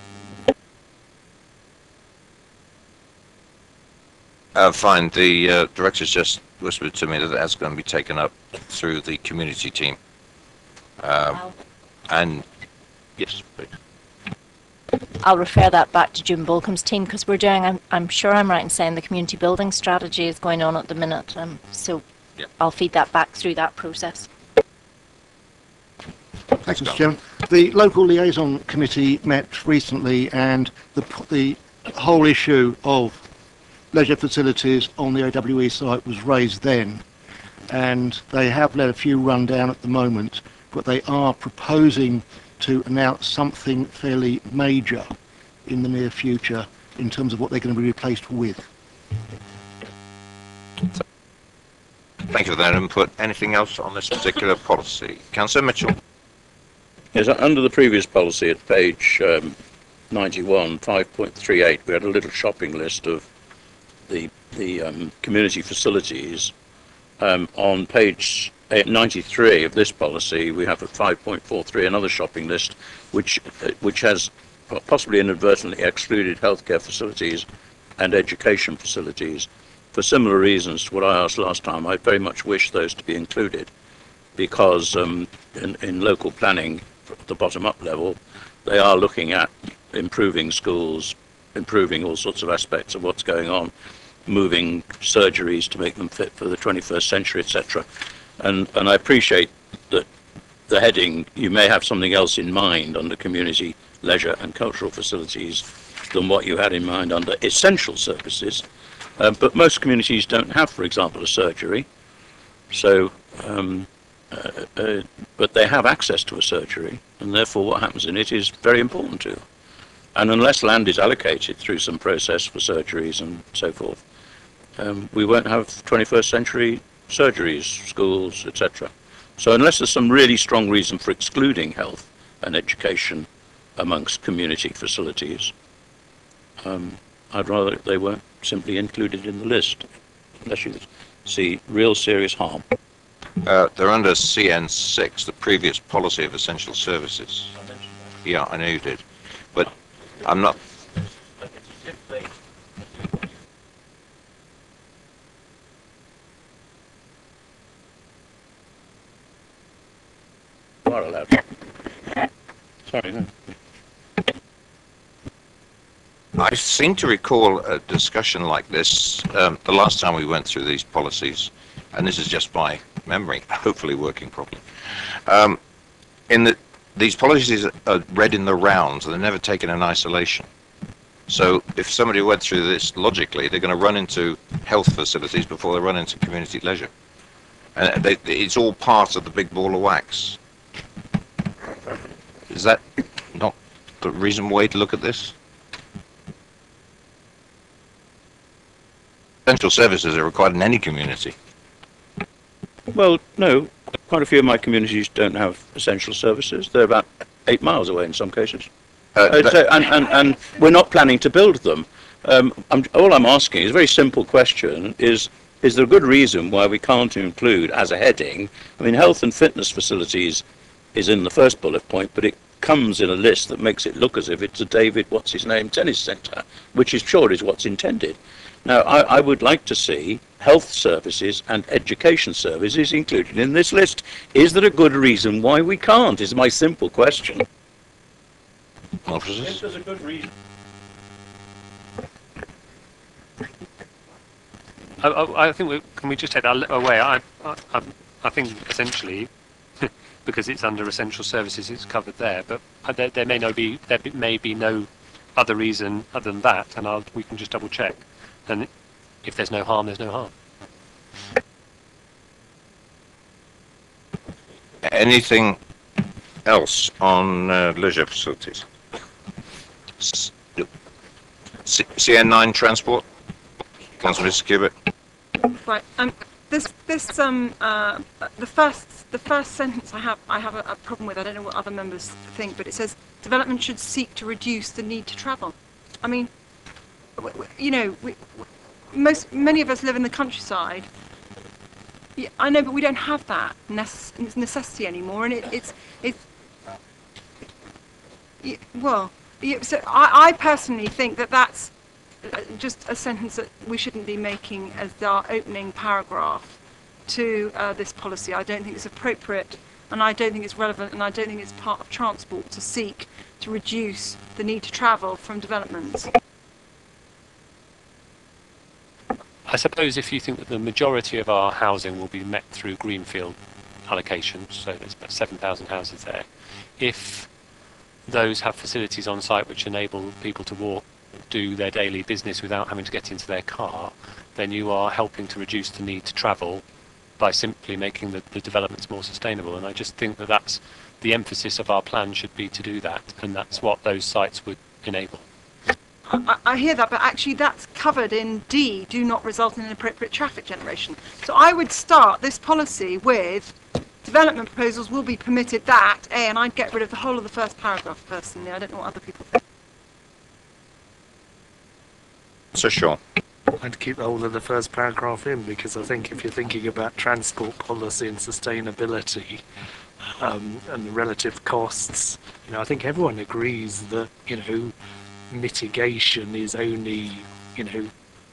Fine. The director's just whispered to me that that's going to be taken up through the community team. And yes, please. I'll refer that back to June Bolcom's team, because we're doing, I'm sure I'm right in saying the community building strategy is going on at the minute, so yep. I'll feed that back through that process. Thanks, Mr. Chairman. The local liaison committee met recently, and the whole issue of leisure facilities on the AWE site was raised then, and they have let a few run down at the moment, but they are proposing to announce something fairly major in the near future in terms of what they're going to be replaced with. Thank you for that input. Anything else on this particular policy? Councillor Mitchell. Yes, under the previous policy at page 91, 5.38, we had a little shopping list of the community facilities. On page 93 of this policy, we have at 5.43 another shopping list, which has possibly inadvertently excluded healthcare facilities and education facilities. For similar reasons to what I asked last time, I very much wish those to be included, because in local planning, at the bottom-up level, they are looking at improving schools, improving all sorts of aspects of what's going on, moving surgeries to make them fit for the 21st century, etc. And I appreciate that the heading, you may have something else in mind under community leisure and cultural facilities than what you had in mind under essential services. But most communities don't have, for example, a surgery. So, but they have access to a surgery, and therefore what happens in it is very important to them. And unless land is allocated through some process for surgeries and so forth, we won't have 21st century surgeries, schools, etc. So unless there's some really strong reason for excluding health and education amongst community facilities, I'd rather they weren't simply included in the list, unless you see real serious harm. They're under CN6, the previous policy of essential services. Yeah, I know you did, but I'm not. You are allowed. Sorry. No. I seem to recall a discussion like this the last time we went through these policies, and this is just by memory, hopefully working properly. These policies are read in the rounds, they're never taken in isolation. So if somebody went through this logically, they're going to run into health facilities before they run into community leisure. And it's all part of the big ball of wax. Is that not a reasonable way to look at this? Essential services are required in any community. Well, no, quite a few of my communities don't have essential services. They're about 8 miles away in some cases. And we're not planning to build them. All I'm asking is a very simple question, is there a good reason why we can't include as a heading, I mean, health and fitness facilities is in the first bullet point, but it comes in a list that makes it look as if it's a David what's-his-name tennis centre, which is sure is what's intended. Now, I would like to see health services and education services included in this list. Is there a good reason why we can't, is my simple question. Officers? If there's a good reason. I think can we just take that away? I think essentially, because it's under essential services, it's covered there. But there may be no other reason other than that, and we can just double check. And if there's no harm, there's no harm. Anything else on leisure facilities? CN9 transport. Councillor Cubitt. Right. The first sentence I have a problem with. I don't know what other members think, but it says development should seek to reduce the need to travel. I mean, you know, many of us live in the countryside. Yeah, I know, but we don't have that necessity anymore, and it's well. Yeah, so I personally think that that's just a sentence that we shouldn't be making as our opening paragraph to this policy. I don't think it's appropriate, and I don't think it's relevant, and I don't think it's part of transport to seek to reduce the need to travel from developments. I suppose if you think that the majority of our housing will be met through greenfield allocations, so there's about 7,000 houses there, if those have facilities on site which enable people to do their daily business without having to get into their car, then you are helping to reduce the need to travel by simply making the developments more sustainable. And I just think that that's the emphasis of our plan should be to do that, and that's what those sites would enable. I hear that, but actually that's covered in D, do not result in inappropriate traffic generation. So I would start this policy with development proposals will be permitted that, A, and I'd get rid of the whole of the first paragraph personally. I don't know what other people think. So sure. I'd keep the whole of the first paragraph in, because I think if you're thinking about transport policy and sustainability and the relative costs, you know, I think everyone agrees that, you know, mitigation is only, you know,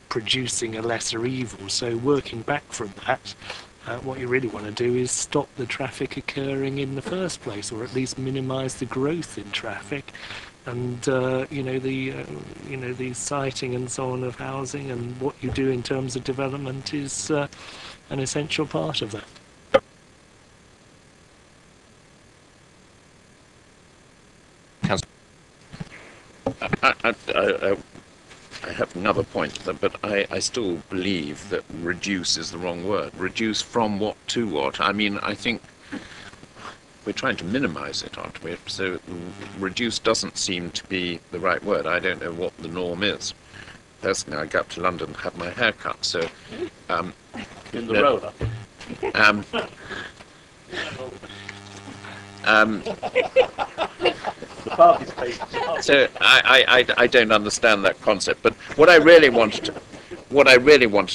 producing a lesser evil. So working back from that, what you really want to do is stop the traffic occurring in the first place, or at least minimise the growth in traffic. And you know, the siting and so on of housing, and what you do in terms of development is an essential part of that. I have another point, but I still believe that reduce is the wrong word. Reduce from what to what? I mean, I think we're trying to minimize it, aren't we? So reduce doesn't seem to be the right word. I don't know what the norm is. Personally, I go up to London and have my hair cut, so... in the roller. So I don't understand that concept. But what I really wanted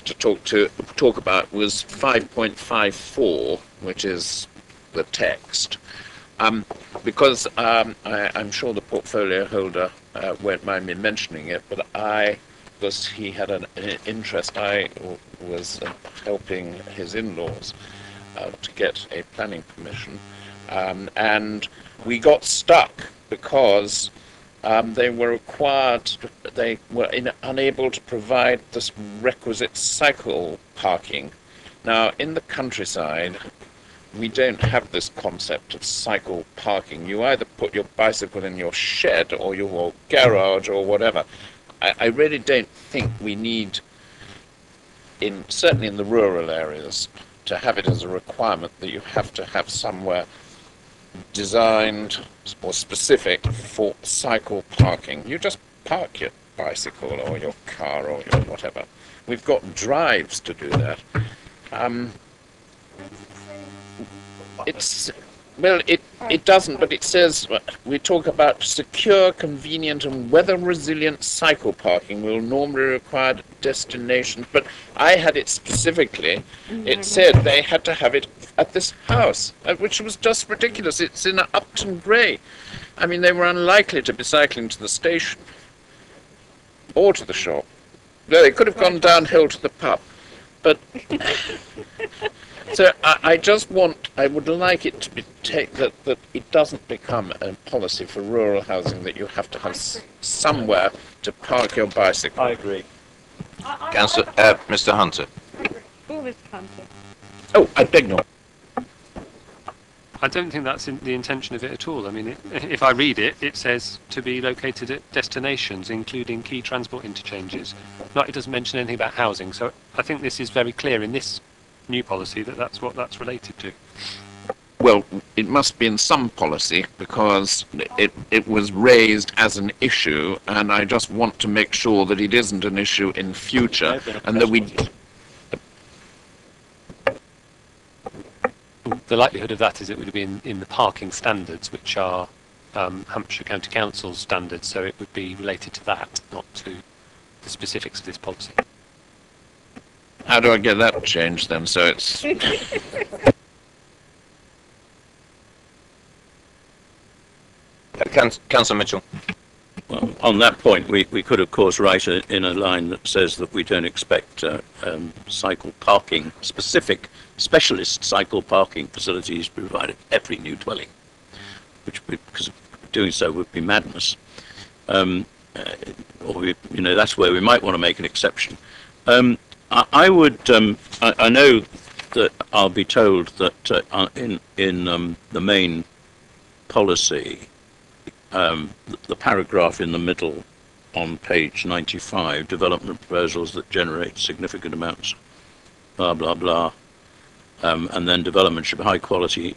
to talk about was 5.54, which is the text, because I'm sure the portfolio holder won't mind me mentioning it, but because he had an interest, I was helping his in-laws to get a planning permission, and we got stuck because they were unable to provide this requisite cycle parking. Now, in the countryside, we don't have this concept of cycle parking. You either put your bicycle in your shed or your garage or whatever. I really don't think we need, certainly in the rural areas, to have it as a requirement that you have to have somewhere designed or specific for cycle parking. You just park your bicycle or your car or your whatever. We've got drives to do that. It doesn't, but it says we talk about secure, convenient, and weather-resilient cycle parking will normally require destinations. But I had it specifically. It said they had to have it at this house, which was just ridiculous. It's in Upton Grey. I mean, they were unlikely to be cycling to the station or to the shop. No, they could have gone downhill to the pub. But so I would like it to be that it doesn't become a policy for rural housing that you have to have somewhere to park your bicycle. I agree. Councillor, Mr. Hunter. Oh, I beg your. I don't think that's the intention of it at all. I mean, if I read it, it says to be located at destinations, including key transport interchanges. It doesn't mention anything about housing, so I think this is very clear in this new policy that that's what that's related to. Well, it must be in some policy because it was raised as an issue, and I just want to make sure that it isn't an issue in future, and that we. The likelihood of that is it would be in the parking standards, which are Hampshire County Council's standards, so it would be related to that, not to the specifics of this policy. How do I get that changed then, so it's... Councillor Mitchell. Well, on that point, we could, of course, write in a line that says that we don't expect cycle parking, specialist cycle parking facilities provided every new dwelling, because doing so would be madness. That's where we might want to make an exception. I know that I'll be told that in the main policy, the paragraph in the middle on page 95, development proposals that generate significant amounts, blah, blah, blah, and then development should be high quality,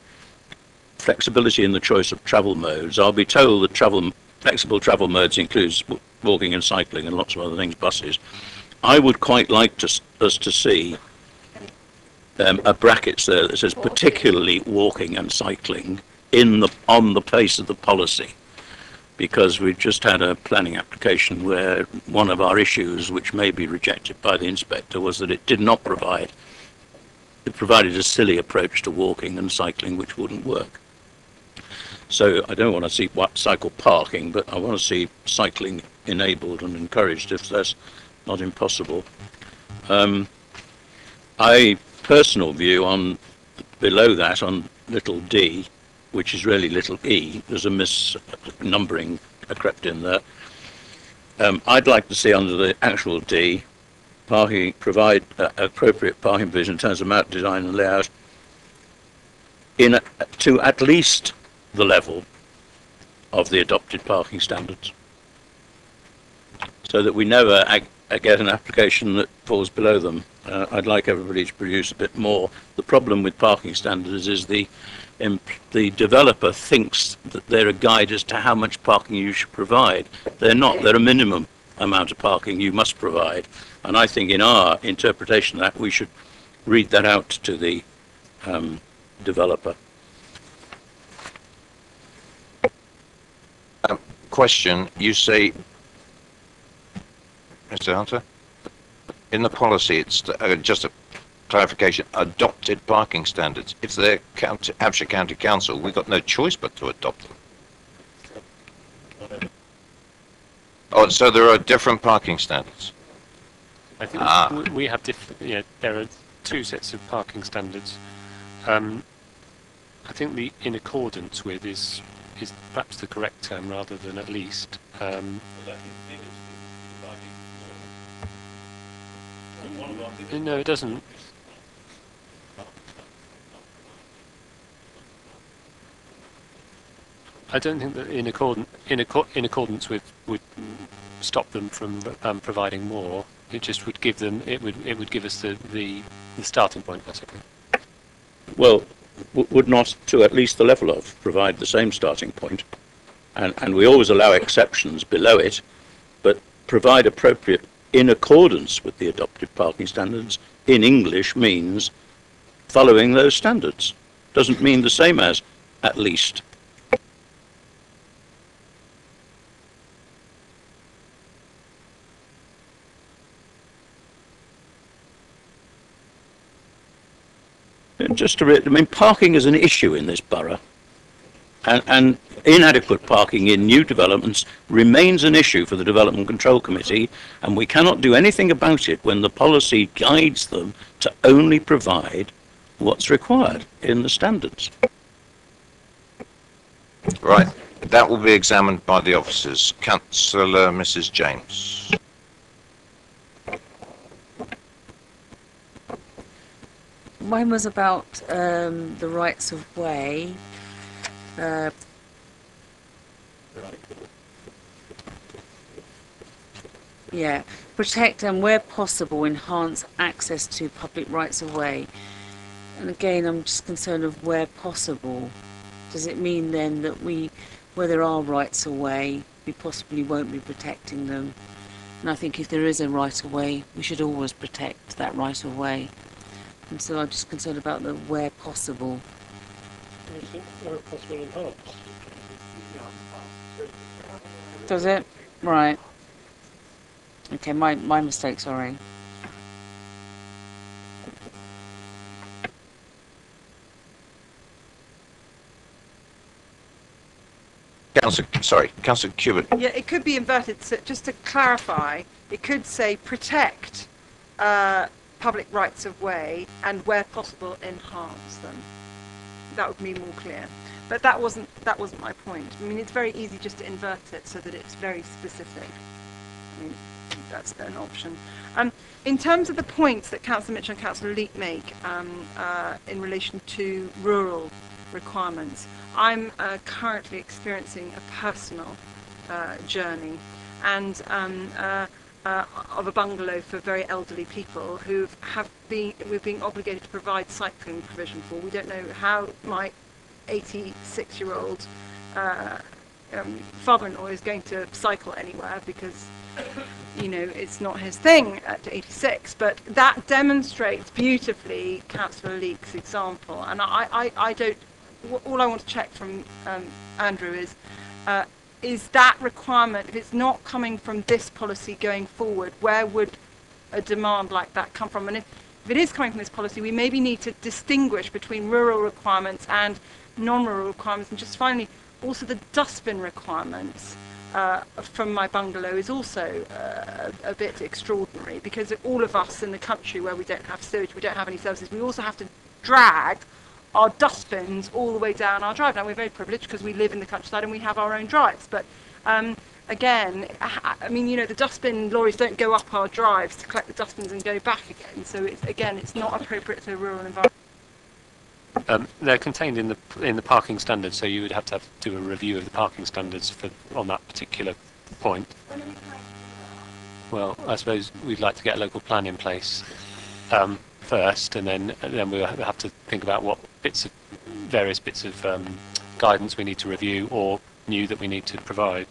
flexibility in the choice of travel modes. I'll be told that flexible travel modes includes walking and cycling and lots of other things, buses. I would quite like us to see a brackets there that says particularly walking and cycling on the face of the policy, because we've just had a planning application where one of our issues, which may be rejected by the inspector, was that it did not provide. It provided a silly approach to walking and cycling, which wouldn't work. So I don't want to see cycle parking, but I want to see cycling enabled and encouraged if that's not impossible. Personal view on below that on little d, which is really little e, there's a misnumbering crept in there. I'd like to see under the actual d, parking, provide appropriate parking provision in terms of map design and layout to at least the level of the adopted parking standards, so that we never get an application that falls below them. I'd like everybody to produce a bit more. The problem with parking standards is the developer thinks that they're a guide as to how much parking you should provide. They're not. They're a minimum amount of parking you must provide. And I think in our interpretation of that, we should read that out to the developer. Question, you say, Mr. Hunter, in the policy, it's just a clarification, adopted parking standards. If they're Hampshire County Council, we've got no choice but to adopt them. Oh, so there are different parking standards. I think we have different. Yeah, there are two sets of parking standards. I think the in accordance with is perhaps the correct term rather than at least. No, it doesn't. I don't think that in accordance with would stop them from providing more. It just would give them. It would give us the starting point, basically. Well, would not, to at least the level of, provide the same starting point. And we always allow exceptions below it, but provide appropriate in accordance with the adopted parking standards in English means following those standards. Doesn't mean the same as at least. Just to, I mean, parking is an issue in this borough, and inadequate parking in new developments remains an issue for the Development Control Committee, and we cannot do anything about it when the policy guides them to only provide what's required in the standards. Right, that will be examined by the officers. Councillor Mrs. James. Mine was about the rights of way. Yeah, protect and where possible enhance access to public rights of way. And again, I'm just concerned of where possible. Does it mean then that where there are rights of way, we possibly won't be protecting them? And I think if there is a right of way, we should always protect that right of way. And so I'm just concerned about the where possible. Where possible enhanced. Does it? Right. Okay, my mistake, sorry. Councillor Cubitt. Yeah, it could be inverted. So just to clarify, it could say protect public rights of way and where possible enhance them. That would be more clear. But that wasn't my point. I mean, it's very easy just to invert it so that it's very specific. I mean, that's an option. In terms of the points that Councillor Mitchell and Councillor Leek make in relation to rural requirements, I'm currently experiencing a personal journey and of a bungalow for very elderly people who we're being obligated to provide cycling provision for. We don't know how my 86-year-old father-in-law is going to cycle anywhere because, you know, it's not his thing at 86. But that demonstrates beautifully Councillor Leek's example. And I don't. All I want to check from Andrew is that requirement, if it's not coming from this policy going forward, where would a demand like that come from? And if it is coming from this policy, we maybe need to distinguish between rural requirements and non-rural requirements. And just finally, also the dustbin requirements from my bungalow is also a bit extraordinary, because all of us in the country where we don't have sewage, we don't have any services, we also have to drag our dustbins all the way down our drive. Now, we're very privileged because we live in the countryside and we have our own drives, but again, I mean, you know, the dustbin lorries don't go up our drives to collect the dustbins and go back again, so it's not appropriate to a rural environment. They're contained in the parking standards, so you would have to do a review of the parking standards on that particular point. Well, I suppose we'd like to get a local plan in place first, and then we'll have to think about what various bits of guidance we need to review or new that we need to provide.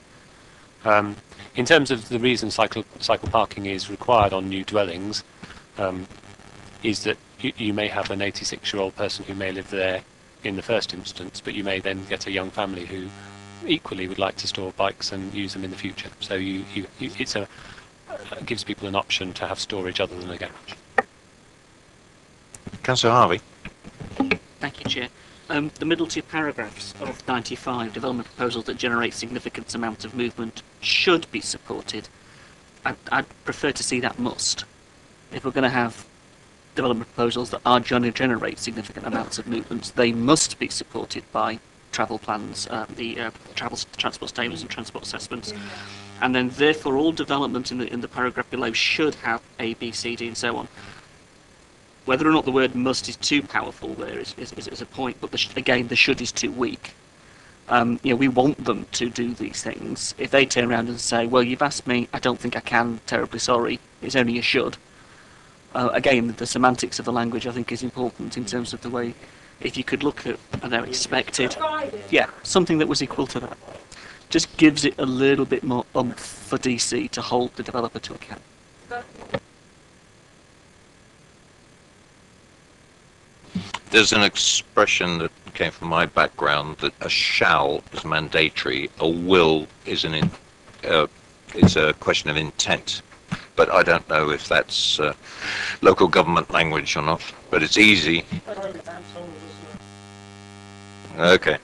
In terms of the reason cycle parking is required on new dwellings, is that you may have an 86-year-old person who may live there in the first instance, but you may then get a young family who equally would like to store bikes and use them in the future. So it gives people an option to have storage other than a garage. Councillor Harvey. Thank you, Chair. The middle two paragraphs of 95, development proposals that generate significant amounts of movement should be supported. I'd prefer to see that must. If we're going to have development proposals that are going to generate significant amounts of movements, they must be supported by travel plans, the transport statements and transport assessments. And then therefore all development in the paragraph below should have A, B, C, D and so on. Whether or not the word must is too powerful there is a point, but again, the should is too weak. We want them to do these things. If they turn around and say, well, you've asked me, I don't think I can, terribly sorry, it's only a should. Again, the semantics of the language, I think, is important in terms of the way if you could look at, I know, expected, yeah, something that was equal to that. Just gives it a little bit more oomph for DC to hold the developer to account. There's an expression that came from my background that a shall is mandatory, a will is it's a question of intent. But I don't know if that's local government language or not. But it's easy. Okay.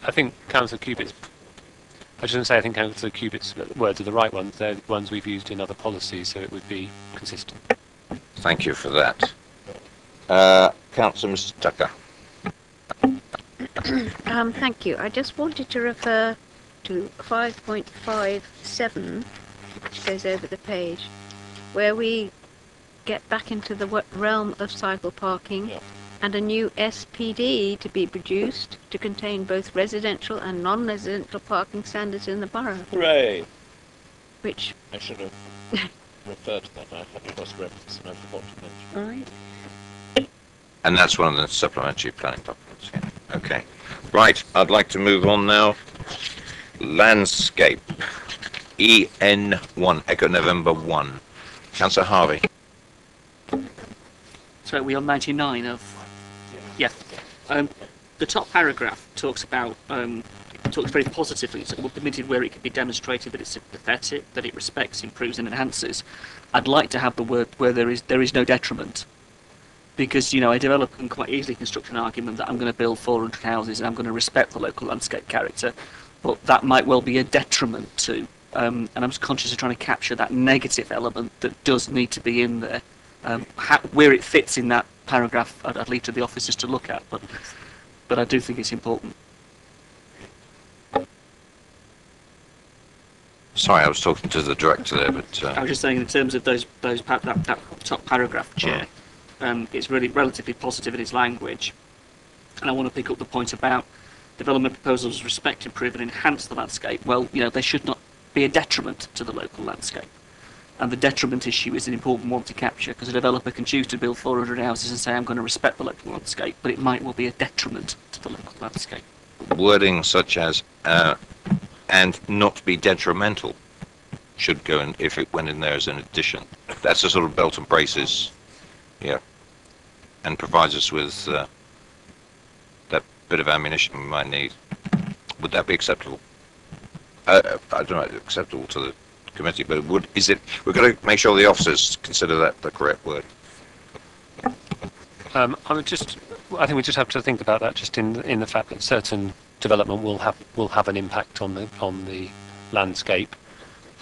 I think Councillor Cubitt's. I shouldn't say I think Councillor Cubitt's words are the right ones. They're the ones we've used in other policies, so it would be consistent. Thank you for that. Councillor Mr. Tucker. Thank you. I just wanted to refer to 5.57, which goes over the page, where we get back into the realm of cycle parking, and a new SPD to be produced to contain both residential and non-residential parking standards in the borough. Hooray! Which I should have referred to that. I had cross-reference and I forgot to mention. Right. And that's one of the supplementary planning documents. Yeah. Okay. Right. I'd like to move on now. Landscape. EN1, Echo November 1. Councillor Harvey. So we're on 99 of... Yeah. The top paragraph talks about... talks very positively. So we're permitted where it can be demonstrated that it's sympathetic, that it respects, improves and enhances. I'd like to have the word where there is no detriment. Because, a developer can quite easily construct an argument that I'm going to build 400 houses and I'm going to respect the local landscape character, but that might well be a detriment to. And I'm just conscious of trying to capture that negative element that does need to be in there. Where it fits in that paragraph, I'd leave to the officers to look at, but I do think it's important. Sorry, I was talking to the director there, but... I was just saying in terms of that top paragraph, Chair, it's really relatively positive in its language. And I want to pick up the point about development proposals respect, improve and enhance the landscape. Well, they should not be a detriment to the local landscape. And the detriment issue is an important one to capture, because a developer can choose to build 400 houses and say, I'm going to respect the local landscape, but it might well be a detriment to the local landscape. Wording such as, and not be detrimental, should go in if it went in there as an addition. That's a sort of belt and braces, yeah, and provides us with that bit of ammunition we might need. Would that be acceptable? I don't know, acceptable to the committee, but we're going to make sure the officers consider that the correct word. I think we just have to think about that, just in the fact that certain development will have an impact on the landscape.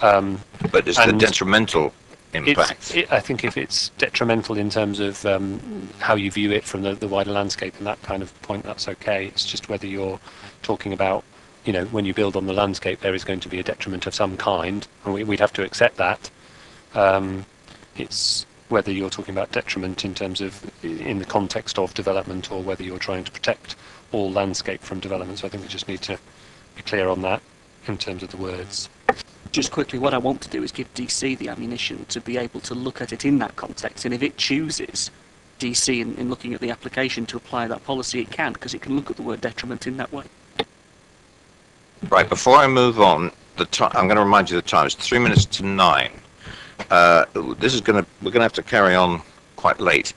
But is the detrimental impact? I think if it's detrimental in terms of how you view it from the wider landscape and that kind of point, that's okay. It's just whether you're talking about, when you build on the landscape, there is going to be a detriment of some kind, and we'd have to accept that. It's whether you're talking about detriment in terms of in the context of development, or whether you're trying to protect all landscape from development. So I think we just need to be clear on that in terms of the words. Just quickly, what I want to do is give DC the ammunition to be able to look at it in that context, and if it chooses, DC, in looking at the application, to apply that policy, it can, because it can look at the word detriment in that way. Right, before I move on, I'm going to remind you the time. It's 3 minutes to 9. We're going to have to carry on quite late.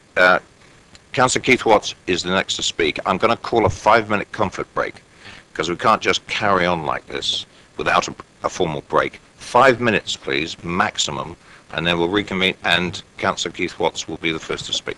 Councillor Keith Watts is the next to speak. I'm going to call a 5-minute comfort break, because we can't just carry on like this without a formal break. 5 minutes, please, maximum, and then we'll reconvene, and Councillor Keith Watts will be the first to speak.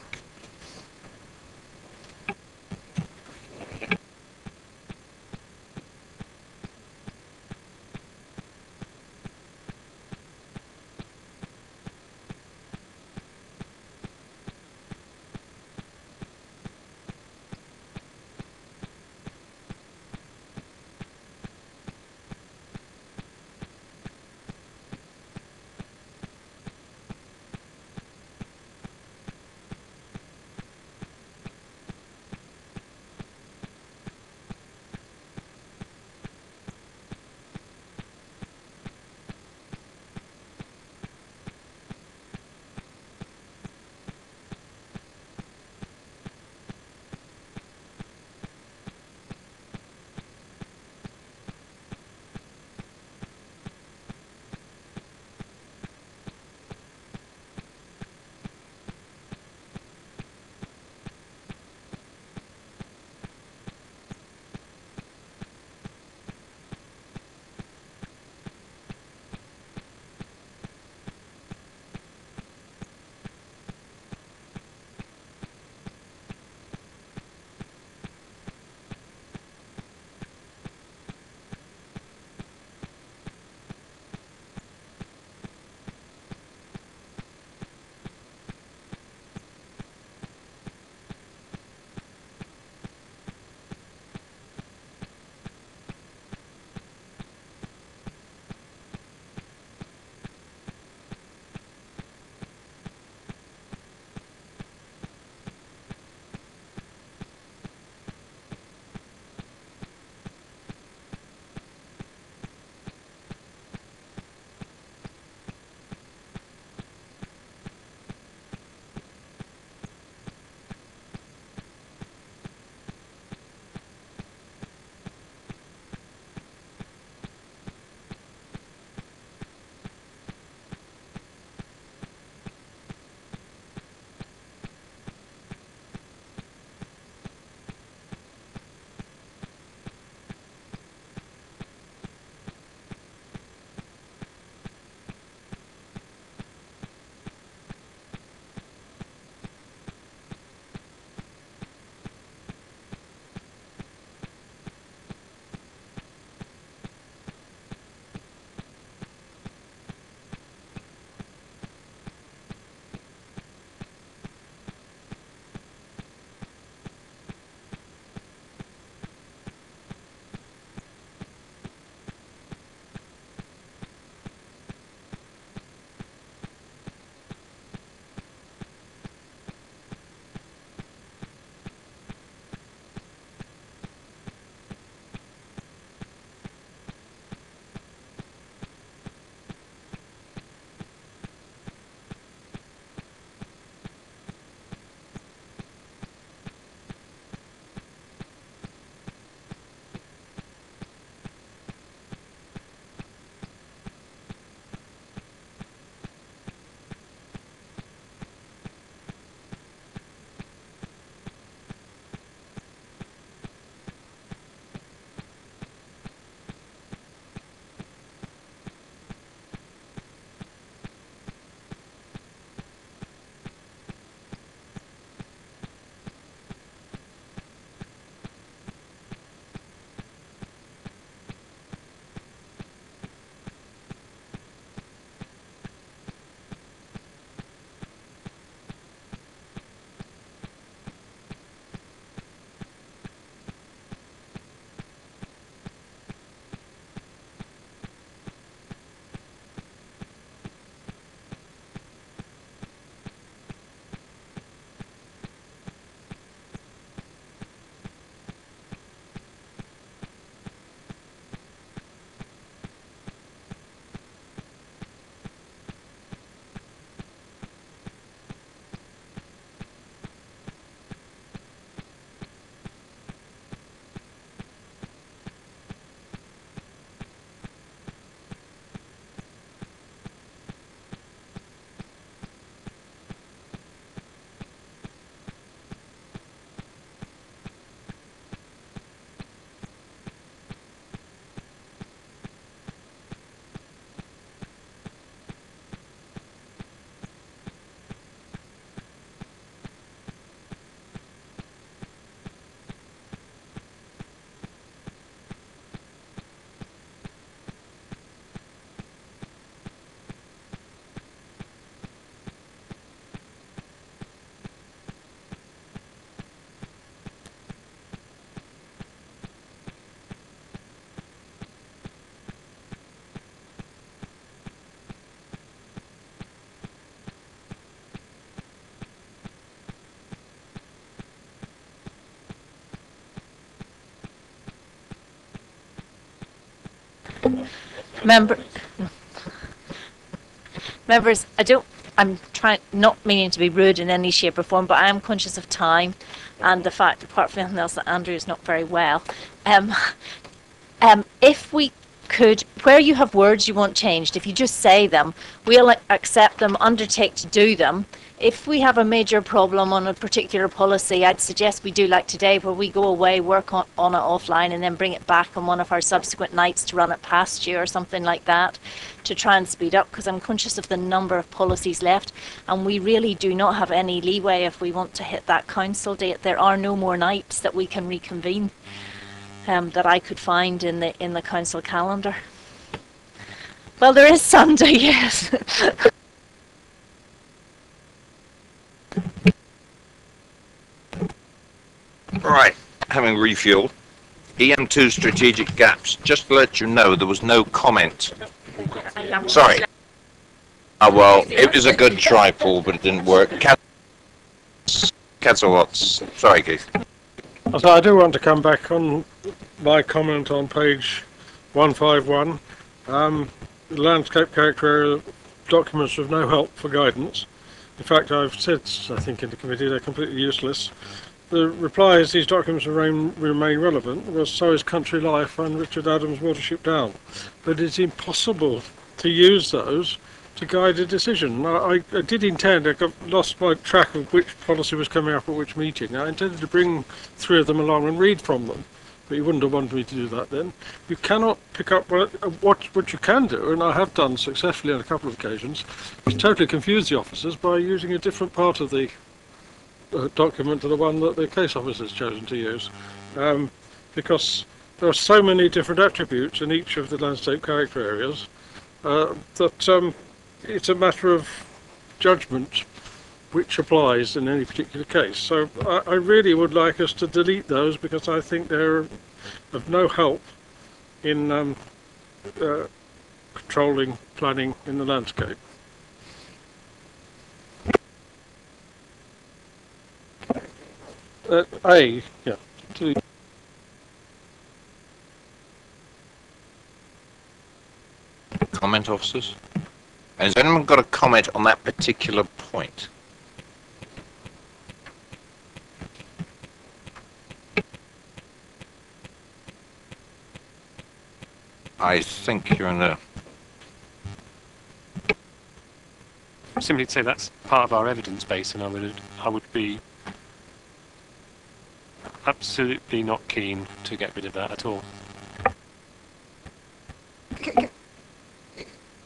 Member, members, I'm trying, not meaning to be rude in any shape or form, but I am conscious of time and the fact, apart from anything else, that Andrew is not very well. If we could, where you have words you want changed, if you just say them, we'll accept them, undertake to do them. If we have a major problem on a particular policy, I'd suggest we do like today, where we go away, work on it offline, and then bring it back on one of our subsequent nights to run it past you or something like that, to try and speed up, because I'm conscious of the number of policies left, and we really do not have any leeway if we want to hit that council date. There are no more nights that we can reconvene that I could find in the council calendar. Well, there is Sunday, yes. Right, having refueled. EM2 strategic gaps. Just to let you know, there was no comment. Sorry. Oh, well, it was a good try, Paul, but it didn't work. Cats or what's? Sorry, Keith. So I do want to come back on my comment on page 151. The landscape character area documents of no help for guidance. In fact, I've said, I think in the committee, they're completely useless. The reply is these documents remain relevant, well, so is Country Life and Richard Adams' Watership Down. But it's impossible to use those to guide a decision. I did intend, I got lost my track of which policy was coming up at which meeting. I intended to bring 3 of them along and read from them, but you wouldn't have wanted me to do that then. You cannot pick up what you can do, and I have done successfully on a couple of occasions, is totally confuse the officers by using a different part of the document to the one that the case officer has chosen to use, because there are so many different attributes in each of the landscape character areas that it's a matter of judgment which applies in any particular case. So I really would like us to delete those, because I think they're of no help in controlling planning in the landscape. Yeah. Comment, officers? Has anyone got a comment on that particular point? I think you're in a... Simply to say that's part of our evidence base, and I would be absolutely not keen to get rid of that at all.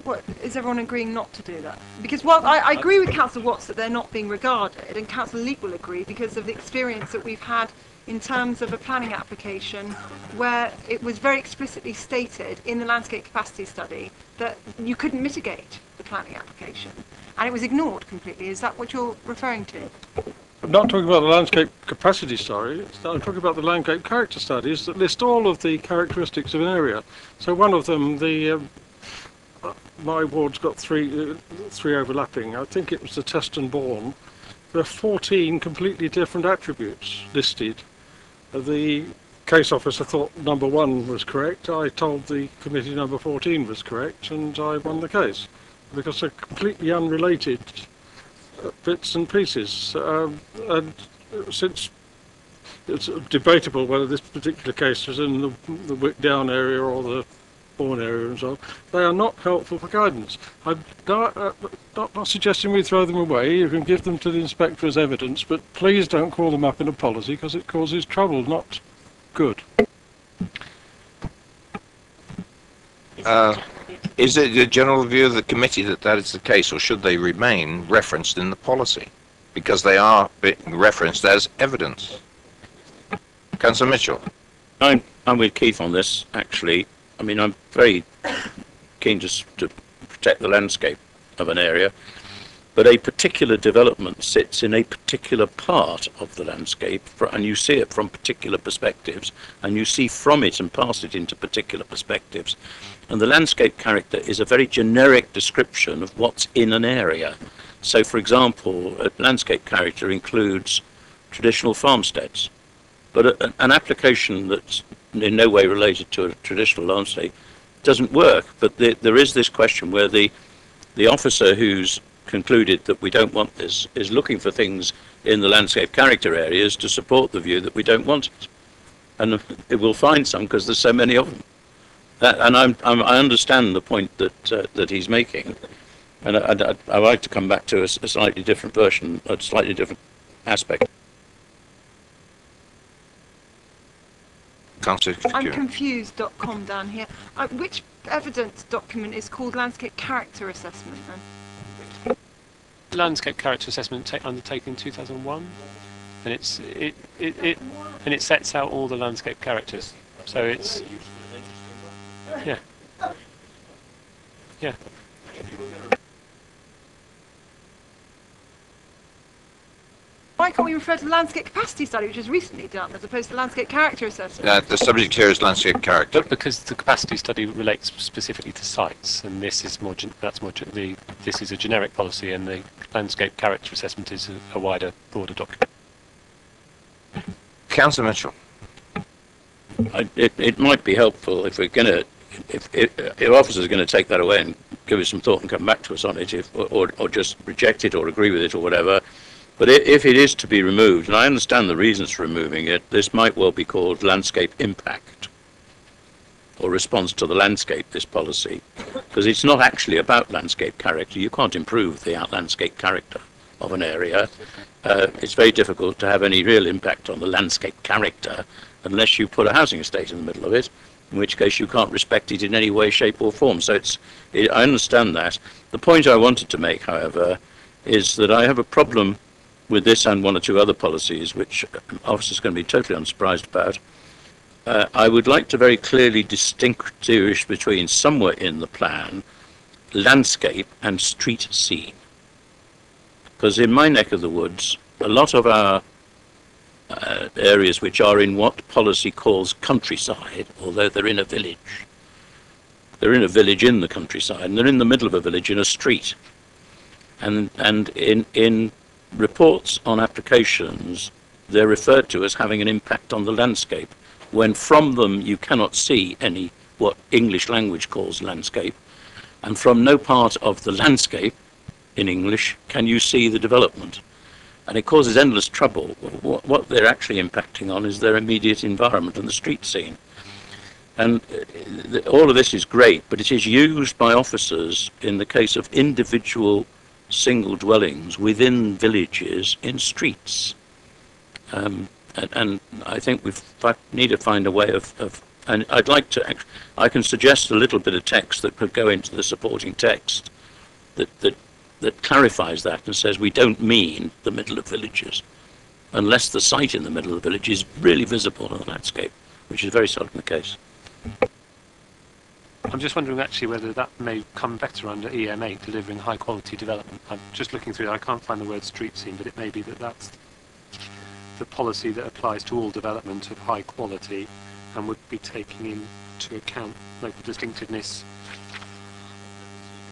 What, is everyone agreeing not to do that? Because while I agree with Councillor Watts that they're not being regarded, and Councillor Leek will agree because of the experience that we've had in terms of a planning application where it was very explicitly stated in the landscape capacity study that you couldn't mitigate the planning application, and it was ignored completely. Is that what you're referring to? I'm not talking about the landscape capacity study, I'm talking about the landscape character studies that list all of the characteristics of an area. So one of them, my ward's got three overlapping. I think it was the Teston Bourne. There are 14 completely different attributes listed. The case officer thought number 1 was correct. I told the committee number 14 was correct, and I won the case because they're completely unrelated bits and pieces. And since it's debatable whether this particular case was in the Wick Down area or the Bourne area and so on, they are not helpful for guidance. I'm not suggesting we throw them away. You can give them to the inspector as evidence, but please don't call them up in a policy because it causes trouble, not good. Is it the general view of the committee that that is the case, or should they remain referenced in the policy? Because they are being referenced as evidence. Councillor Mitchell. I'm with Keith on this, actually. I mean, I'm very keen to protect the landscape of an area, but a particular development sits in a particular part of the landscape, and you see it from particular perspectives, and you see from it and past it into particular perspectives. And the landscape character is a very generic description of what's in an area. So, for example, a landscape character includes traditional farmsteads, but an application that's in no way related to a traditional landscape doesn't work. But there is this question where the officer who's concluded that we don't want this is looking for things in the landscape character areas to support the view that we don't want it, and it will find some because there's so many of them. And I understand the point that he's making, and I'd like to come back to a slightly different version, a slightly different aspect. I'm confused.com down here. Which evidence document is called landscape character assessment then? Landscape character assessment undertaken in 2001, and it sets out all the landscape characters. So it's yeah. Why can't we refer to the landscape capacity study, which was recently done, as opposed to landscape character assessment? The subject here is landscape character. But because the capacity study relates specifically to sites, and this is this is a generic policy, and the landscape character assessment is a wider, broader document. Councillor Mitchell. It might be helpful if we're going to, if officers are going to take that away and give it some thought and come back to us on it, or just reject it or agree with it or whatever. But if it is to be removed, and I understand the reasons for removing it, this might well be called landscape impact or response to the landscape, this policy, because it's not actually about landscape character. You can't improve the landscape character of an area. It's very difficult to have any real impact on the landscape character unless you put a housing estate in the middle of it, in which case you can't respect it in any way, shape or form. So I understand that. The point I wanted to make, however, is that I have a problem with this and one or two other policies, which officers are going to be totally unsurprised about. I would like to very clearly distinguish between, somewhere in the plan, landscape and street scene. Because in my neck of the woods, a lot of our areas which are in what policy calls countryside, although they're in a village, in the countryside, and they're in the middle of a village in a street. And in reports on applications, they're referred to as having an impact on the landscape, when from them you cannot see any what English language calls landscape, and from no part of the landscape in English can you see the development. And it causes endless trouble. What they're actually impacting on is their immediate environment and the street scene. And all of this is great, but it is used by officers in the case of individual single dwellings within villages in streets. And I think we need to find a way of and I'd like to, I can suggest a little bit of text that could go into the supporting text that clarifies that and says we don't mean the middle of villages, unless the site in the middle of the village is really visible in the landscape, which is very seldom the case. I'm just wondering actually whether that may come better under EMA, delivering high quality development. I'm just looking through, I can't find the word street scene, but it may be that that's the policy that applies to all development of high quality and would be taking into account local distinctiveness,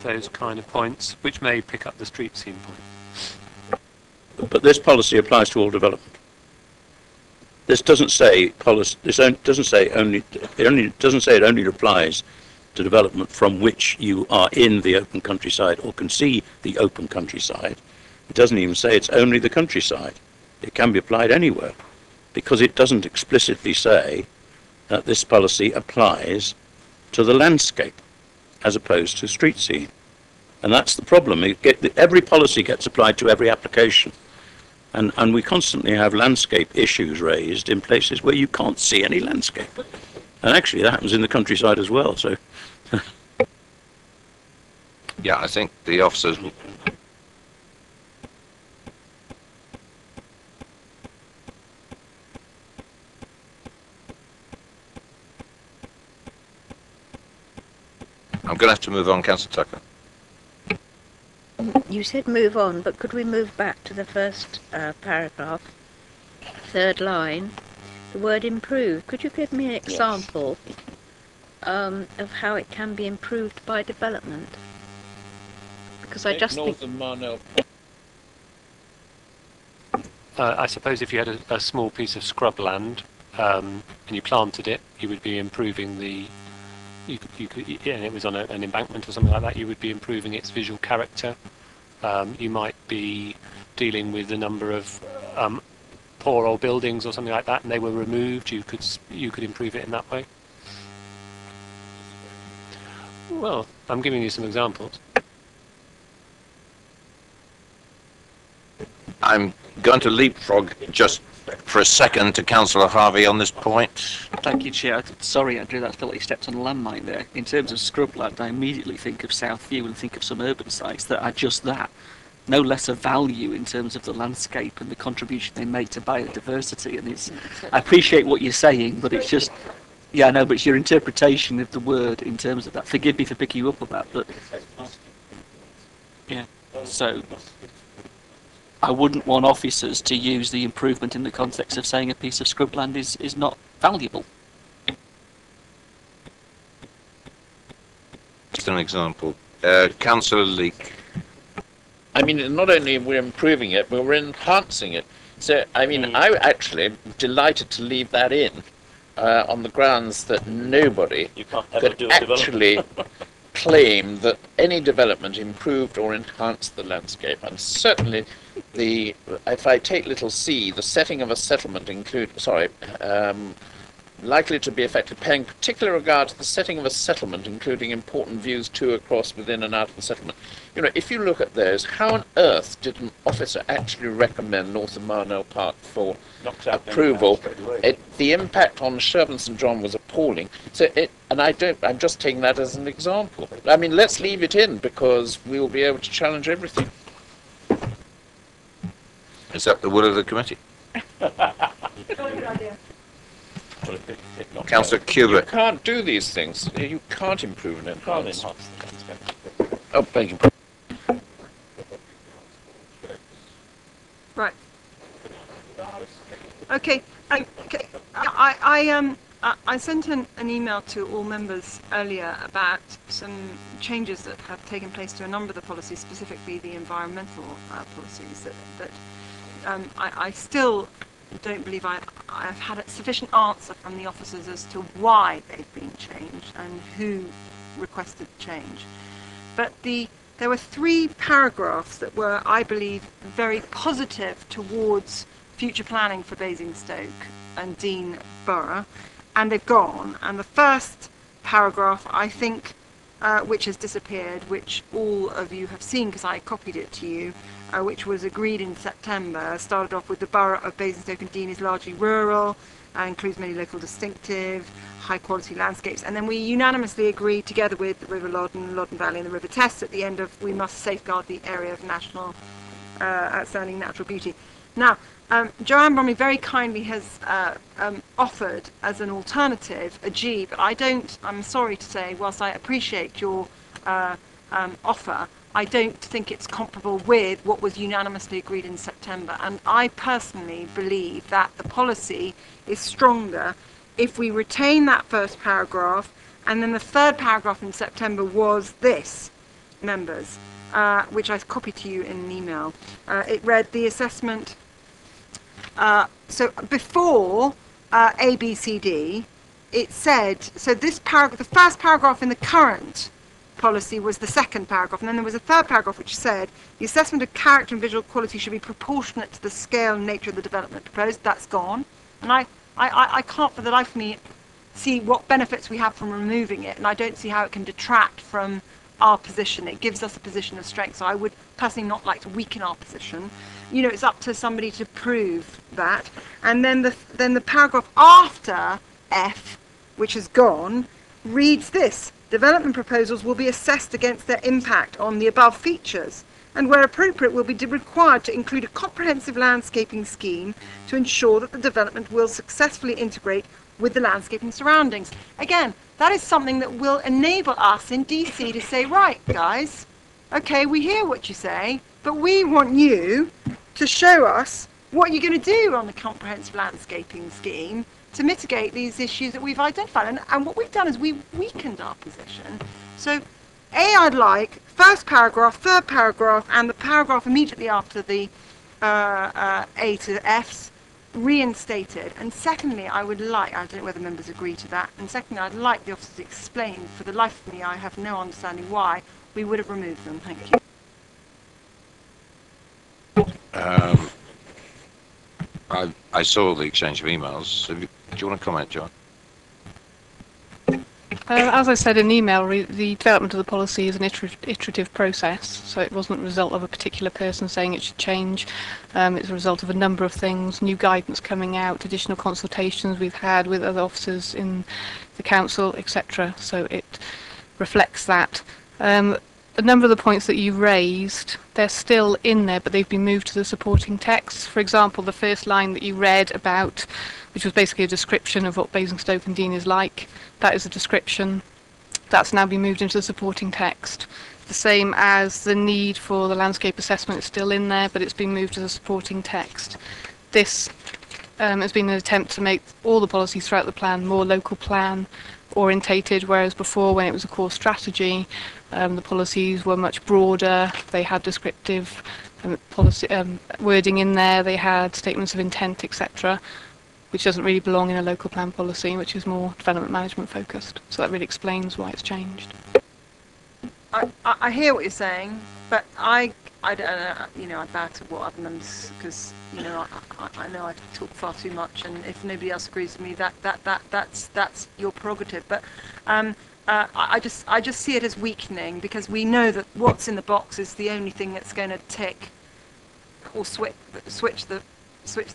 those kind of points, which may pick up the street scene point. But this policy applies to all development. This doesn't say policy. This doesn't say only. It doesn't say it only applies to development from which you are in the open countryside or can see the open countryside. It doesn't even say it's only the countryside. It can be applied anywhere, because it doesn't explicitly say that this policy applies to the landscape as opposed to street scene. And that's the problem. Every policy gets applied to every application. And we constantly have landscape issues raised in places where you can't see any landscape. And actually that happens in the countryside as well. So, yeah, I think the officers... I'm going to have to move on, Councillor Tucker. You said move on, but could we move back to the first paragraph, third line, the word improve? Could you give me an example of how it can be improved by development? Because I just think... I suppose if you had a small piece of scrub land and you planted it, you would be improving the and it was on an embankment or something like that, you would be improving its visual character. You might be dealing with a number of poor old buildings or something like that, and they were removed. You could improve it in that way. Well, I'm giving you some examples. I'm going to leapfrog just for a second to Councillor Harvey on this point. Thank you, Chair. Sorry, Andrew, that felt like you stepped on a landmine there. In terms of scrubland, I immediately think of South View and think of some urban sites that are just that. No lesser value in terms of the landscape and the contribution they make to biodiversity. And I appreciate what you're saying, but it's just, yeah, I know, but it's your interpretation of the word in terms of that. Forgive me for picking you up on that, but yeah. So I wouldn't want officers to use the improvement in the context of saying a piece of scrubland is not valuable. Just an example. Councillor Leake. I mean, not only we're improving it, but we're enhancing it. So, I mean, I'm actually delighted to leave that in on the grounds that nobody could actually claim that any development improved or enhanced the landscape. And certainly, if I take little c, the setting of a settlement likely to be affected, paying particular regard to the setting of a settlement, including important views to, across, within and out of the settlement. You know, if you look at those, how on earth did an officer actually recommend North of Marnell Park for approval? The impact on Sherburn St John was appalling. So I'm just taking that as an example. I mean, let's leave it in because we will be able to challenge everything. Is that the will of the committee? Councillor Cubitt. You can't do these things. You can't improve and enhance. Oh, beg your pardon. Right. Okay. I sent an email to all members earlier about some changes that have taken place to a number of the policies, specifically the environmental policies. I still don't believe I've had a sufficient answer from the officers as to why they've been changed and who requested change. But there were 3 paragraphs that were, I believe, very positive towards future planning for Basingstoke and Dean Borough, and they've gone. And the first paragraph, I think, which has disappeared, which all of you have seen because I copied it to you, which was agreed in September, started off with the Borough of Basingstoke and Dean is largely rural, includes many local distinctive, high quality landscapes, and then we unanimously agreed together with the River Loddon, Loddon Valley and the River Test at the end of we must safeguard the area of national outstanding natural beauty. Now, Joanne Bromley very kindly has offered as an alternative a G, but I'm sorry to say, whilst I appreciate your offer, I don't think it's comparable with what was unanimously agreed in September. And I personally believe that the policy is stronger if we retain that first paragraph, and then the third paragraph in September was this, members, which I copied to you in an email. It read the assessment. So before A, B, C, D, it said, so this paragraph, the first paragraph in the current policy was the second paragraph, and then there was a third paragraph which said the assessment of character and visual quality should be proportionate to the scale and nature of the development proposed. That's gone, and I can't for the life of me see what benefits we have from removing it, and I don't see how it can detract from our position. It gives us a position of strength, so I would personally not like to weaken our position. You know, it's up to somebody to prove that. And then the paragraph after F, which has gone, reads this: development proposals will be assessed against their impact on the above features, and where appropriate will be required to include a comprehensive landscaping scheme to ensure that the development will successfully integrate with the landscaping surroundings. Again, that is something that will enable us in DC to say, right, guys, okay, we hear what you say, but we want you to show us what you're going to do on the comprehensive landscaping scheme to mitigate these issues that we've identified. And what we've done is we've weakened our position. So I'd like first paragraph, third paragraph, and the paragraph immediately after the A to F's reinstated. And secondly, I don't know whether members agree to that, and secondly, I'd like the officers to explain, for the life of me, I have no understanding why we would have removed them. Thank you. I saw the exchange of emails. Do you want to comment, John? As I said in the email, the development of the policy is an iterative process, so it wasn't a result of a particular person saying it should change. It's a result of a number of things, new guidance coming out, additional consultations we've had with other officers in the council, etc. So it reflects that. A number of the points that you raised, they're still in there, but they've been moved to the supporting text. For example, the first line that you read about, which was basically a description of what Basingstoke and Dean is like, that is a description. That's now been moved into the supporting text. The same as the need for the landscape assessment is still in there, but it's been moved to the supporting text. This has been an attempt to make all the policies throughout the plan more local plan orientated, whereas before, when it was a core strategy, the policies were much broader. They had descriptive policy wording in there. They had statements of intent, etc., which doesn't really belong in a local plan policy, which is more development management focused. So that really explains why it's changed. I hear what you're saying, but I don't know, I bow to what other members, because, I know I talk far too much, and if nobody else agrees with me, that's your prerogative. But I just see it as weakening, because we know that what's in the box is the only thing that's going to tick or switch the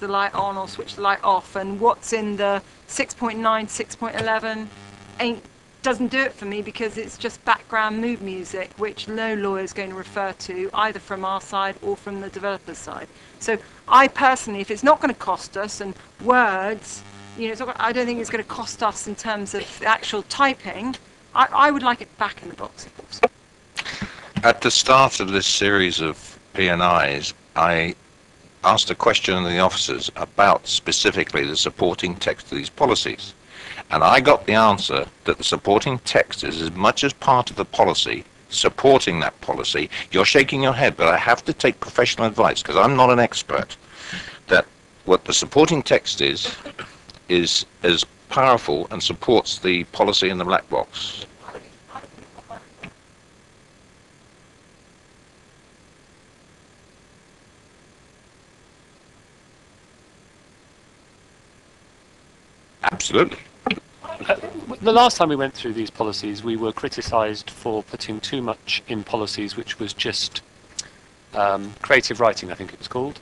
light on or switch the light off, and what's in the 6.9, 6.11 doesn't do it for me, because it's just background mood music, which no lawyer is going to refer to, either from our side or from the developer's side. So I personally, if it's not going to cost us, and words, I don't think it's going to cost us in terms of the actual typing, I would like it back in the box, of course. At the start of this series of P&Is, I asked a question of the officers about specifically the supporting text of these policies. And I got the answer that the supporting text is as much as part of the policy, supporting that policy. You're shaking your head, but I have to take professional advice, because I'm not an expert, that what the supporting text is as powerful and supports the policy in the black box. Absolutely. The last time we went through these policies, we were criticised for putting too much in policies, which was just creative writing, I think it was called.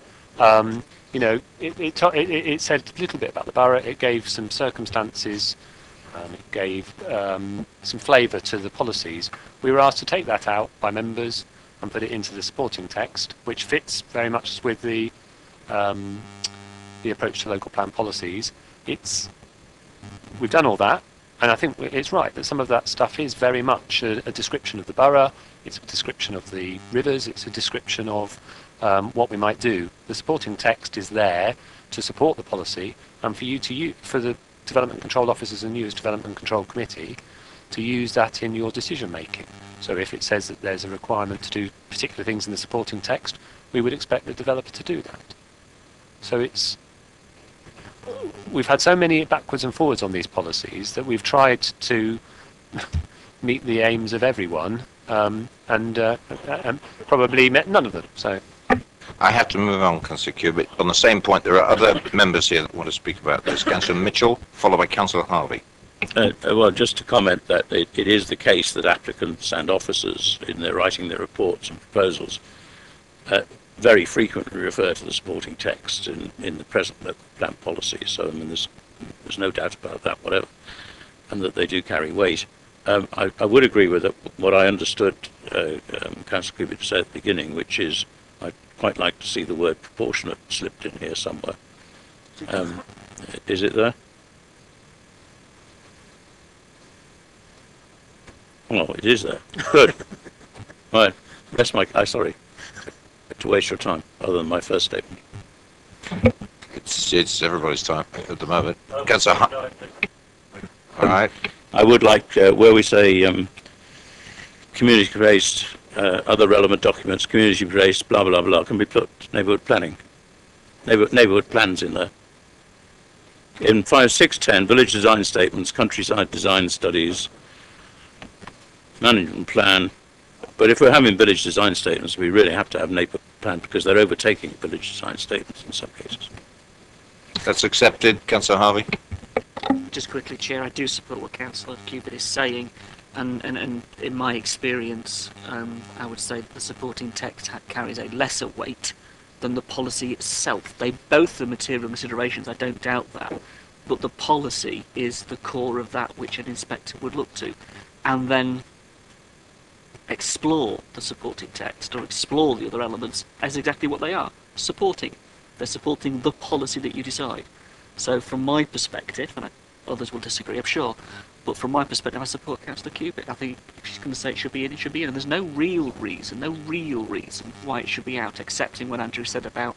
It said a little bit about the borough. It gave some circumstances. It gave some flavour to the policies. We were asked to take that out by members and put it into the supporting text, which fits very much with the approach to local plan policies. We've done all that, and I think it's right that some of that stuff is very much a description of the borough. It's a description of the rivers. It's a description of what we might do. The supporting text is there to support the policy, and for you to use, for the development control officers and you as development control committee, to use that in your decision making. So if it says that there's a requirement to do particular things in the supporting text, we would expect the developer to do that. So we've had so many backwards and forwards on these policies that we've tried to meet the aims of everyone, and probably met none of them. So I have to move on, Councillor Cubitt. On the same point, there are other members here that want to speak about this. Councillor Mitchell, followed by Councillor Harvey. Well, just to comment that it is the case that applicants and officers, in their writing their reports and proposals, very frequently refer to the supporting text in the present local plan policy. So, I mean, there's no doubt about that, whatever, and that they do carry weight. I would agree with what I understood Councillor Cubitt said at the beginning, which is I'd quite like to see the word proportionate slipped in here somewhere. Is it there? Oh, it is there. Good. Right. Rest my... sorry. To waste your time, other than my first statement. It's everybody's time at the moment. Councillor all right. I would like, where we say community-based, other relevant documents, community-based, blah, blah, blah, can be put neighbourhood planning. Neighbourhood plans in there. In 5610, village design statements, countryside design studies, management plan. But if we're having village design statements, we really have to have neighbourhood plan because they're overtaking village design statements in some cases. That's accepted. Councillor Harvey? Just quickly, Chair, I do support what Councillor Cubitt is saying, and in my experience, I would say that the supporting text carries a lesser weight than the policy itself. They both are material considerations, I don't doubt that, but the policy is the core of that which an inspector would look to, and then explore the supporting text or explore the other elements as exactly what they are, supporting. They're supporting the policy that you decide. So from my perspective, and others will disagree, I'm sure, but from my perspective, I support Councillor Cubitt. I think if she's going to say it should be in, it should be in. And there's no real reason why it should be out, excepting what Andrew said about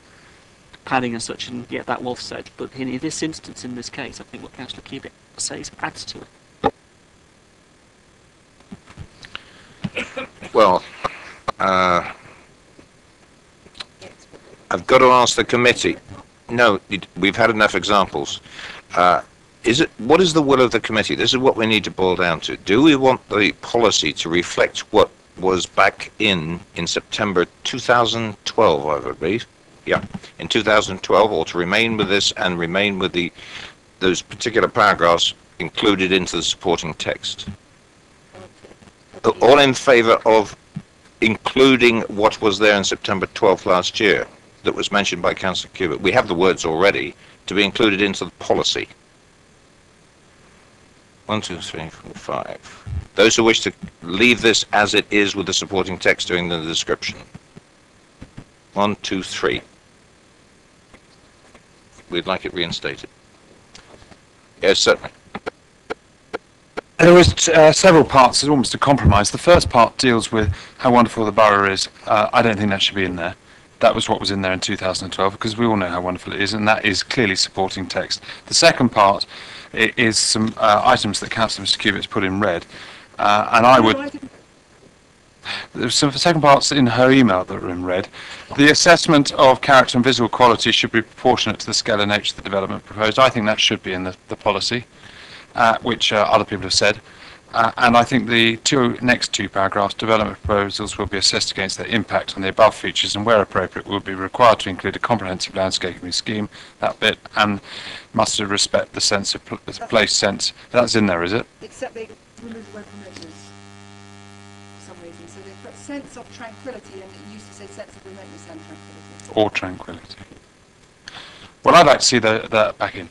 padding and such, and yeah, that was said. But in this instance, in this case, I think what Councillor Cubitt says adds to it. Well, I've got to ask the committee. No, we've had enough examples. What is the will of the committee? This is what we need to boil down to. Do we want the policy to reflect what was back in September 2012, I believe? Yeah, in 2012, or to remain with this and remain with those particular paragraphs included into the supporting text? All in favour of including what was there in September 12th last year that was mentioned by Councillor Cubitt? We have the words already to be included into the policy. 1, 2, 3, 4, 5. Those who wish to leave this as it is with the supporting text during the description. 1, 2, 3. We'd like it reinstated. Yes, certainly. There was several parts. There's almost a compromise. The first part deals with how wonderful the borough is. I don't think that should be in there. That was what was in there in 2012, because we all know how wonderful it is, and that is clearly supporting text. The second part is some items that Councillor Mr. Cubitt's put in red, and I would... There's some second parts in her email that are in red. The assessment of character and visual quality should be proportionate to the scale and nature of the development proposed. I think that should be in the policy, which other people have said. And I think the next two paragraphs, development proposals will be assessed against their impact on the above features, and where appropriate will be required to include a comprehensive landscaping scheme, that bit, and must respect the sense of place sense. That's in there, is it? Except they remove the word remoteness for some reason. So they've put sense of tranquility, and it used to say sense of remoteness and tranquility. Or tranquility. Well, I'd like to see that back in.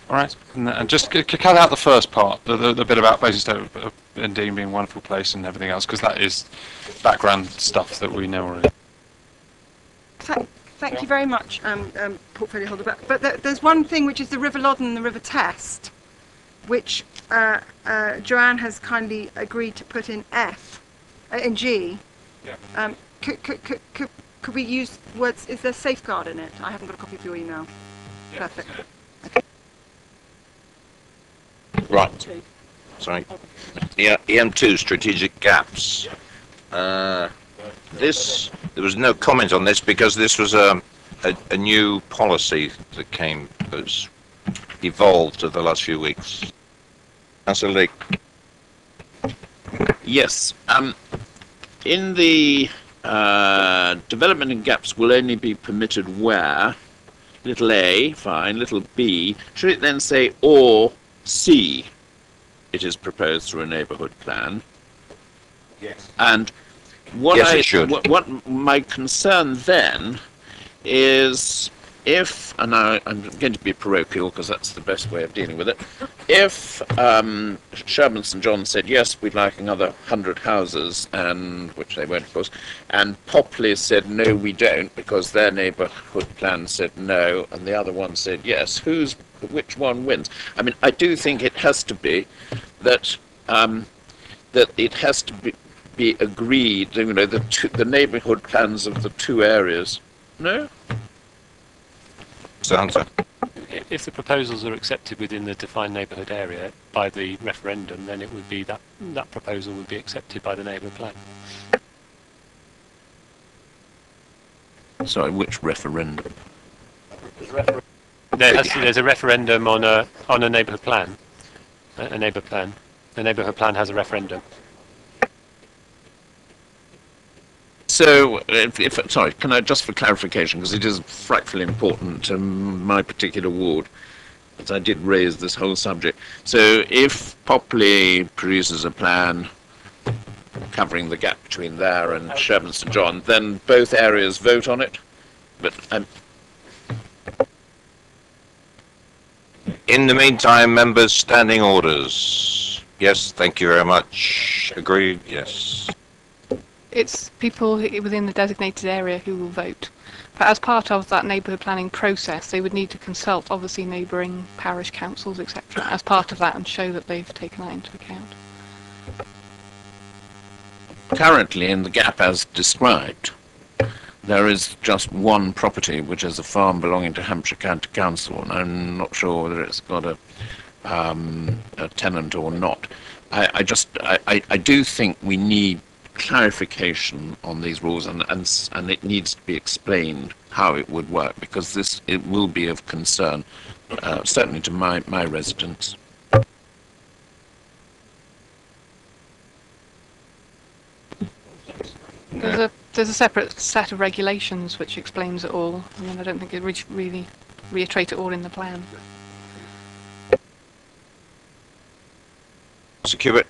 All right, and just cut out the first part, the bit about Basingstoke and Dean being a wonderful place and everything else, because that is background stuff that we know already. Thank you very much, portfolio holder. But there's one thing, which is the River Loddon and the River Test, which Joanne has kindly agreed to put in in G. Yeah. Could we use words? Is there safeguard in it? I haven't got a copy of your email. Yeah. Perfect. Right. Sorry. Yeah, EM2 strategic gaps. There was no comment on this because this was a new policy that's evolved over the last few weeks. Councillor Lee. Yes. In the development and gaps will only be permitted where, little a, fine, little b, should it then say or C, it is proposed through a neighbourhood plan? Yes. And what yes, it should. What my concern then is if, and I'm going to be parochial because that's the best way of dealing with it, if Sherburn St John said yes, we'd like another 100 houses, and which they won't of course, and Popley said no, we don't, because their neighbourhood plan said no, and the other one said yes, which one wins? I mean, I do think it has to be that that it has to be agreed, you know, the neighbourhood plans of the two areas. No? If the proposals are accepted within the defined neighbourhood area by the referendum, then it would be that proposal would be accepted by the neighbourhood plan. Sorry, which referendum? There's a referendum on a neighbourhood plan. A neighbour plan. The neighbourhood plan has a referendum. So, sorry, can I, just for clarification, because it is frightfully important to my particular ward, as I did raise this whole subject. So, if Popley produces a plan covering the gap between there and Sherburn St John, then both areas vote on it? But In the meantime, members, standing orders. Yes, thank you very much. Agreed, yes. It's people within the designated area who will vote. But as part of that neighbourhood planning process, they would need to consult, obviously, neighbouring parish councils, etc., as part of that, and show that they've taken that into account. currently in the gap as described, there is just one property, which is a farm belonging to Hampshire County Council, and I'm not sure whether it's got a tenant or not. I do think we need clarification on these rules, and it needs to be explained how it would work, because it will be of concern, certainly to my residents. There's a separate set of regulations which explains it all. I mean, I don't think it really reiterate it all in the plan. Secure it.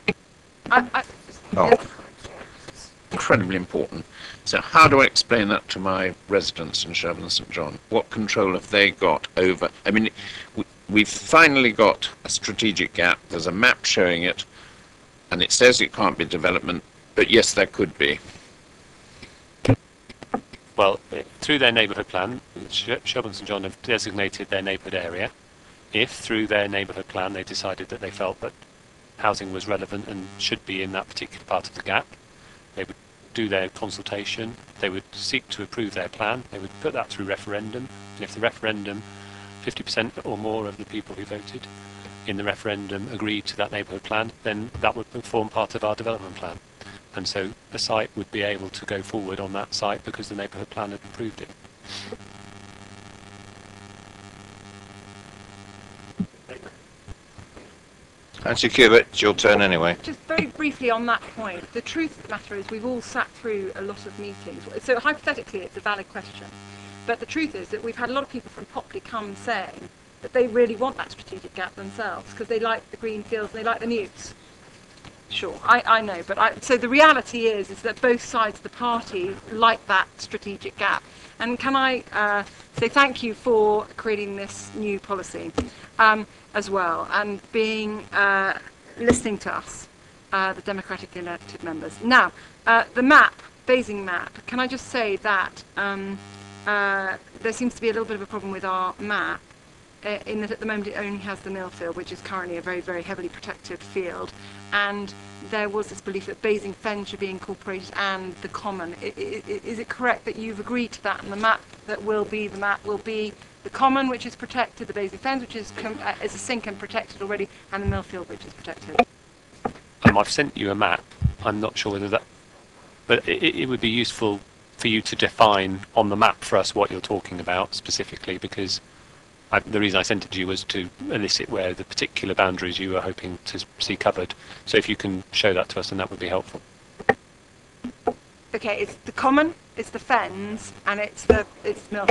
Incredibly important. So how do I explain that to my residents in Sherburn St John? What control have they got over? I mean, we've finally got a strategic gap. There's a map showing it, and it says it can't be development, but yes, there could be. Well, through their neighbourhood plan, Sherburn St John have designated their neighbourhood area. If through their neighbourhood plan they decided that they felt that housing was relevant and should be in that particular part of the gap, they would do their consultation, they would seek to approve their plan, they would put that through referendum, and if the referendum, 50% or more of the people who voted in the referendum agreed to that neighbourhood plan, then that would form part of our development plan. And so the site would be able to go forward on that site because the neighbourhood plan had approved it. Nancy Cubitt, it's your turn anyway. Just very briefly on that point, the truth of the matter is we've all sat through a lot of meetings. So hypothetically it's a valid question. But the truth is that we've had a lot of people from Popley come saying that they really want that strategic gap themselves because they like the green fields and they like the newts. Sure, I know, but so the reality is that both sides of the party like that strategic gap. And can I say thank you for creating this new policy as well, and being listening to us, the democratically elected members. Now, the map, Basing map, can I just say that there seems to be a little bit of a problem with our map, in that at the moment it only has the mill field, which is currently a very, very heavily protected field, and there was this belief that Basing Fen should be incorporated and the common. Is it correct that you've agreed to that, and the map that will be the common, which is protected, the Basing Fens, which is a sink and protected already, and the mill field, which is protected? I've sent you a map. I'm not sure whether that, but it would be useful for you to define on the map for us what you're talking about specifically, because the reason I sent it to you was to elicit where the particular boundaries you were hoping to see covered. So if you can show that to us, then that would be helpful. Okay, it's the common, it's the fens, and it's mill.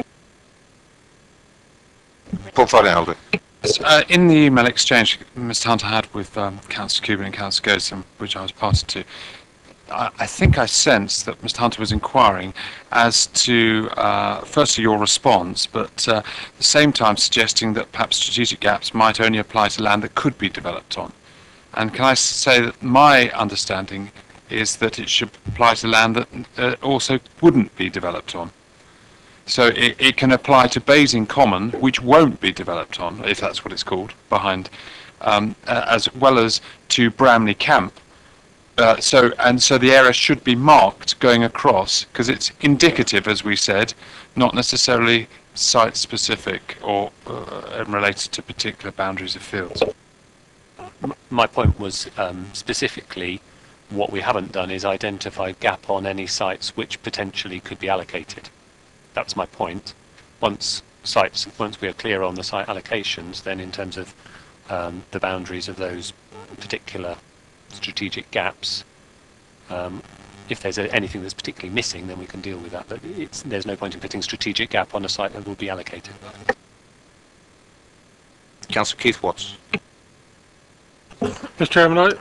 In the email exchange Mr Hunter had with Councillor Cuban and Councillor Gosden, which I was party to, I think I sensed that Mr Hunter was inquiring as to, firstly, your response, but at the same time suggesting that perhaps strategic gaps might only apply to land that could be developed on. And can I say that my understanding is that it should apply to land that also wouldn't be developed on. So it can apply to Basing Common, which won't be developed on, if that's what it's called, behind, as well as to Bramley Camp. So the area should be marked going across, because it's indicative, as we said, not necessarily site-specific or related to particular boundaries of fields. My point was specifically what we haven't done is identify gap on any sites which potentially could be allocated. That's my point. Once sites, once we are clear on the site allocations, then in terms of the boundaries of those particular strategic gaps, if there's anything that's particularly missing, then we can deal with that. But there's no point in putting strategic gap on a site that will be allocated. Councillor Keith Watts. Mr. Chairman,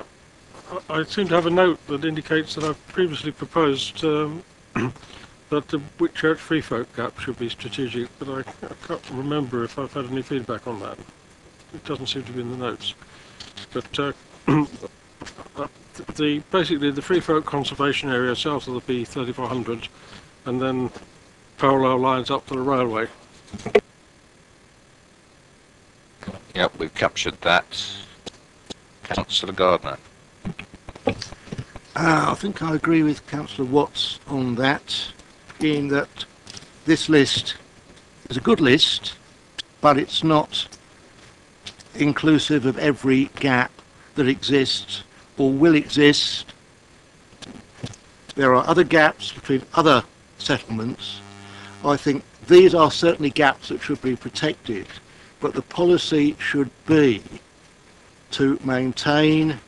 I seem to have a note that indicates that I've previously proposed that the Whitchurch Free Folk gap should be strategic, but I can't remember if I've had any feedback on that. It doesn't seem to be in the notes. But basically the Free Folk conservation area south of the B3400, and then parallel lines up to the railway. Yep, we've captured that. Councillor Gardner. I think I agree with Councillor Watts on that, in that this list is a good list, but it's not inclusive of every gap that exists or will exist. There are other gaps between other settlements. I think these are certainly gaps that should be protected, but the policy should be to maintain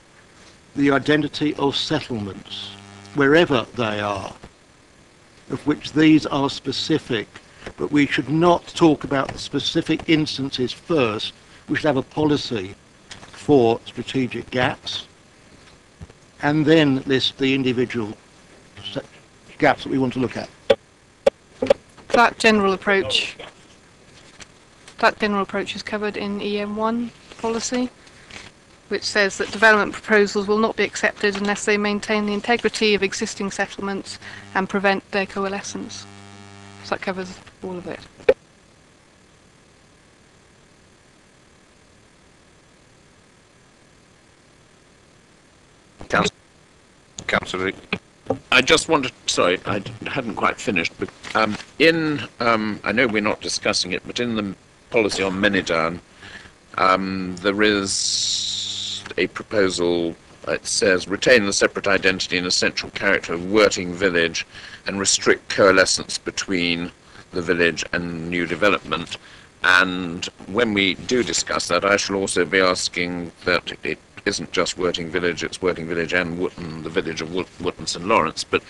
the identity of settlements wherever they are, of which these are specific, but we should not talk about the specific instances first. We should have a policy for strategic gaps and then list the individual gaps that we want to look at. That general approach is covered in EM1 policy, which says that development proposals will not be accepted unless they maintain the integrity of existing settlements and prevent their coalescence. So that covers all of it. Councillor. I just wanted, sorry, I hadn't quite finished, but I know we're not discussing it, but in the policy on Manydown, there is a proposal. It says retain the separate identity and essential character of Worting village and restrict coalescence between the village and new development. And when we do discuss that, I shall also be asking that it isn't just Worting village, it's Worting village and Wootton, the village of Wootton St Lawrence. But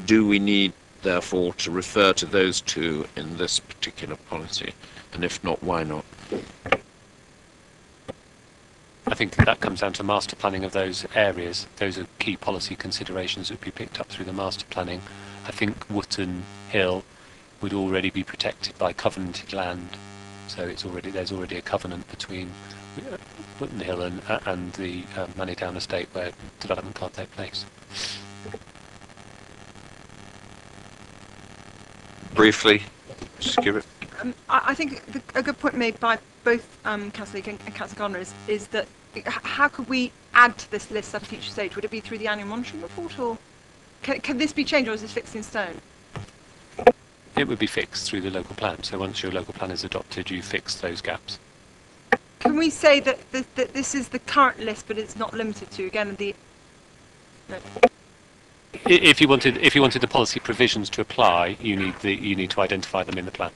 do we need, therefore, to refer to those two in this particular policy? And if not, why not? I think that comes down to master planning of those areas. Those are key policy considerations that would be picked up through the master planning. I think Wootton Hill would already be protected by covenanted land, so there's already a covenant between Wootton Hill and the Manydown estate where development can't take place. Briefly, just give it. I think a good point made by both Councillor Leake and Councillor Gardner is that how could we add to this list at a future stage? Would it be through the annual monitoring report, or can this be changed, or is this fixed in stone? It would be fixed through the local plan. So once your local plan is adopted, you fix those gaps. Can we say that this is the current list, but it's not limited to, again, the... No. If you wanted the policy provisions to apply, you need to identify them in the plan.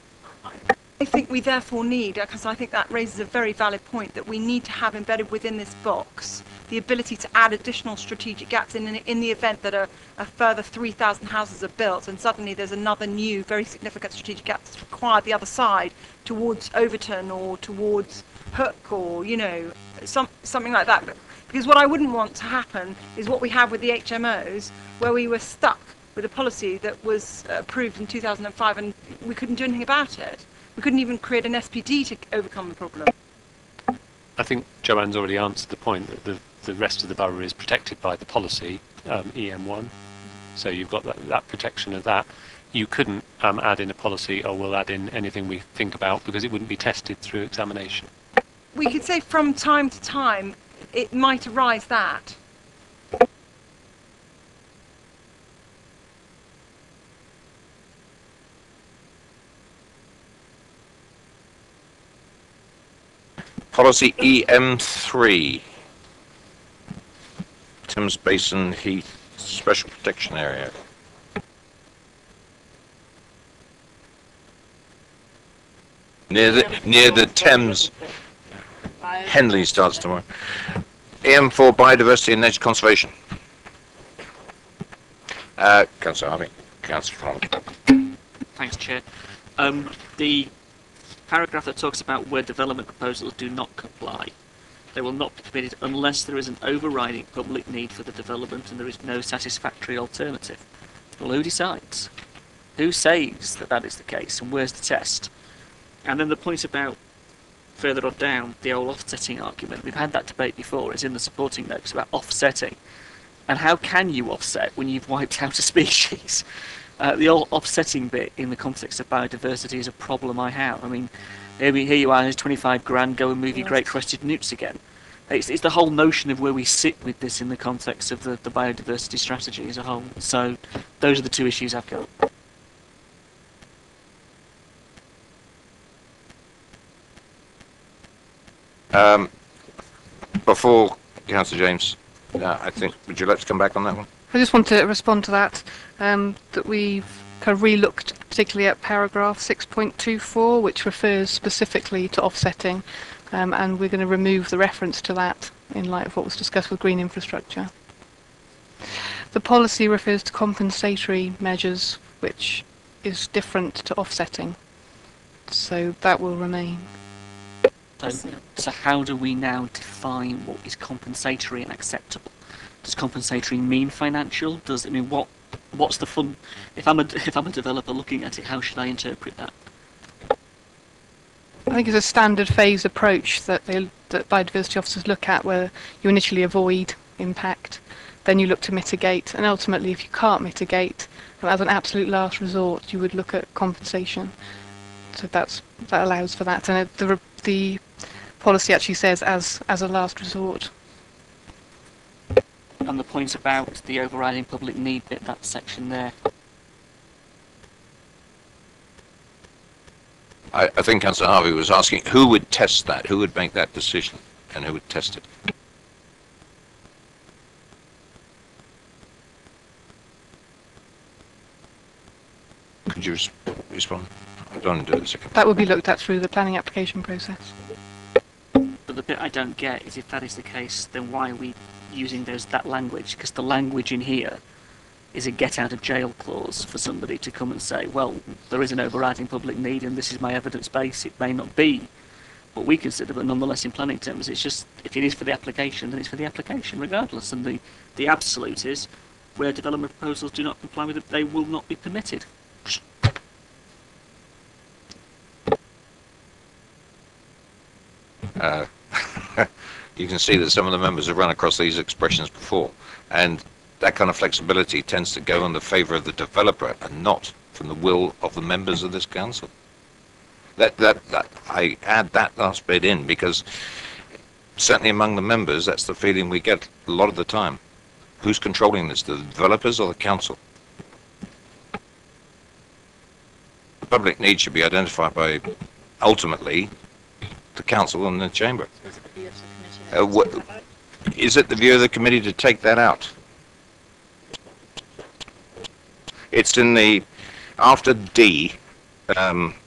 I think we therefore need, because I think that raises a very valid point, that we need to have embedded within this box the ability to add additional strategic gaps in the event that a further 3,000 houses are built and suddenly there's another new very significant strategic gap that's required the other side towards Overton or towards Hook or, you know, something like that. Because what I wouldn't want to happen is what we have with the HMOs, where we were stuck with a policy that was approved in 2005 and we couldn't do anything about it. We couldn't even create an SPD to overcome the problem. I think Joanne's already answered the point that the rest of the borough is protected by the policy, EM1. So you've got that protection of that. You couldn't add in a policy, or we'll add in anything we think about, because it wouldn't be tested through examination. We could say from time to time it might arise that. Policy EM3, Thames Basin Heath Special Protection Area. near the Thames. Henley starts tomorrow. EM4 Biodiversity and Nature Conservation. Councillor Harvey. Councillor Fromm. Thanks, Chair. The paragraph that talks about where development proposals do not comply, they will not be permitted unless there is an overriding public need for the development and there is no satisfactory alternative. Well, who decides? Who says that that is the case, and where's the test? And then the point about further on down, the old offsetting argument. We've had that debate before. It's in the supporting notes about offsetting. And how can you offset when you've wiped out a species? The old offsetting bit in the context of biodiversity is a problem I have. I mean, here you are, there's 25 grand, go and move your great crested newts again. It's the whole notion of where we sit with this in the context of the biodiversity strategy as a whole. So those are the two issues I've got. Before Councillor James, I think, would you like to come back on that one? I just want to respond to that, that we've kind of re-looked particularly at paragraph 6.24, which refers specifically to offsetting, and we're going to remove the reference to that in light of what was discussed with green infrastructure. The policy refers to compensatory measures, which is different to offsetting, so that will remain. So how do we now define what is compensatory and acceptable? Does compensatory mean financial? Does, I mean, what's the fun? If I'm a developer looking at it, how should I interpret that? I think it's a standard phase approach that biodiversity officers look at, where you initially avoid impact, then you look to mitigate, and ultimately, if you can't mitigate, as an absolute last resort, you would look at compensation. So that allows for that, and the policy actually says as a last resort. And the point about the overriding public need bit, that section there. I think Councillor Harvey was asking who would test that, who would make that decision, and who would test it. Could you respond? I don't want to do it a second. That would be looked at through the planning application process. But the bit I don't get is, if that is the case, then why are we using that language? Because the language in here is a get out of jail clause for somebody to come and say, well, there is an overriding public need and this is my evidence base. It may not be what we consider, but nonetheless in planning terms, it's just, if it is for the application, then it's for the application regardless. And the absolute is, where development proposals do not comply with it, they will not be permitted. You can see that some of the members have run across these expressions before, and that kind of flexibility tends to go in the favour of the developer and not from the will of the members of this council. That I add that last bit in because certainly among the members, that's the feeling we get a lot of the time. Who's controlling this, the developers or the council? The public need should be identified by, ultimately, the council and the chamber. Is it the view of the committee to take that out? It's in the, after D,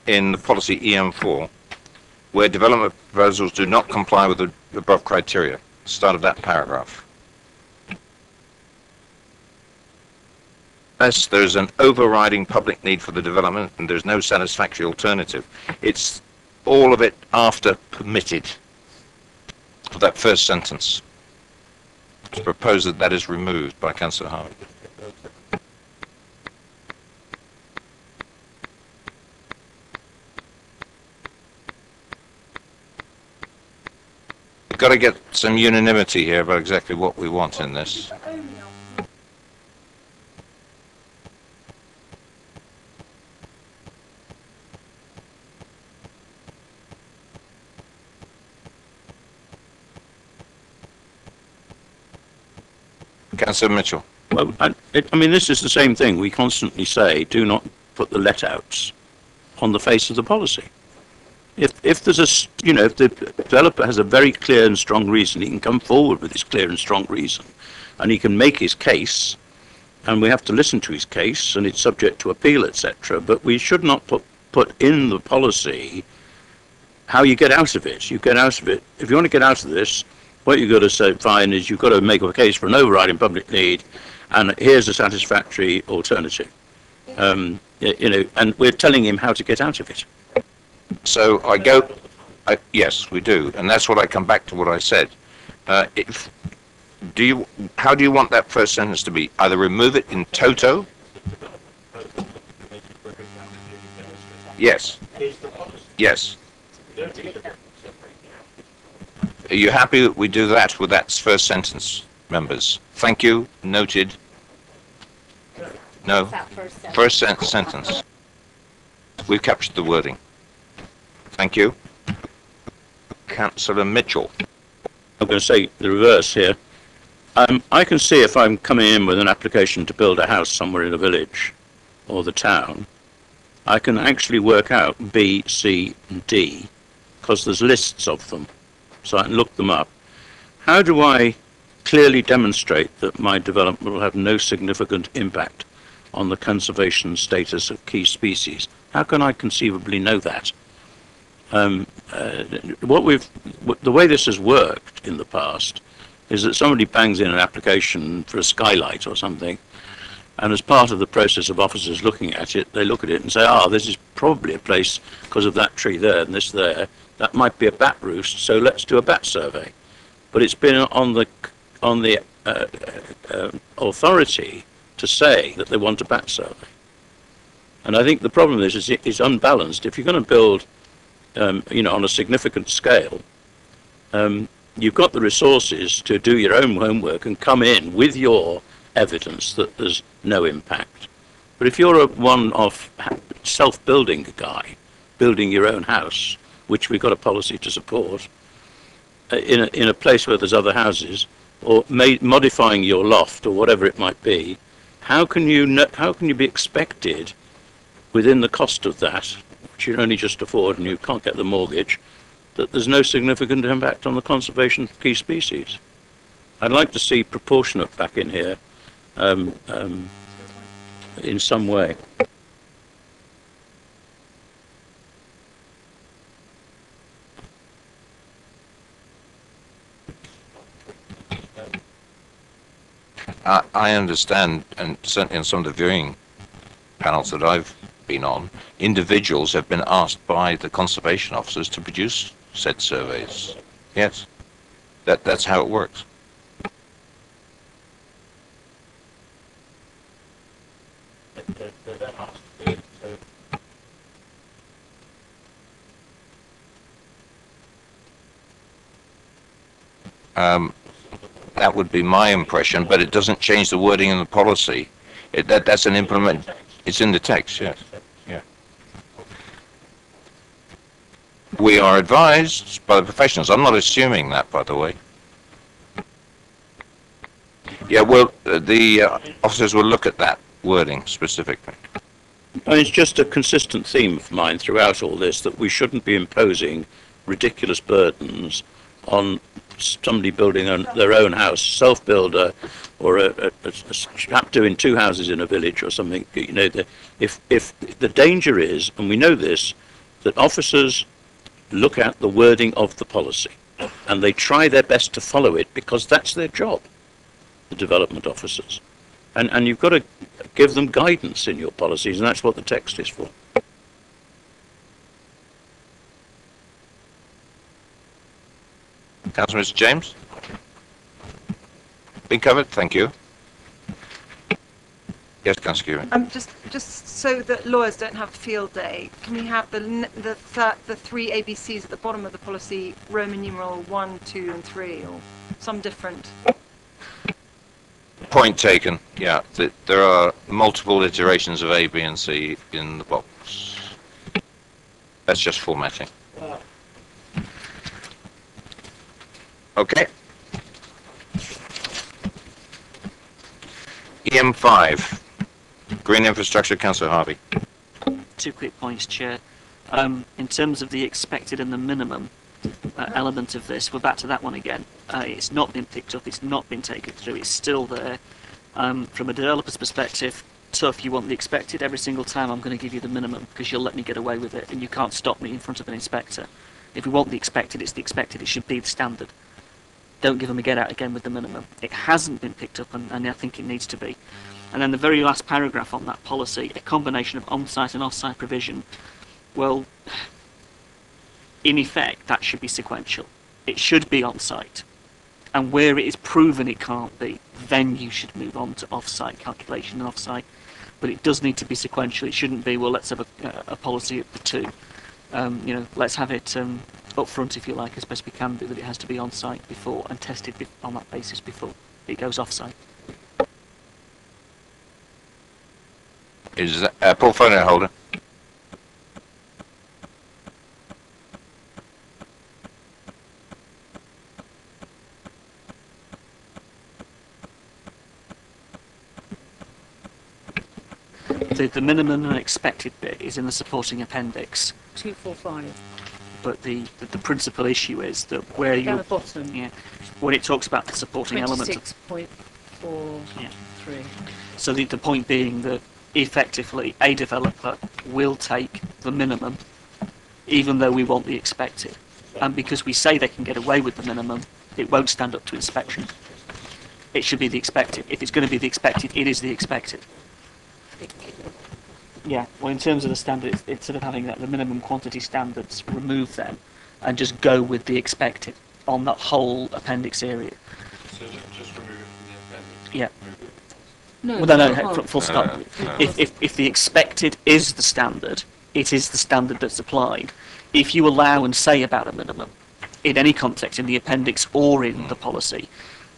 in the policy EM4, where development proposals do not comply with the above criteria. Start of that paragraph. Unless there's an overriding public need for the development and there's no satisfactory alternative. It's all of it after permitted. For that first sentence. It's proposed that that is removed by Councillor Harvey. We've got to get some unanimity here about exactly what we want in this. Councillor Mitchell. Well, I mean, this is the same thing. We constantly say, do not put the let-outs on the face of the policy. If there's if the developer has a very clear and strong reason, he can come forward with his clear and strong reason, and he can make his case, and we have to listen to his case, and it's subject to appeal, etc. But we should not put in the policy how you get out of it. You get out of it. If you want to get out of this, what you've got to say, fine, is you've got to make a case for an overriding public need, and here's a satisfactory alternative. You know, and we're telling him how to get out of it. So yes, we do, and that's what I come back to what I said. How do you want that first sentence to be? Either remove it in toto. Yes. Yes. Are you happy that we do that with that first sentence, members? Thank you. Noted. No. First sentence. We've captured the wording. Thank you. Councillor Mitchell. I'm going to say the reverse here. I can see if I'm coming in with an application to build a house somewhere in a village or the town, I can actually work out B, C, and D, because there's lists of them, so I can look them up. How do I clearly demonstrate that my development will have no significant impact on the conservation status of key species? How can I conceivably know that? The way this has worked in the past is that somebody bangs in an application for a skylight or something, and as part of the process of officers looking at it, they look at it and say, this is probably a place because of that tree there and this there. That might be a bat roost, so let's do a bat survey. But it's been on the authority to say that they want a bat survey. And I think the problem is it's unbalanced. If you're going to build, you know, on a significant scale, you've got the resources to do your own homework and come in with your evidence that there's no impact. But if you're a one-off self-building guy, building your own house, which we've got a policy to support, in a place where there's other houses, or modifying your loft or whatever it might be, how can you be expected within the cost of that, which you can only just afford and you can't get the mortgage, that there's no significant impact on the conservation of key species? I'd like to see proportionate back in here in some way. I understand, and certainly in some of the viewing panels that I've been on, individuals have been asked by the conservation officers to produce said surveys. Yes, that's how it works. That would be my impression, but it doesn't change the wording in the policy. That's an implement. It's in the text, yes. Yeah. We are advised by the professionals. I'm not assuming that, by the way. Yeah, well, the officers will look at that wording specifically. It's just a consistent theme of mine throughout all this that we shouldn't be imposing ridiculous burdens on somebody building their own house, self-builder, or a chap doing two houses in a village or something. You know, if the danger is, and we know this, that officers look at the wording of the policy and they try their best to follow it because that's their job, the development officers. And you've got to give them guidance in your policies, and that's what the text is for. Councillor Mr. James? Been covered, thank you. Yes, Councillor Cuban. Just so that lawyers don't have field day, can we have the three ABCs at the bottom of the policy, Roman numeral 1, 2, and 3, or some different? Point taken. Yeah, there are multiple iterations of A, B, and C in the box. That's just formatting. Okay. EM5, Green Infrastructure, Councillor Harvey. 2 quick points, Chair. In terms of the expected and the minimum element of this, we're back to that one again. It's not been picked up, it's not been taken through, it's still there. From a developer's perspective, tough, you want the expected every single time. I'm going to give you the minimum because you'll let me get away with it and you can't stop me in front of an inspector. If we want the expected, it's the expected. It should be the standard. Don't give them a get out again with the minimum. It hasn't been picked up, and I think it needs to be. And then the very last paragraph on that policy, a combination of on-site and off-site provision. Well, in effect, that should be sequential. It should be on-site. And where it is proven it can't be, then you should move on to off-site calculation and off-site. But it does need to be sequential. It shouldn't be, well, let's have a policy at the two. Let's have it up front, if you like, as best we can do, that it has to be on-site before and tested on that basis before it goes off-site. Is a portfolio holder? The minimum and expected bit is in the supporting appendix. 245. But the principal issue is that where you... Down the bottom. Yeah. When it talks about the supporting element... 26.43. So the point being that effectively a developer will take the minimum even though we want the expected. And because we say they can get away with the minimum, it won't stand up to inspection. It should be the expected. If it's going to be the expected, it is the expected. Yeah, well, in terms of the standard, it's sort of having the minimum quantity standards, remove them, and just go with the expected on that whole appendix area. So just remove it from the appendix? Yeah. No, well, no, no, full stop. no. If the expected is the standard, it is the standard that's applied. If you allow and say about a minimum, in any context, in the appendix or in the policy,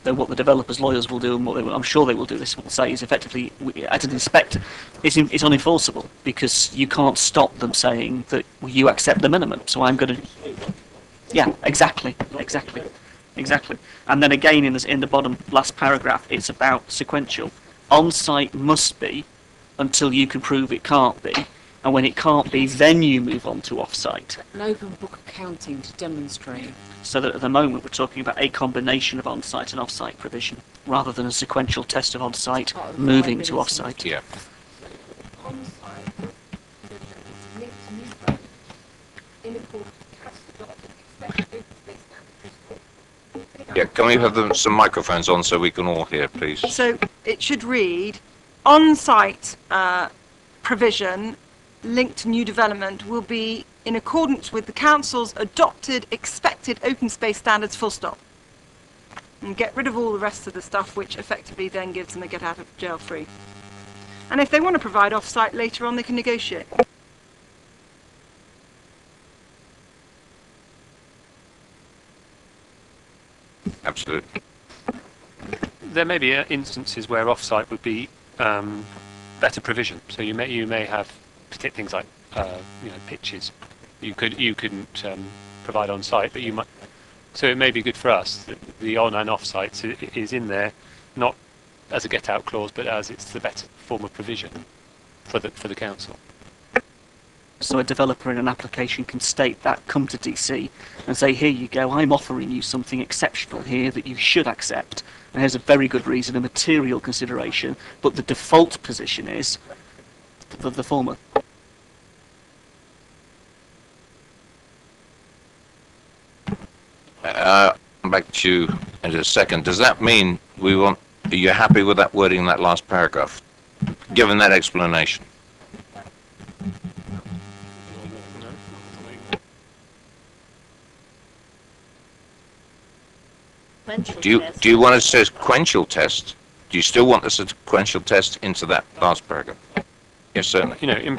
then what the developers' lawyers will do, and I'm sure they will do this, will say is effectively, as an inspector, it's unenforceable, because you can't stop them saying that you accept the minimum, so I'm going to... Yeah, exactly. And then again, in the bottom last paragraph, it's about sequential. On-site must be until you can prove it can't be, and when it can't be, then you move on to off-site. An open book accounting to demonstrate. So that at the moment we're talking about a combination of on-site and off-site provision, rather than a sequential test of on-site moving to off-site. Yeah. Yeah, can we have some microphones on so we can all hear, please? So it should read, on-site provision linked to new development will be in accordance with the Council's adopted expected open space standards, full stop. And get rid of all the rest of the stuff which effectively then gives them a get out of jail free. And if they want to provide off-site later on, they can negotiate. Absolutely. There may be instances where off-site would be better provision. So you may have things like pitches. You couldn't provide on site, but you might. So it may be good for us that the on and off sites is in there, not as a get out clause, but as it's the better form of provision for the council. So a developer in an application can state that, come to DC and say, here you go, I'm offering you something exceptional here that you should accept. And here's a very good reason, a material consideration, but the default position is the former. Back to you in a second. Does that mean are you happy with that wording in that last paragraph, given that explanation? Do you want to say sequential test? Do you still want the sequential test into that last paragraph? Yes, certainly.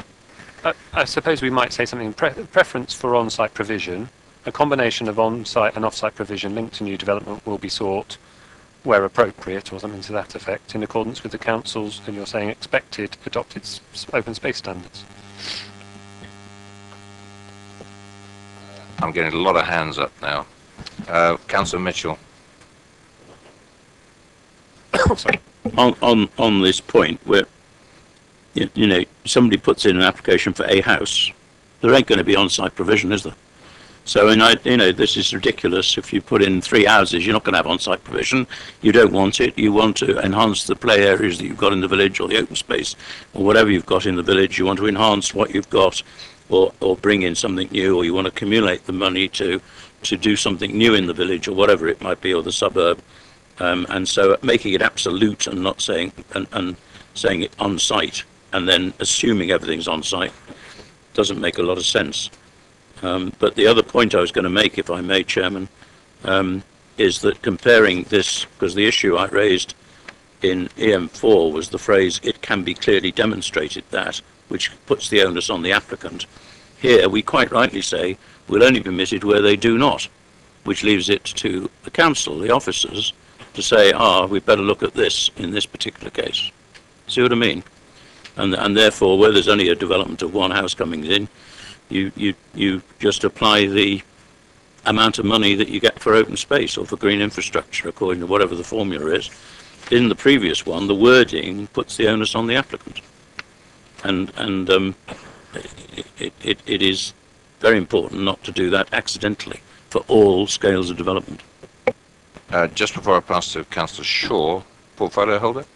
I suppose we might say something, preference for on-site provision, a combination of on-site and off-site provision linked to new development will be sought where appropriate, or something to that effect, in accordance with the council's, and you're saying expected, adopted open space standards. I'm getting a lot of hands up now. Councillor Mitchell. Sorry. On this point, where somebody puts in an application for a house, there ain't going to be on-site provision, is there? So, this is ridiculous. If you put in 3 houses, you're not going to have on-site provision. You don't want it. You want to enhance the play areas that you've got in the village, or the open space, or whatever you've got in the village. You want to enhance what you've got, or bring in something new, or you want to accumulate the money to do something new in the village, or whatever it might be, or the suburb. And so making it absolute and not saying, and saying it on-site, and then assuming everything's on-site, doesn't make a lot of sense. But the other point I was going to make, if I may, Chairman, is that comparing this, because the issue I raised in EM4 was the phrase, "it can be clearly demonstrated that," which puts the onus on the applicant. Here, we quite rightly say, will only be permitted where they do not, which leaves it to the council, the officers, to say, we'd better look at this in this particular case. See what I mean? And therefore, where there's only a development of one house coming in, you just apply the amount of money that you get for open space or for green infrastructure, according to whatever the formula is. In the previous one, the wording puts the onus on the applicant. And it is very important not to do that accidentally for all scales of development. Just before I pass to Councillor Shaw, portfolio holder.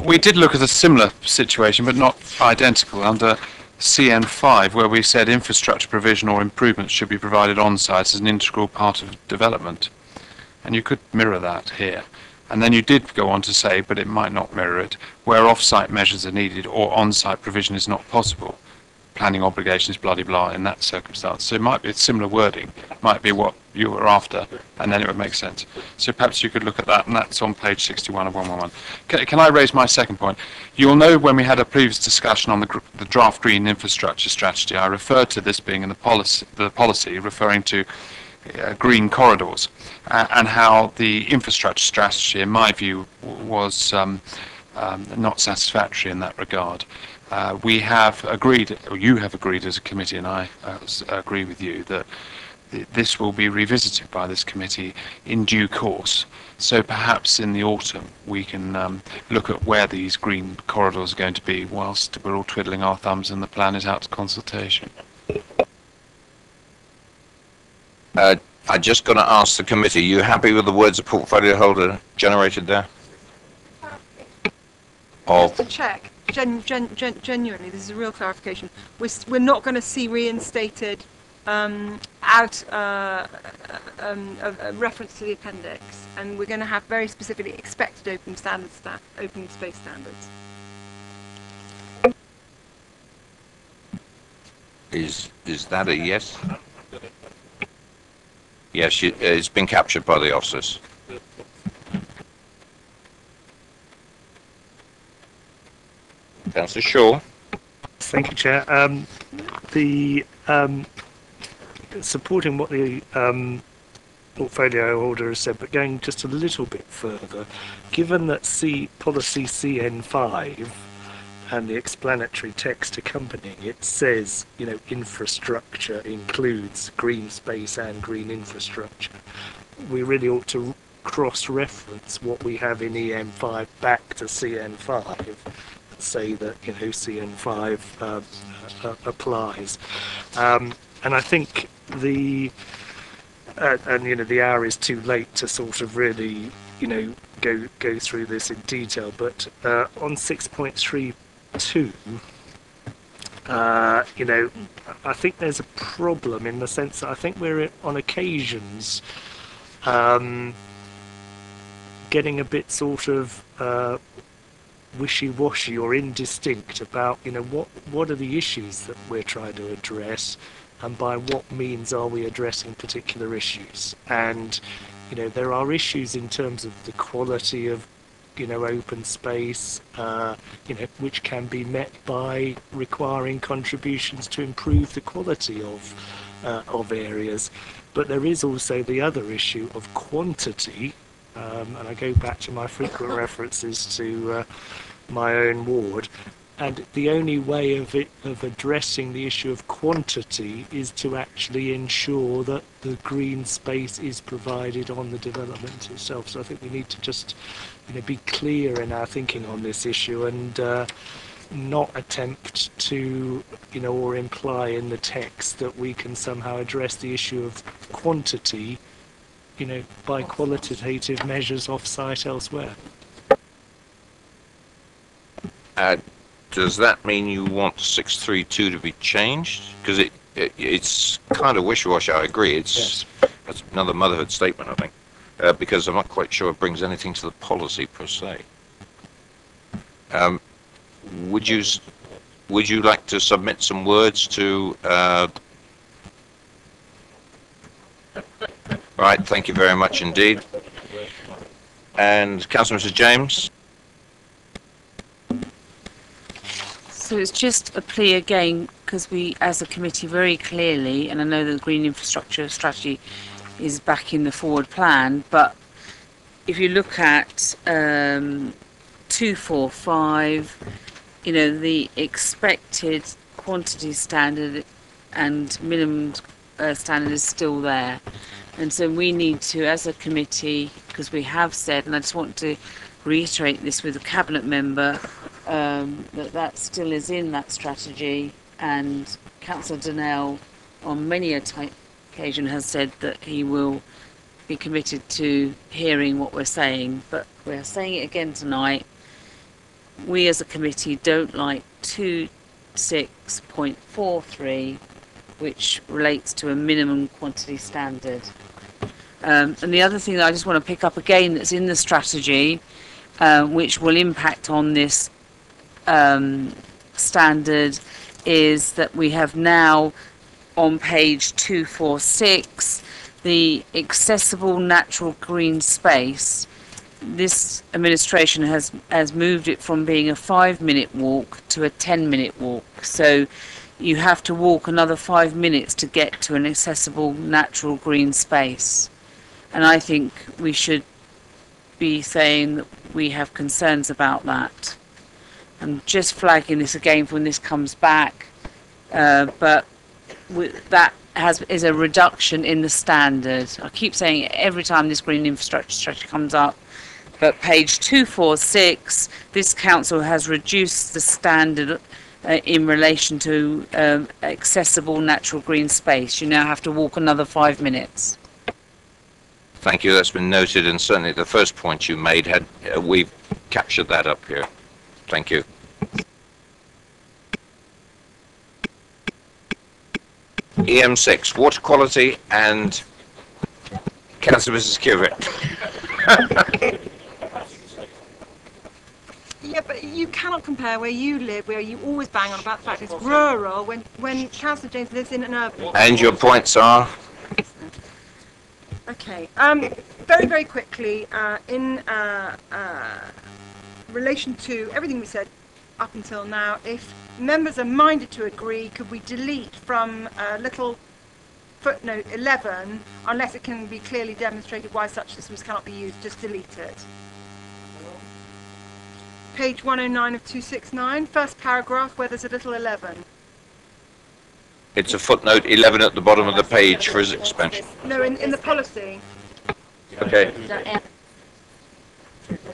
We did look at a similar situation, but not identical, under CN5, where we said infrastructure provision or improvements should be provided on-site as an integral part of development. And you could mirror that here. And then you did go on to say, but it might not mirror it, where off-site measures are needed or on-site provision is not possible. Planning obligations, blah-de-blah, in that circumstance. So it might be a similar wording, might be what you were after, and then it would make sense. So perhaps you could look at that, and that's on page 61 of 111. Can I raise my second point? You'll know when we had a previous discussion on the draft green infrastructure strategy, I referred to this being in the policy referring to green corridors, and how the infrastructure strategy, in my view, was not satisfactory in that regard. We have agreed, or you have agreed as a committee, and I agree with you, that this will be revisited by this committee in due course. So perhaps in the autumn we can look at where these green corridors are going to be whilst we're all twiddling our thumbs and the plan is out to consultation. I just got to ask the committee, you happy with the words of portfolio holder generated there? Just to check, genuinely, this is a real clarification. We're not going to see reinstated a reference to the appendix, and we're going to have very specifically expected open space standards. Is that a yes? Yes, it's been captured by the officers. Councillor Shaw. Thank you, Chair. Supporting what the portfolio holder has said, but going just a little bit further, given that policy CN5 and the explanatory text accompanying it says, infrastructure includes green space and green infrastructure, we really ought to cross-reference what we have in EM5 back to CN5 and say that, CN5 applies. And I think the hour is too late to sort of really, go through this in detail, but on 6.32, I think there's a problem in the sense that I think we're on occasions getting a bit sort of wishy-washy or indistinct about, what are the issues that we're trying to address, and by what means are we addressing particular issues. And there are issues in terms of the quality of open space, which can be met by requiring contributions to improve the quality of areas. But there is also the other issue of quantity, and I go back to my frequent references to my own ward. And the only way of addressing the issue of quantity is to actually ensure that the green space is provided on the development itself. So I think we need to just, be clear in our thinking on this issue. And not attempt to, or imply in the text that we can somehow address the issue of quantity, by qualitative measures off-site elsewhere. Does that mean you want 632 to be changed? Because it's kind of wishy-washy. I agree. That's another motherhood statement, I think, because I'm not quite sure it brings anything to the policy per se. Would you like to submit some words to? Right. Thank you very much indeed. And Councillor Mrs. James. So it's just a plea again, because we, as a committee, very clearly, and I know that the Green Infrastructure Strategy is back in the forward plan, but if you look at 245, the expected quantity standard and minimum standard is still there. And so we need to, as a committee, because we have said, and I just want to reiterate this with a cabinet member, that still is in that strategy, and Councillor Donnell on many occasion has said that he will be committed to hearing what we're saying, but we're saying it again tonight. We as a committee don't like 26.43, which relates to a minimum quantity standard. And the other thing that I just want to pick up again that's in the strategy, which will impact on this standard, is that we have now on page 246 the accessible natural green space. This administration has moved it from being a 5-minute walk to a 10-minute walk, so you have to walk another 5 minutes to get to an accessible natural green space. And I think we should be saying that we have concerns about that. I'm just flagging this again for when this comes back, but that is a reduction in the standard. I keep saying it every time this green infrastructure strategy comes up, but page 246, this council has reduced the standard in relation to accessible natural green space. You now have to walk another 5 minutes. Thank you. That's been noted, and certainly the first point you made we've captured that up here. Thank you. EM6, water quality, and Councillor Mrs. Cubitt. Yeah, but you cannot compare where you live, where you always bang on about the fact it's rural, when Councillor James lives in an urban. And your points are? Okay. Very, very quickly, in relation to everything we said up until now, if members are minded to agree, could we delete from little footnote 11, unless it can be clearly demonstrated why such systems cannot be used, just delete it. Page 109 of 269, first paragraph where there's a little 11. It's a footnote 11 at the bottom of the page for his expansion. No, in the policy. Okay.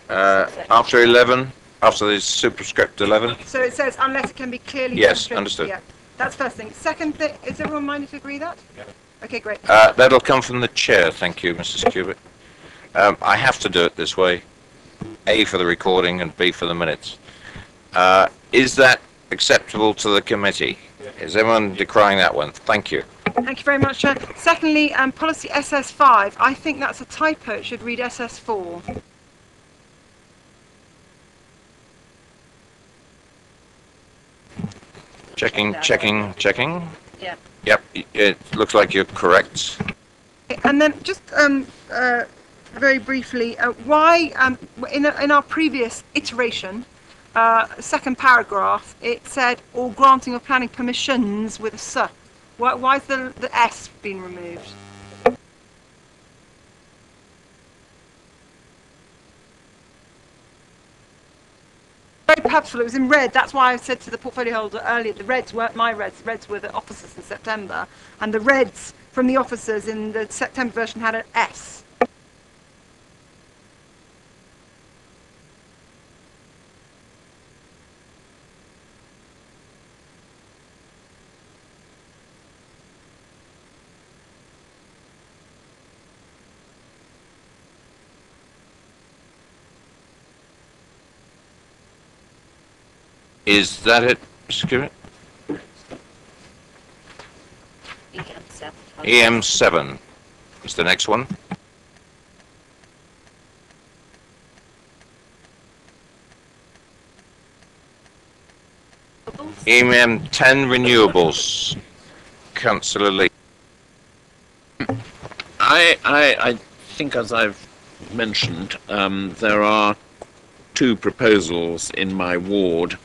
After 11, after the superscript 11. So it says unless it can be clearly Yes, demonstrated. understood. Yeah, that's first thing. Second thing, is everyone minded to agree that? Yeah. Okay, great. That'll come from the chair. Thank you, Mrs. Cubitt. I have to do it this way. A, for the recording, and B, for the minutes. Is that acceptable to the committee? Is everyone decrying that one? Thank you. Thank you very much, Chair. Secondly, policy SS5, I think that's a typo. It should read SS4. Checking. Yeah. Yep, it looks like you're correct. And then just very briefly, why in our previous iteration, second paragraph, it said all granting of planning permissions with a S. Why is the S been removed? Very purposeful. It was in red. That's why I said to the portfolio holder earlier, the reds weren't my reds. The reds were the officers in September, and the reds from the officers in the September version had an S. Is that it, Mr. Cubitt? EM7 is the next one. EM10 renewables. Councillor Lee. I think, as I've mentioned, there are two proposals in my ward.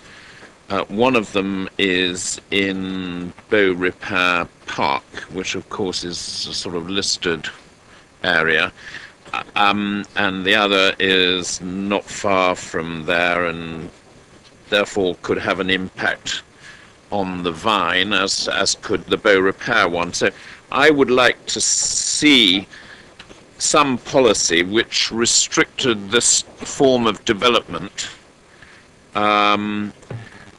One of them is in Bow Repair Park, which of course is a sort of listed area, and the other is not far from there and therefore could have an impact on the Vine as could the Bow Repair one. So I would like to see some policy which restricted this form of development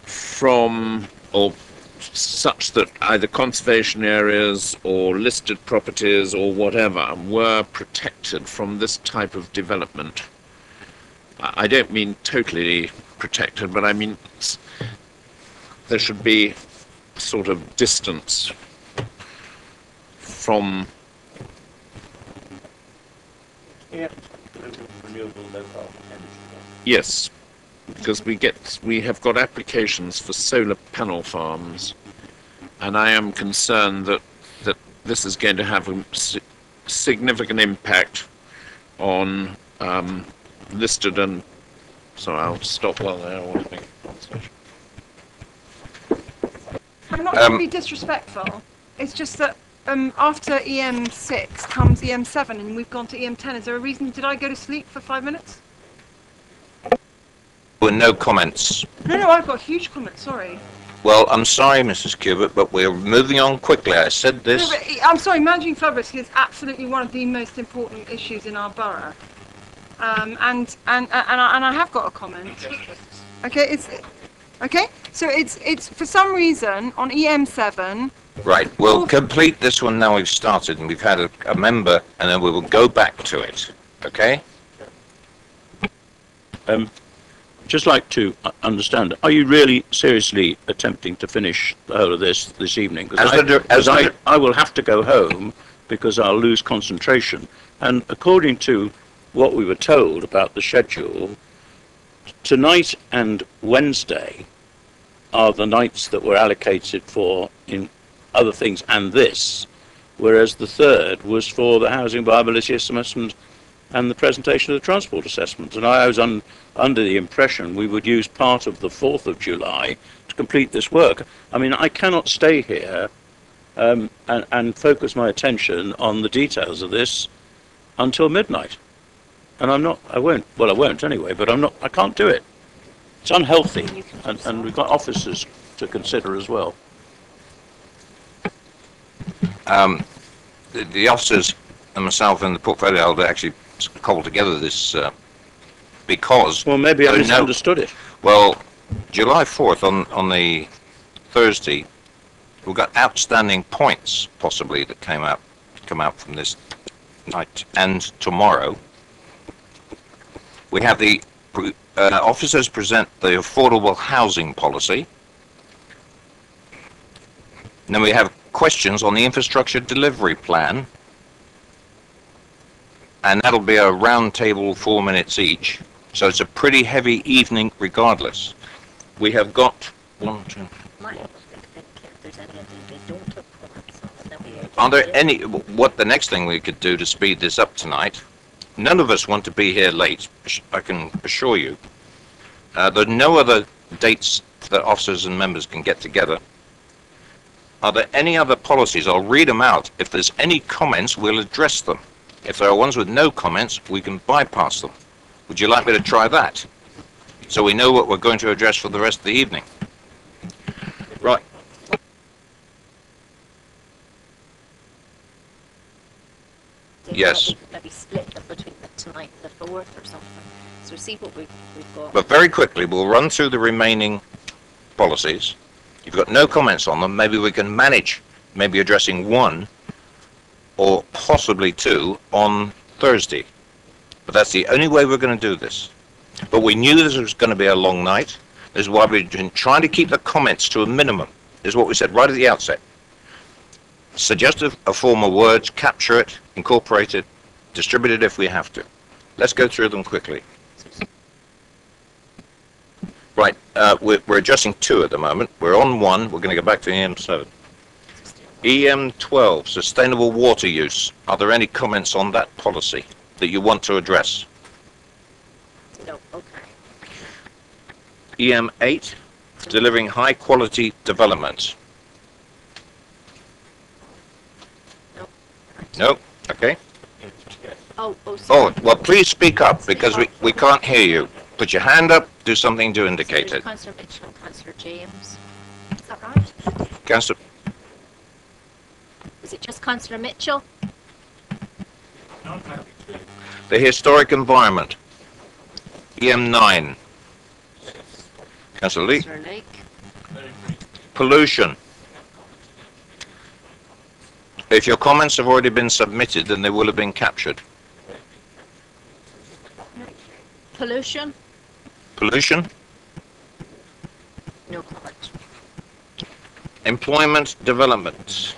from, or such that either conservation areas or listed properties or whatever were protected from this type of development. I don't mean totally protected, but I mean there should be sort of distance from. Yeah. Renewable low carbon energy. Yes, because we have got applications for solar panel farms, and I am concerned that this is going to have a significant impact on listed and. So I'll stop while there. I want to make a conversation. I'm not going to be disrespectful. It's just that after EM6 comes EM7 and we've gone to EM10. Is there a reason? Did I go to sleep for 5 minutes? There were no comments. No, I've got huge comments, sorry. Well, I'm sorry, Mrs. Cubitt, but we're moving on quickly. I said this. No, I'm sorry, managing flood risk is absolutely one of the most important issues in our borough. And I have got a comment. Okay, so it's for some reason on EM7. Right, we'll complete this one now we've started, and we've had a member, and then we will go back to it. Okay? Just like to understand, are you really seriously attempting to finish the whole of this evening? Because I will have to go home because I'll lose concentration. And according to what we were told about the schedule, tonight and Wednesday are the nights that were allocated for in other things and this, whereas the third was for the housing viability assessment and the presentation of the transport assessment. And I was under the impression we would use part of the 4th of July to complete this work. I mean, I cannot stay here and focus my attention on the details of this until midnight. And I won't anyway, but I can't do it. It's unhealthy, and we've got officers to consider as well. The officers and myself and the portfolio holder actually cobbled together this because... Well, maybe I misunderstood it. Well, July 4th on the Thursday, we've got outstanding points possibly that come out from this night and tomorrow. We have the officers present the affordable housing policy. And then we have questions on the infrastructure delivery plan. And that'll be a round table, 4 minutes each. So it's a pretty heavy evening regardless. We have got Are there any, what the next thing we could do to speed this up tonight? None of us want to be here late, I can assure you. There are no other dates that officers and members can get together. Are there any other policies? I'll read them out. If there's any comments, we'll address them. If there are ones with no comments, we can bypass them. Would you like me to try that? So we know what we're going to address for the rest of the evening. Right. Yes. Maybe split them between tonight and the 4th or something. So we see what we've got. But very quickly, we'll run through the remaining policies. If you've got no comments on them, maybe we can manage maybe addressing one or possibly two on Thursday. But that's the only way we're going to do this. But we knew this was going to be a long night. This is why we've been trying to keep the comments to a minimum. This is what we said right at the outset. Suggest a form of words, capture it, incorporate it, distribute it if we have to. Let's go through them quickly. Right, we're adjusting 2 at the moment. We're on 1. We're going to go back to EM7. EM12, sustainable water use. Are there any comments on that policy that you want to address? No, okay. EM8, delivering high quality development. No, okay. Oh, Oh, well, please speak up because we can't hear you. Put your hand up, do something to indicate it. Councillor Mitchell and Councillor James. Is that right? Councillor, Is it just Councillor Mitchell? the historic environment. EM9. Councillor Leake. Councillor Lake. Pollution. If your comments have already been submitted, then they will have been captured. Pollution? Pollution. No comment. Employment development.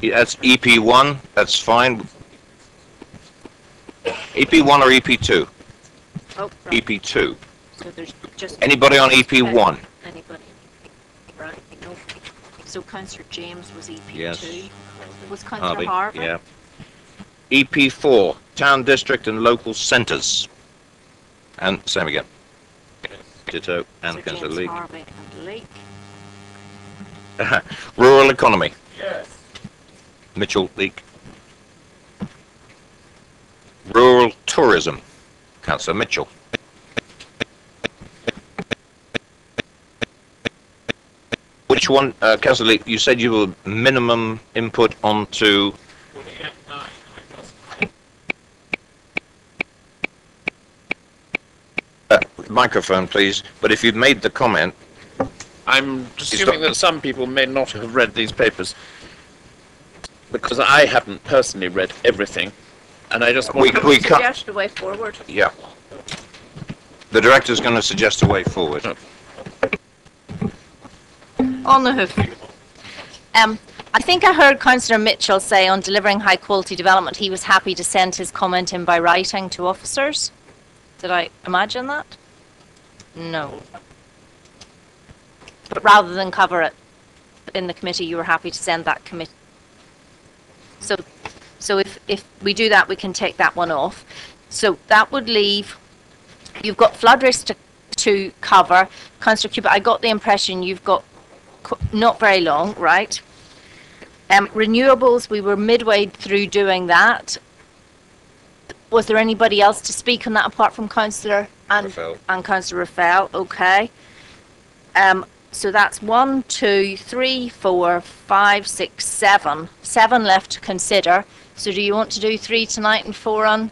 That's EP1, that's fine. EP1 or EP2? Oh, right. EP2. So there's just... Anybody on EP1? Anybody. Right, no. So Councillor James was EP2. Yes. Was Councillor Harvey? Yeah. EP4, town district and local centres. And same again. Ditto and So Councillor James Leake. Harvey and Lake. Rural economy. Yes. Mitchell, Leake. Rural tourism. Councillor Mitchell. Which one, Councillor Leake, you said you were minimum input onto... Microphone, please. But if you've made the comment... I'm assuming that some people may not have read these papers, because I haven't personally read everything, and I just want we can't... Suggest a way forward. Yeah. The director's going to suggest a way forward. On the hoof. I think I heard Councillor Mitchell say on delivering high quality development he was happy to send his comment in by writing to officers. Did I imagine that? No. But rather than cover it in the committee, you were happy to send that committee. So if we do that, we can take that one off. So that would leave, you've got flood risk to cover. Councillor Cubitt, I got the impression you've got not very long, right? Renewables, we were midway through doing that. Was there anybody else to speak on that apart from Councillor and Councillor Raphael? Okay. So that's 1, 2, 3, 4, 5, 6, 7. 7 left to consider. So do you want to do 3 tonight and 4 on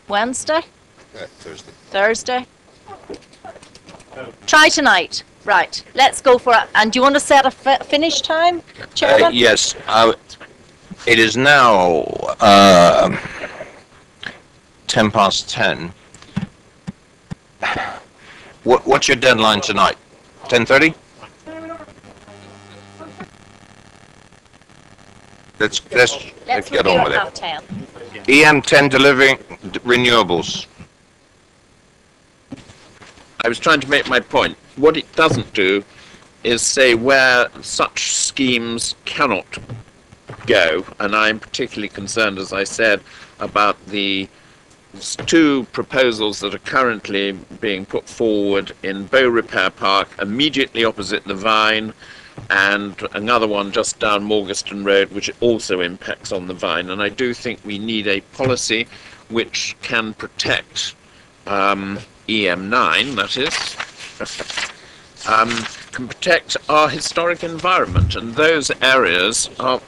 Wednesday? Thursday. Thursday? Try tonight. Right. Let's go for it. And do you want to set a finish time, Chairman? Yes. It is now 10 past 10. What's your deadline tonight? 10:30? Let's get on with it. 10. EM10 delivering renewables. I was trying to make my point. What it doesn't do is say where such schemes cannot go, and I'm particularly concerned, as I said, about the 2 proposals that are currently being put forward in Bow Repair Park, immediately opposite the Vine, and another one just down Morgeston Road, which also impacts on the Vine. And I do think we need a policy which can protect EM9, that is, can protect our historic environment. And those areas are,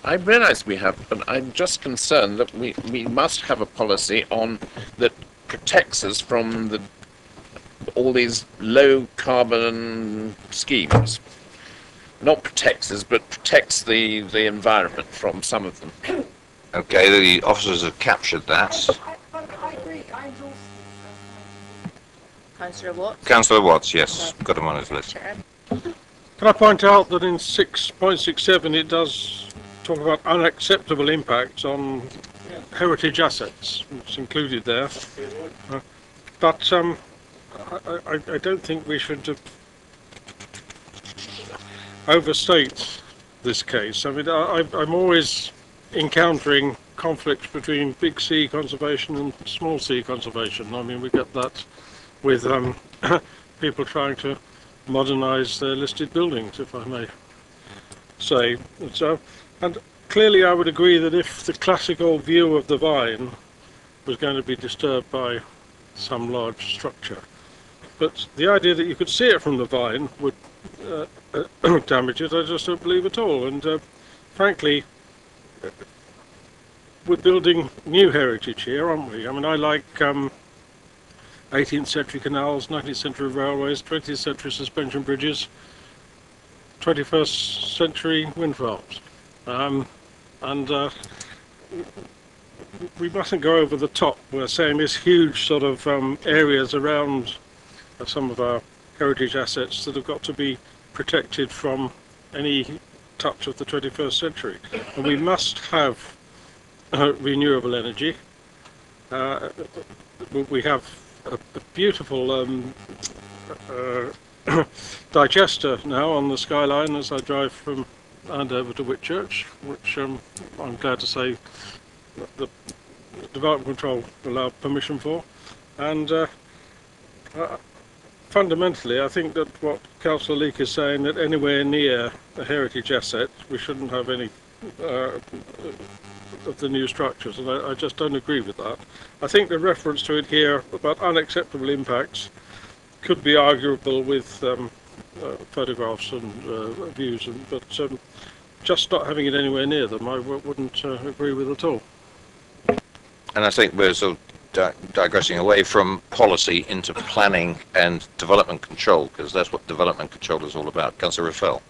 I realise we have, but I'm just concerned that we must have a policy on that protects us from all these low carbon schemes. Not protects us, but protects the environment from some of them. Okay, the officers have captured that. Councillor Watts. Councillor Watts, yes, got him on his list. Can I point out that in 6.67 it does talk about unacceptable impacts on heritage assets. It's included there. But I don't think we should overstate this case. I mean, I'm always encountering conflicts between big C conservation and small c conservation. I mean, we get that with people trying to modernise their listed buildings, if I may say. So, and clearly I would agree that if the classical view of the vine was going to be disturbed by some large structure, but the idea that you could see it from the vine would damage it, I just don't believe at all. And frankly, we're building new heritage here, aren't we? I mean, I like 18th century canals, 19th century railways, 20th century suspension bridges, 21st century wind farms. And we mustn't go over the top. We're saying this huge sort of areas around some of our heritage assets that have got to be protected from any touch of the 21st century. And we must have renewable energy. We have a beautiful digester now on the skyline as I drive from Andover to Whitchurch, which I'm glad to say the Development Control allowed permission for. And fundamentally, I think that what Councillor Leake is saying, that anywhere near a heritage asset, we shouldn't have any of the new structures, and I just don't agree with that. I think the reference to it here about unacceptable impacts could be arguable with photographs and views, but just not having it anywhere near them I wouldn't agree with at all. And I think we're sort of digressing away from policy into planning and development control, because that's what development control is all about. Councillor Raffel.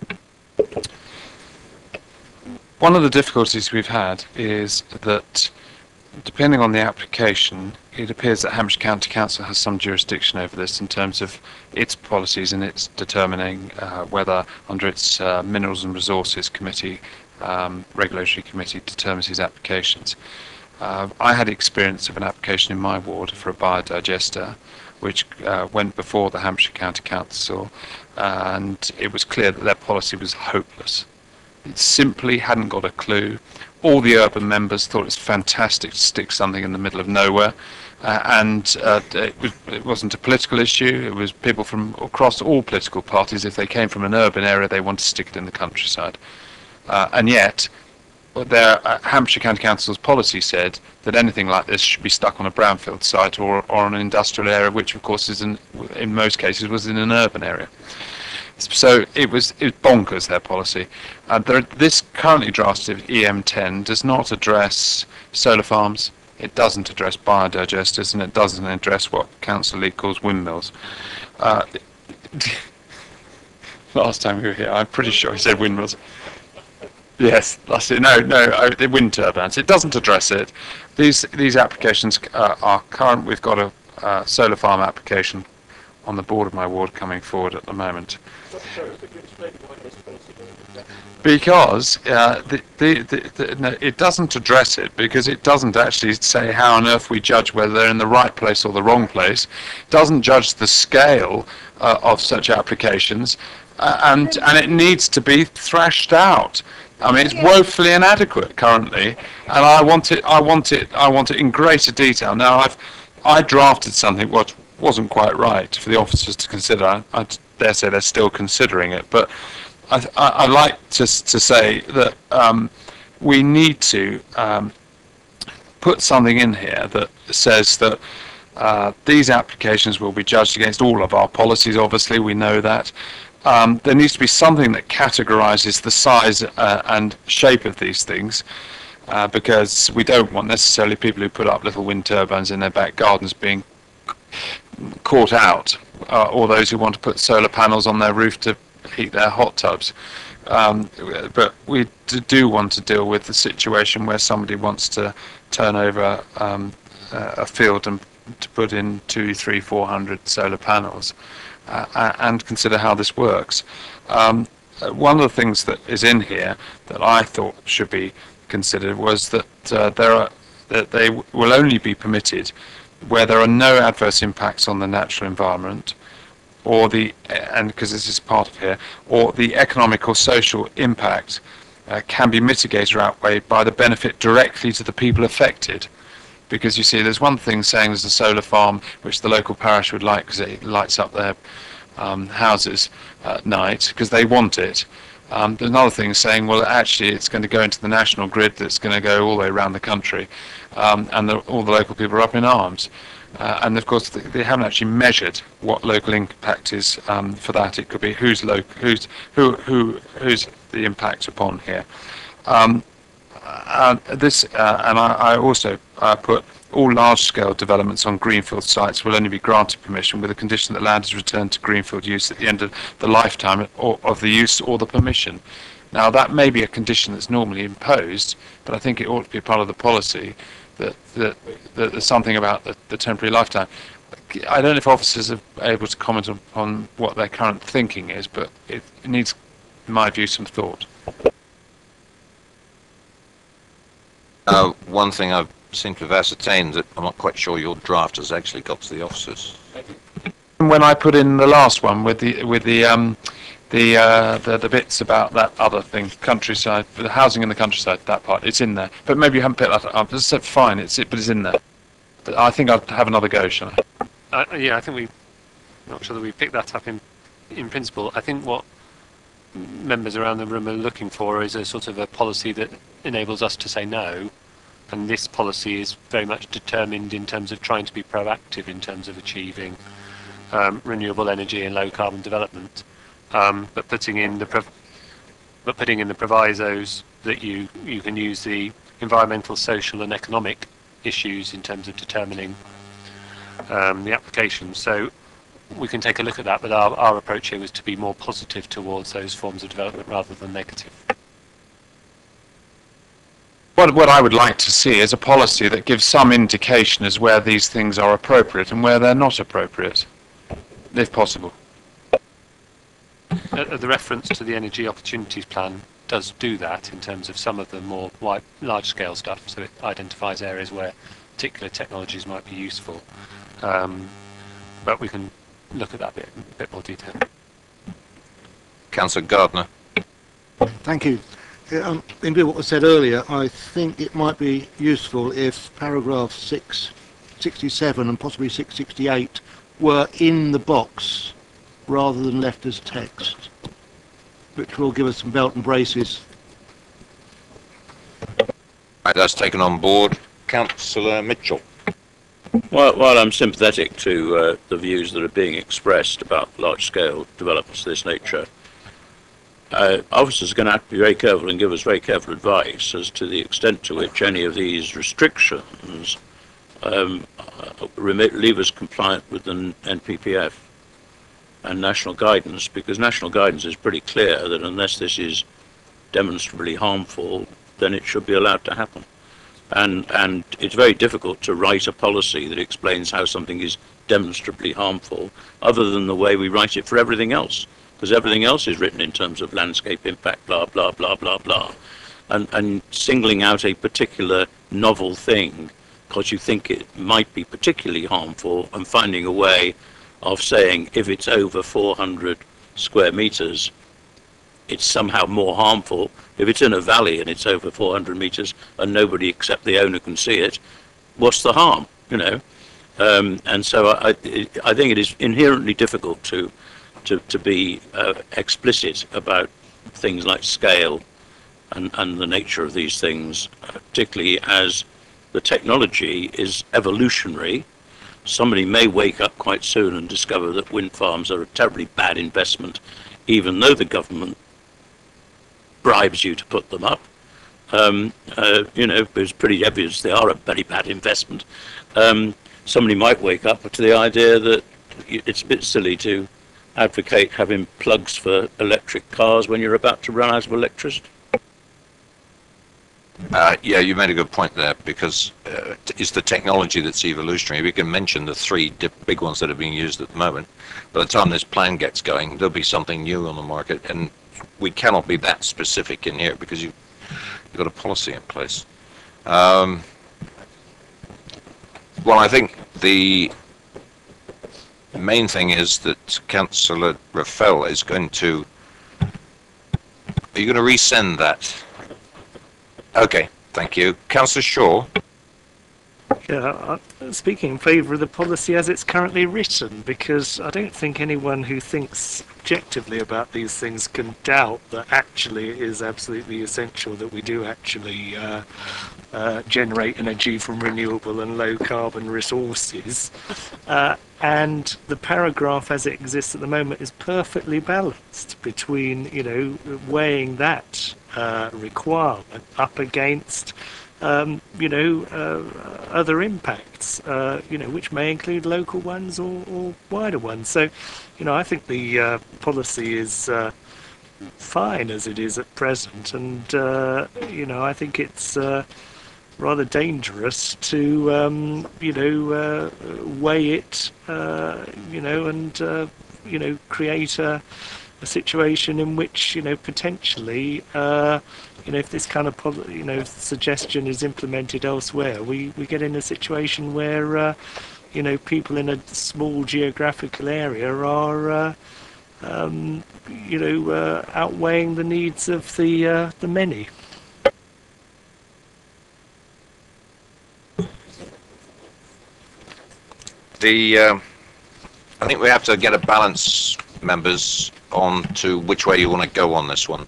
One of the difficulties we've had is that, depending on the application, it appears that Hampshire County Council has some jurisdiction over this in terms of its policies and its determining whether, under its Minerals and Resources Committee, Regulatory Committee, determines his applications. I had experience of an application in my ward for a biodigester, which went before the Hampshire County Council, and it was clear that their policy was hopeless. It simply hadn't got a clue. All the urban members thought it was fantastic to stick something in the middle of nowhere, and it wasn't a political issue. It was people from across all political parties. If they came from an urban area, they wanted to stick it in the countryside. And yet, their Hampshire County Council's policy said that anything like this should be stuck on a brownfield site or on an industrial area, which of course is in most cases was in an urban area. So it was bonkers, their policy. This currently drafted EM10 does not address solar farms, it doesn't address biodigesters, and it doesn't address what Councillor Lee calls windmills. Last time we were here, I'm pretty sure he said windmills. Yes, that's it. No, the wind turbines. It doesn't address it. These applications are current. We've got a solar farm application on the board of my ward coming forward at the moment. Because it doesn't address it, because it doesn't actually say how on earth we judge whether they're in the right place or the wrong place. It doesn't judge the scale of such applications, and it needs to be thrashed out. I mean, it's woefully inadequate currently, and I want it in greater detail. Now, I drafted something which wasn't quite right for the officers to consider. I dare say they're still considering it, but I like to say that we need to put something in here that says that these applications will be judged against all of our policies. Obviously, we know that. There needs to be something that categorises the size and shape of these things, because we don't want necessarily people who put up little wind turbines in their back gardens being caught out, or those who want to put solar panels on their roof to heat their hot tubs. But we do want to deal with the situation where somebody wants to turn over a field and to put in 200, 300, 400 solar panels and consider how this works. One of the things that is in here that I thought should be considered was that that they will only be permitted where there are no adverse impacts on the natural environment, or and because this is part of here, or the economic or social impact can be mitigated or outweighed by the benefit directly to the people affected. Because you see, there's one thing saying there's a solar farm which the local parish would like because it lights up their houses at night because they want it. There's another thing saying, well, actually it's going to go into the national grid that's going to go all the way around the country, and all the local people are up in arms. And of course they haven't actually measured what local impact is for that. It could be who's the impact upon here. And I also put all large-scale developments on greenfield sites will only be granted permission with the condition that land is returned to greenfield use at the end of the lifetime of the use or the permission. Now that may be a condition that's normally imposed, but I think it ought to be part of the policy that there's something about the temporary lifetime. I don't know if officers are able to comment upon what their current thinking is, but it needs, in my view, some thought. One thing I've seemed to have ascertained that I'm not quite sure your draft has actually got to the officers. When I put in the last one with the bits about that other thing, countryside, the housing in the countryside, that part, it's in there. But maybe you haven't picked that up. It's fine, but it's in there. But I think I'll have another go, shall I? Yeah, I think not sure that we picked that up in principle. I think what members around the room are looking for is a sort of a policy that enables us to say no, and this policy is very much determined in terms of trying to be proactive in terms of achieving renewable energy and low carbon development, but putting in the provisos that you can use the environmental, social and economic issues in terms of determining the application. So we can take a look at that, but our approach here was to be more positive towards those forms of development rather than negative. What I would like to see is a policy that gives some indication as where these things are appropriate and where they're not appropriate, if possible. The reference to the Energy Opportunities Plan does do that in terms of some of the more large-scale stuff, so it identifies areas where particular technologies might be useful. But we can look at that in a bit more detail. Councillor Gardner. Thank you. In view of what was said earlier, I think it might be useful if paragraph 667 and possibly 668 were in the box rather than left as text, which will give us some belt and braces. Right, that's taken on board. Councillor Mitchell. While I'm sympathetic to the views that are being expressed about large-scale developments of this nature, officers are going to have to be very careful and give us very careful advice as to the extent to which any of these restrictions leave us compliant with the NPPF and national guidance, because national guidance is pretty clear that unless this is demonstrably harmful, then it should be allowed to happen. And it's very difficult to write a policy that explains how something is demonstrably harmful other than the way we write it for everything else, because everything else is written in terms of landscape impact, blah, blah, blah, blah, blah. And singling out a particular novel thing because you think it might be particularly harmful and finding a way of saying if it's over 400 square meters, it's somehow more harmful. If it's in a valley and it's over 400 meters and nobody except the owner can see it, what's the harm, you know? And so I think it is inherently difficult to be explicit about things like scale and the nature of these things, particularly as the technology is evolutionary. Somebody may wake up quite soon and discover that wind farms are a terribly bad investment, even though the government bribes you to put them up. You know, it's pretty obvious they are a very bad investment. Somebody might wake up to the idea that it's a bit silly to advocate having plugs for electric cars when you're about to run out of electricity. Yeah, you made a good point there, because it's the technology that's evolutionary. We can mention the three big ones that are being used at the moment. By the time this plan gets going, there'll be something new on the market, and we cannot be that specific in here because you've got a policy in place. Well, I think the main thing is that Councillor Raffel is going to... Are you going to resend that? Okay, thank you. Councillor Shaw? Yeah, speaking in favour of the policy as it's currently written, because I don't think anyone who thinks objectively about these things can doubt that actually it is absolutely essential that we do actually generate energy from renewable and low carbon resources. And the paragraph as it exists at the moment is perfectly balanced between, you know, weighing that requirement up against other impacts, which may include local ones or wider ones. So, I think the policy is fine as it is at present, and I think it's rather dangerous to weigh it, and create a situation in which potentially. If this kind of suggestion is implemented elsewhere, we get in a situation where people in a small geographical area are outweighing the needs of the many. I think we have to get a balance, members, on to which way you want to go on this one.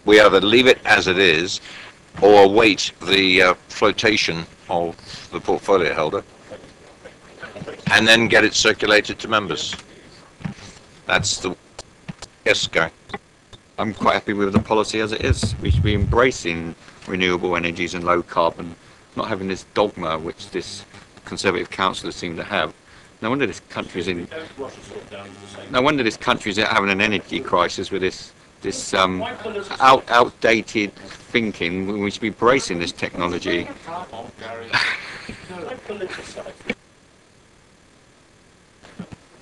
We either leave it as it is or await the flotation of the portfolio holder and then get it circulated to members. That's the... Yes, Gary? I'm quite happy with the policy as it is. We should be embracing renewable energies and low carbon, not having this dogma which this Conservative councillors seem to have. No wonder this country's having an energy crisis with this outdated thinking. We should be embracing this technology.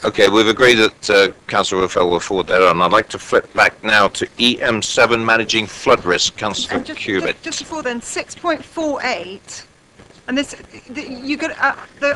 Okay, we've agreed that Councillor Raffel will forward that on. I'd like to flip back now to EM7, Managing Flood Risk. Councillor Cubitt. Just before then, 6.48, and this, you got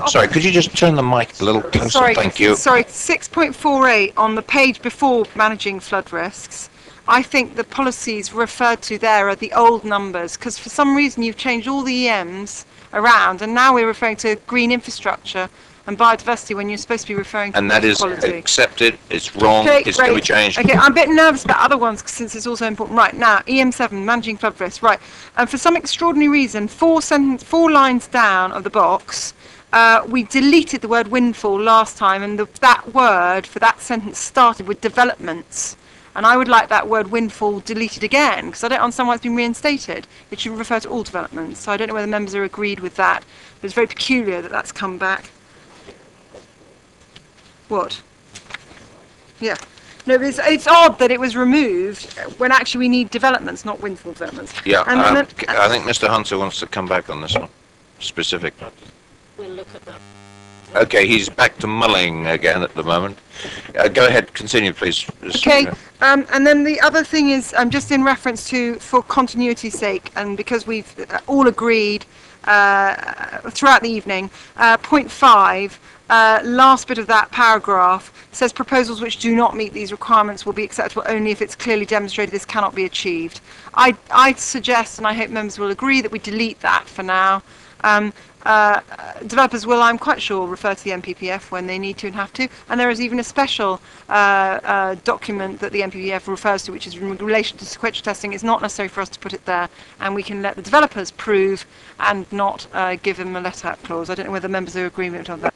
Sorry, could you just turn the mic a little closer? Sorry, thank you. Sorry, 6.48 on the page before Managing Flood Risks. I think the policies referred to there are the old numbers, because for some reason you've changed all the EMs around, and now we're referring to green infrastructure and biodiversity when you're supposed to be referring to And that is quality. accepted, it's wrong, Okay, it's going to be great. changed. Okay, I'm a bit nervous about other ones since it's also important. Right, now, EM7, Managing Flood Risk. Right, and for some extraordinary reason, four lines down of the box, we deleted the word windfall last time, and that word for that sentence started with developments. And I would like that word windfall deleted again, because I don't understand why it's been reinstated. It should refer to all developments. So I don't know whether members are agreed with that. But it's very peculiar that that's come back. What? Yeah. No, but it's odd that it was removed when actually we need developments, not windfall developments. Yeah, And I then- think Mr. Hunter wants to come back on this one, specific. We'll look at that. Okay, he's back to mulling again at the moment. Go ahead, continue, please. Okay, and then the other thing is, just in reference to, for continuity's sake, and because we've all agreed throughout the evening, point 5, last bit of that paragraph says proposals which do not meet these requirements will be acceptable only if it's clearly demonstrated this cannot be achieved. I suggest, and I hope members will agree, that we delete that for now. Developers will, I'm quite sure, refer to the MPPF when they need to and have to, and there is even a special document that the MPPF refers to, which is in relation to sequential testing. It's not necessary for us to put it there, and we can let the developers prove and not give them a let-out clause. I don't know whether members are in agreement on that.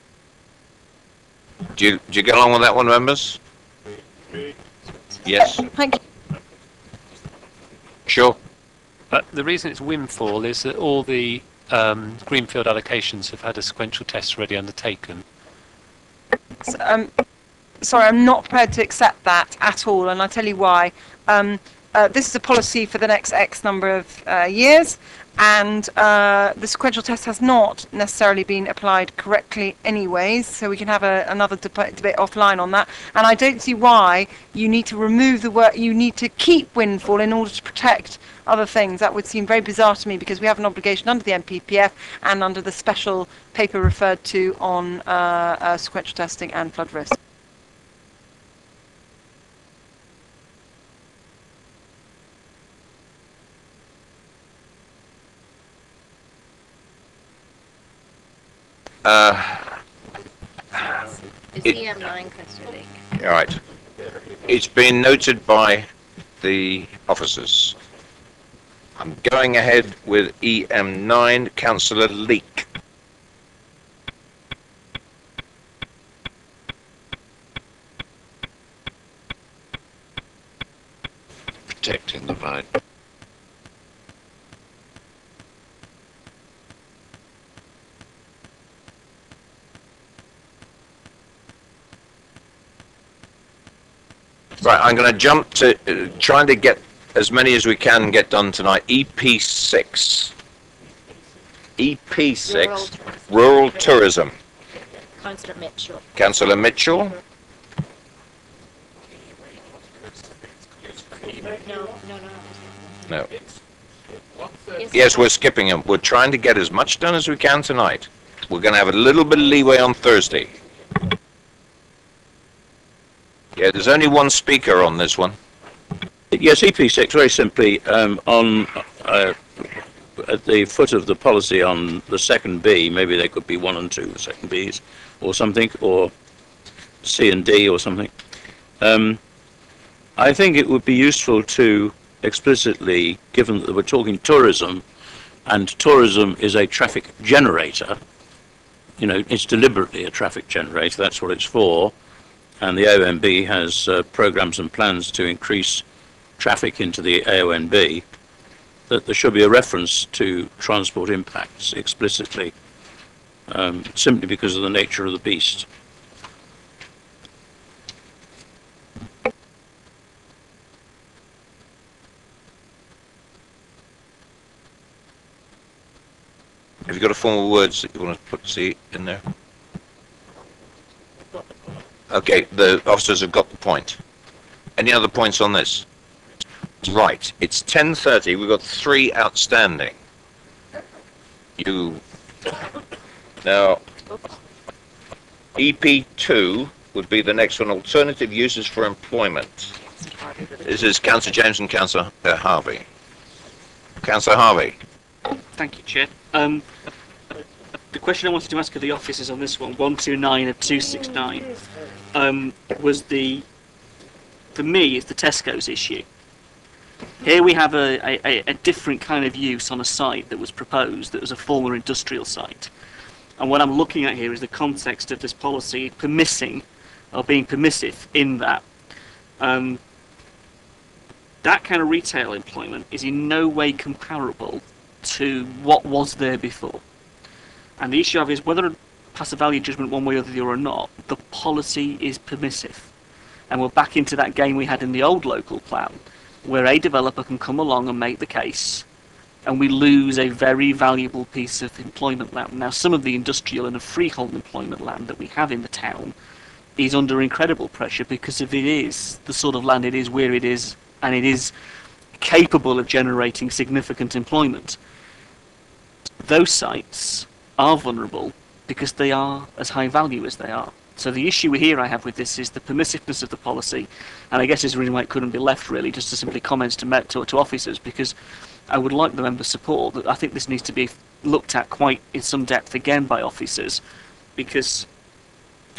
Do you get along with that one, members? Yes. Thank you. Sure. The reason it's windfall is that all the greenfield allocations have had a sequential test already undertaken. So, sorry, I'm not prepared to accept that at all, and I'll tell you why. this is a policy for the next X number of years, and the sequential test has not necessarily been applied correctly anyways, so we can have another debate offline on that. And I don't see why you need to remove the word, you need to keep windfall in order to protect other things. That would seem very bizarre to me, because we have an obligation under the NPPF and under the special paper referred to on sequential testing and flood risk. It's EM9, Councillor Lake. All right. It's been noted by the officers. I'm going ahead with EM9, Councillor Leake. Protecting the vine. Right, I'm going to jump to trying to get as many as we can get done tonight. EP6. EP6, Rural Tourism. Councillor Mitchell. Councillor Mitchell. No. Yes, we're skipping them. We're trying to get as much done as we can tonight. We're going to have a little bit of leeway on Thursday. Yeah, there's only one speaker on this one. Yes, EP6, very simply, at the foot of the policy on the second B, maybe there could be 1 and 2 second Bs or something, or C and D or something. I think it would be useful to explicitly, given that we're talking tourism, and tourism is a traffic generator, you know, it's deliberately a traffic generator, that's what it's for, and the AONB has programs and plans to increase traffic into the AONB, that there should be a reference to transport impacts explicitly, simply because of the nature of the beast. Have you got a formal words that you want to put C in there? Okay, the officers have got the point. Any other points on this? Right, it's 10:30. We've got 3 outstanding. Now, EP2 would be the next one. Alternative uses for employment. This is Councillor James and Councillor Harvey. Councillor Harvey. Thank you, Chair. The question I wanted to ask of the officers on this one, 129 of 269, was for me, it's the Tesco's issue. Here we have a different kind of use on a site that was proposed, that was a former industrial site. And what I'm looking at here is the context of this policy permitting, or being permissive in that. That kind of retail employment is in no way comparable to what was there before. And the issue I have is whether to pass a value judgment one way or the other or not, the policy is permissive. And we're back into that game we had in the old local plan, where a developer can come along and make the case, and we lose a very valuable piece of employment land. Now, some of the industrial and freehold employment land that we have in the town is under incredible pressure because of it is the sort of land it is, where it is, and it is capable of generating significant employment. Those sites are vulnerable because they are as high value as they are. So the issue here I have with this is the permissiveness of the policy, and I guess it's the reason why it couldn't be left really just to simply comments to officers, because I would like the members' support that I think this needs to be looked at quite in some depth again by officers, because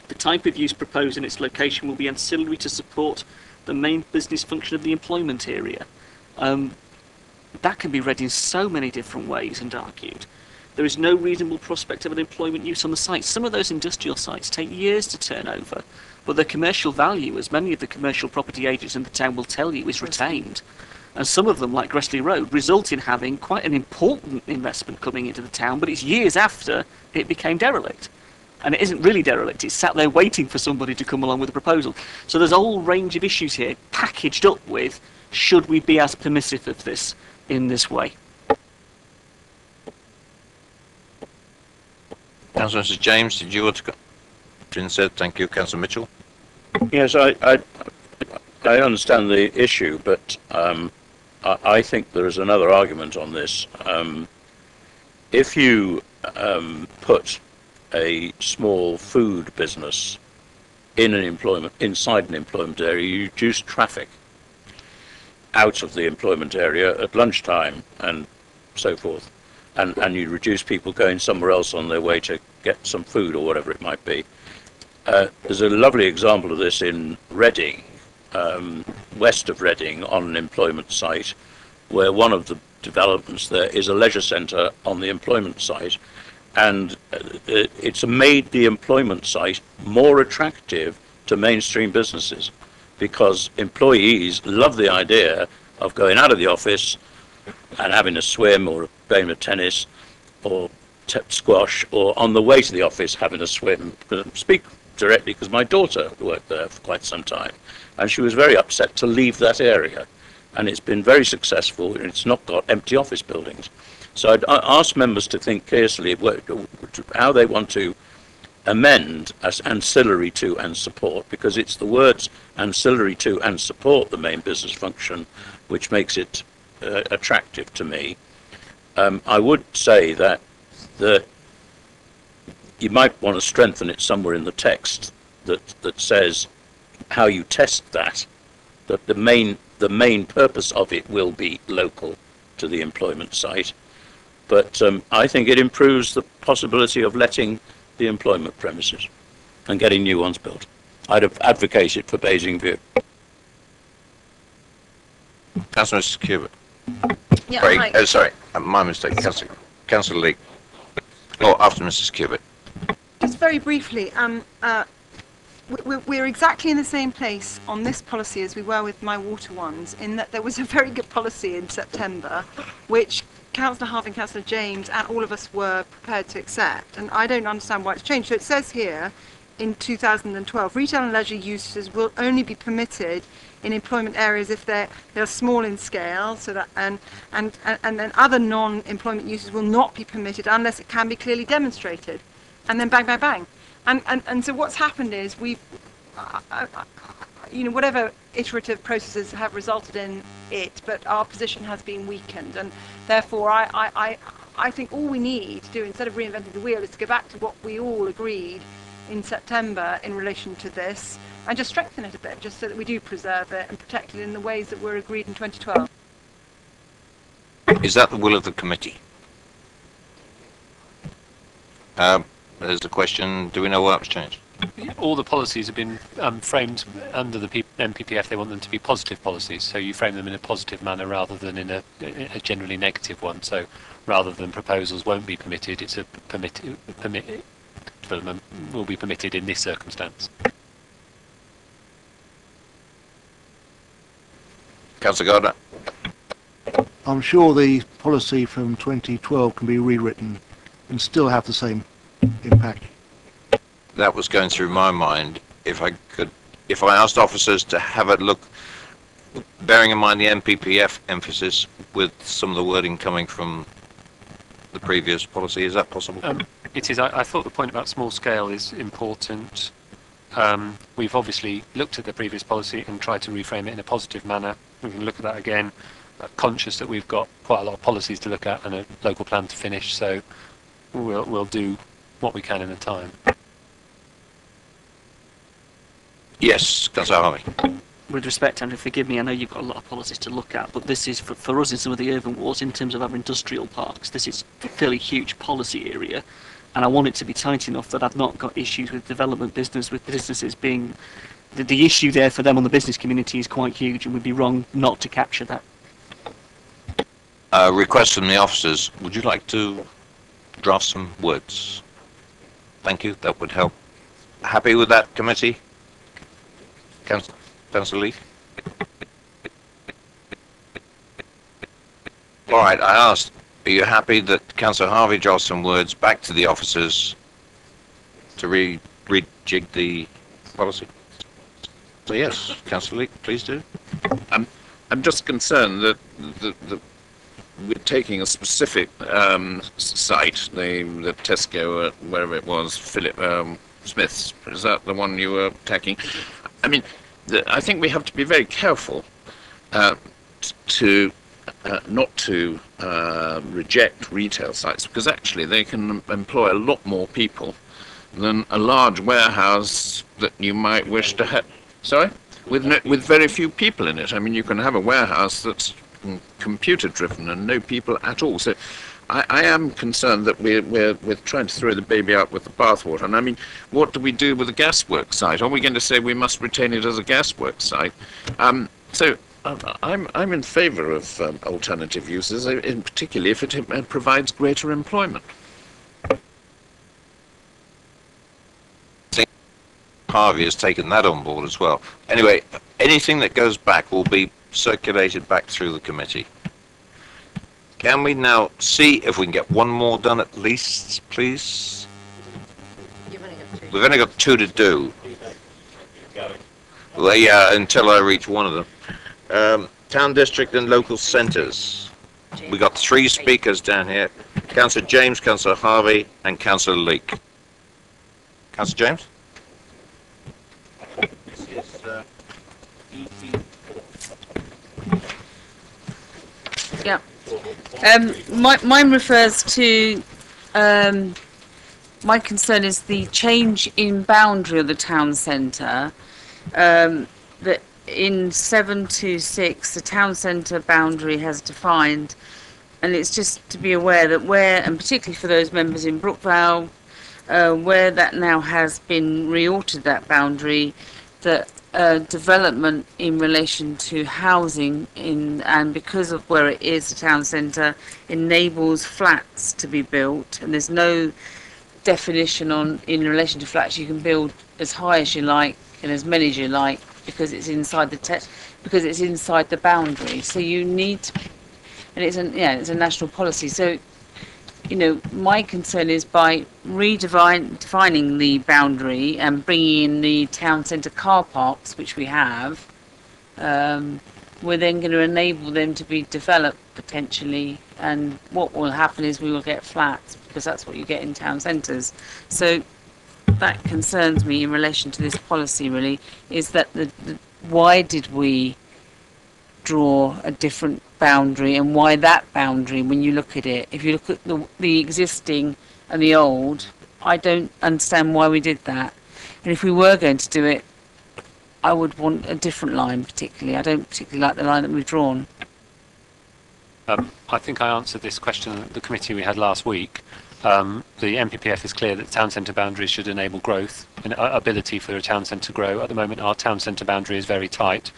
the type of use proposed in its location will be ancillary to support the main business function of the employment area. That can be read in so many different ways and argued. There is no reasonable prospect of an employment use on the site. Some of those industrial sites take years to turn over, but their commercial value, as many of the commercial property agents in the town will tell you, is retained. And some of them, like Gressley Road, result in having quite an important investment coming into the town, but it's years after it became derelict. And it isn't really derelict, it's sat there waiting for somebody to come along with a proposal. So there's a whole range of issues here packaged up with, should we be as permissive of this in this way? Councillor Mrs. James, did you want to go? Said, thank you. Councillor Mitchell. Yes, I understand the issue, but I think there is another argument on this. If you put a small food business in an inside an employment area, you reduce traffic out of the employment area at lunchtime and so forth, and you reduce people going somewhere else on their way to get some food or whatever it might be. There's a lovely example of this in Reading, west of Reading, on an employment site, where one of the developments there is a leisure centre on the employment site, and it's made the employment site more attractive to mainstream businesses, because employees love the idea of going out of the office and having a swim or a game of tennis or squash, or on the way to the office having a swim. Speak directly because my daughter worked there for quite some time, and she was very upset to leave that area, and it's been very successful, and it's not got empty office buildings. So I'd ask members to think carefully how they want to amend as ancillary to and support, because it's the words ancillary to and support the main business function which makes it attractive to me. I would say that you might want to strengthen it somewhere in the text that says how you test that the main purpose of it will be local to the employment site. But I think it improves the possibility of letting the employment premises and getting new ones built. I'd have advocated for Basingview. Councillor Mrs. Cubitt. Yeah, Craig, hi. oh, sorry, my mistake. Councillor Lee. Oh, after Mrs. Cubitt. Just very briefly, we're exactly in the same place on this policy as we were with my water ones, in that there was a very good policy in September, which Councillor Harvey, Councillor James and all of us were prepared to accept, and I don't understand why it's changed. So it says here, in 2012, retail and leisure uses will only be permitted in employment areas if they're small in scale, so that and then other non-employment uses will not be permitted unless it can be clearly demonstrated. And then bang, bang, bang. And so what's happened is we've, you know, whatever iterative processes have resulted in it, but our position has been weakened. And therefore, I think all we need to do, instead of reinventing the wheel, is to go back to what we all agreed in September in relation to this, and just strengthen it a bit, just so that we do preserve it and protect it in the ways that were agreed in 2012. Is that the will of the committee? There's a question, do we know what's changed? All the policies have been framed under the MPPF. They want them to be positive policies, so you frame them in a positive manner rather than in a generally negative one. So rather than proposals won't be permitted, it's a development will be permitted in this circumstance. Councillor Gardner. I'm sure the policy from 2012 can be rewritten and still have the same impact. That was going through my mind. If I asked officers to have a look, bearing in mind the MPPF emphasis with some of the wording coming from the previous policy, is that possible? It is. I thought the point about small scale is important. We've obviously looked at the previous policy and tried to reframe it in a positive manner. We can look at that again, conscious that we've got quite a lot of policies to look at and a local plan to finish, so we'll do what we can in the time. Yes, Councillor Harvey. With respect, and forgive me, I know you've got a lot of policies to look at, but this is, for us in some of the urban wards, in terms of our industrial parks, this is a fairly huge policy area, and I want it to be tight enough that I've not got issues with development business, with businesses being... The issue there for them on the business community is quite huge, and we'd be wrong not to capture that. Request from the officers, would you like to draft some words? Thank you, that would help. Happy with that, committee? Councillor Lee? All right, I asked, are you happy that Councillor Harvey drafts some words back to the officers to rejig the policy? So yes, Councillor Leake, please do. I'm just concerned that we're taking a specific site, the Tesco, wherever it was, Philip Smith's. Is that the one you were attacking? I mean, I think we have to be very careful to not to reject retail sites, because actually they can employ a lot more people than a large warehouse that you might wish to have. Sorry? With very few people in it. I mean, you can have a warehouse that's computer driven and no people at all. So I am concerned that we're trying to throw the baby out with the bathwater. And I mean, what do we do with a gasworks site? Are we going to say we must retain it as a gasworks site? I'm in favour of alternative uses, in particularly if it provides greater employment. Harvey has taken that on board as well. Anyway, anything that goes back will be circulated back through the committee. Can we now see if we can get one more done at least, please? We've only got 2 to do. Well, yeah, until I reach one of them. Town district and local centres. We got 3 speakers down here. Councillor James, Councillor Harvey and Councillor Leake. Councillor James? Yeah. Mine refers to, my concern is the change in boundary of the town centre. That in 726, the town centre boundary has defined, and it's just to be aware that where, and particularly for those members in Brookvale, where that now has been re-altered, that boundary, that development in relation to housing and because of where it is, the town centre enables flats to be built, and there's no definition in relation to flats. You can build as high as you like and as many as you like because it's inside the boundary. So you need to, and it's a national policy. So my concern is by defining the boundary and bringing in the town centre car parks, which we have, we're then going to enable them to be developed potentially. And what will happen is we will get flats, because that's what you get in town centres. So that concerns me in relation to this policy, really, is that why did we draw a different boundary, and why that boundary? When you look at it, if you look at the existing and the old, I don't understand why we did that. And if we were going to do it, I would want a different line. Particularly, I don't particularly like the line that we've drawn. I think I answered this question at the committee we had last week. The MPPF is clear that town centre boundaries should enable growth and ability for a town centre to grow. At the moment, our town centre boundary is very tight.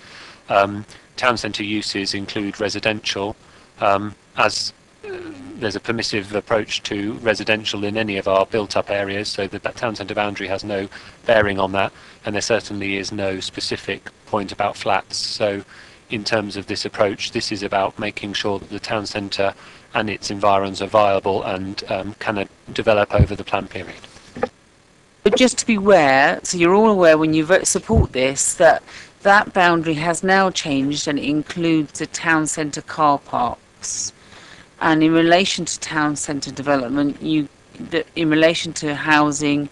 Town centre uses include residential, as there's a permissive approach to residential in any of our built-up areas, so that town centre boundary has no bearing on that, and there certainly is no specific point about flats. So in terms of this approach, this is about making sure that the town centre and its environs are viable and can develop over the plan period. But just to be aware, so you're all aware when you support this, that boundary has now changed and it includes the town centre car parks. And in relation to town centre development, in relation to housing,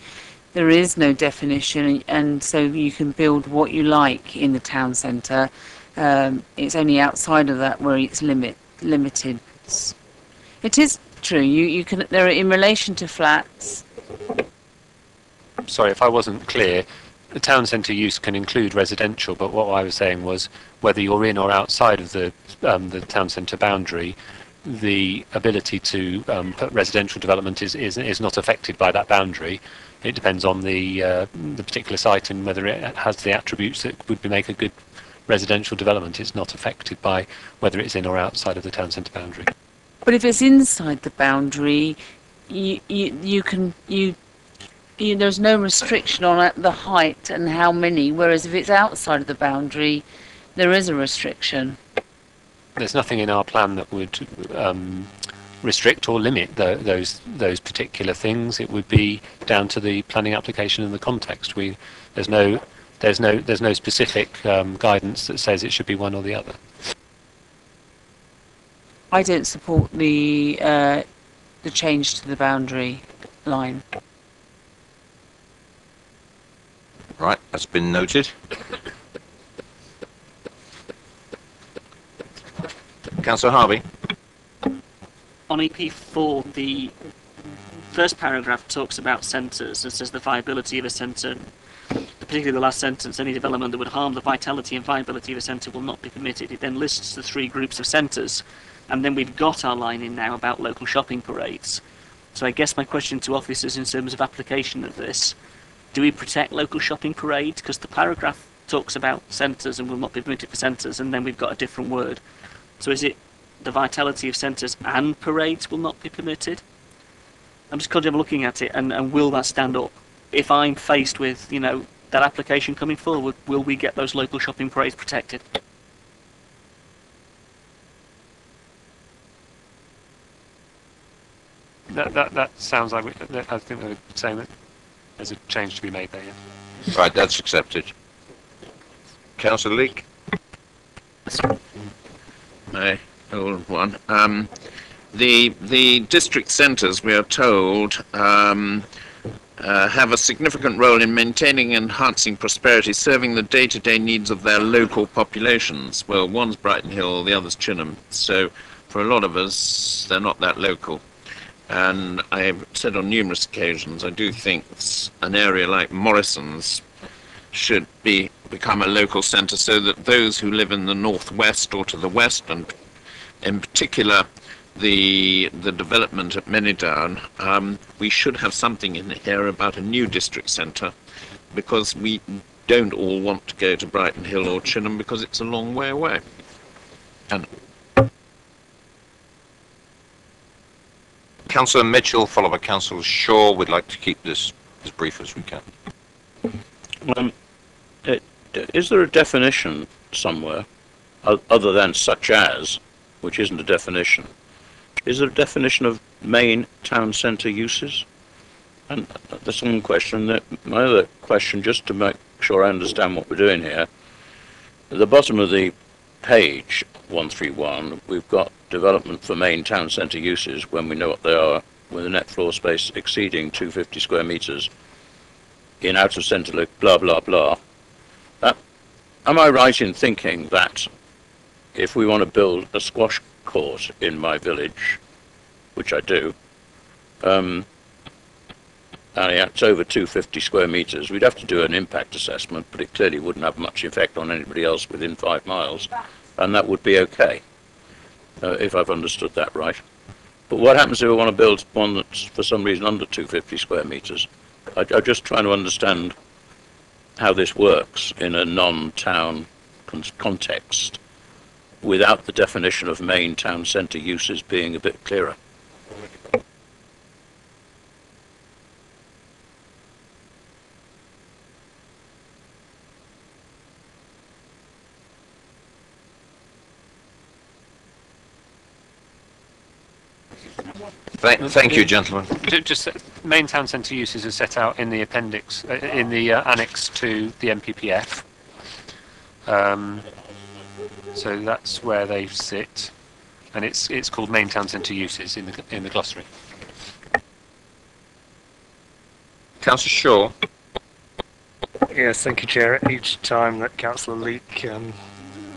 there is no definition, and so you can build what you like in the town centre. It's only outside of that where it's limited. It is true. You can. There are in relation to flats. Sorry if I wasn't clear. The town centre use can include residential, but what I was saying was whether you're in or outside of the town centre boundary, the ability to put residential development is not affected by that boundary. It depends on the particular site and whether it has the attributes that would make a good residential development. It's not affected by whether it's in or outside of the town centre boundary. But if it's inside the boundary, there's no restriction on the height and how many, whereas if it's outside of the boundary, there is a restriction. There's nothing in our plan that would restrict or limit those particular things. It would be down to the planning application and the context. There's no specific guidance that says it should be one or the other. I don't support the change to the boundary line. Right, that's been noted. Councillor Harvey. On EP4, the first paragraph talks about centres and says the viability of a centre, particularly the last sentence, any development that would harm the vitality and viability of a centre will not be permitted. It then lists the 3 groups of centres, and then we've got our line in now about local shopping parades. So I guess my question to officers in terms of application of this, do we protect local shopping parades? Because the paragraph talks about centres and will not be permitted for centres, and then we've got a different word. So is it the vitality of centres and parades will not be permitted? I'm just looking at it, and will that stand up? If I'm faced with, that application coming forward, will we get those local shopping parades protected? That sounds like I think they're saying that there's a change to be made there. Yeah. Right, that's accepted. Councillor Leake. My old one. The district centres, we are told, have a significant role in maintaining and enhancing prosperity, serving the day-to-day needs of their local populations. Well, one's Brighton Hill, the other's Chinham. So for a lot of us, they're not that local. And I've said on numerous occasions, I do think an area like Morrison's should become a local centre, so that those who live in the northwest or to the west, and in particular the development at Manydown, we should have something in here about a new district centre, because we don't all want to go to Brighton Hill or Chinham because it's a long way away. And Councillor Mitchell, followed by Councillor Shaw. We'd like to keep this as brief as we can. Is there a definition somewhere, other than such as, which isn't a definition? Is there a definition of main town centre uses? And that's one question. My other question, just to make sure I understand what we're doing here, at the bottom of the page 131, we've got development for main town centre uses when we know what they are, with a net floor space exceeding 250 square metres in out of centre, blah blah blah. Am I right in thinking that if we want to build a squash court in my village, which I do, and it's over 250 square metres, we'd have to do an impact assessment, but it clearly wouldn't have much effect on anybody else within 5 miles, and that would be okay, if I've understood that right. But what happens if we want to build one that's for some reason under 250 square metres? I'm just trying to understand how this works in a non-town context without the definition of main town centre uses being a bit clearer. Thank you, gentlemen. Just main town centre uses are set out in the appendix, in the annex to the MPPF. So that's where they sit, and it's called main town centre uses in the glossary. Councillor Shaw. Yes, thank you, Chair. Each time that Councillor Leake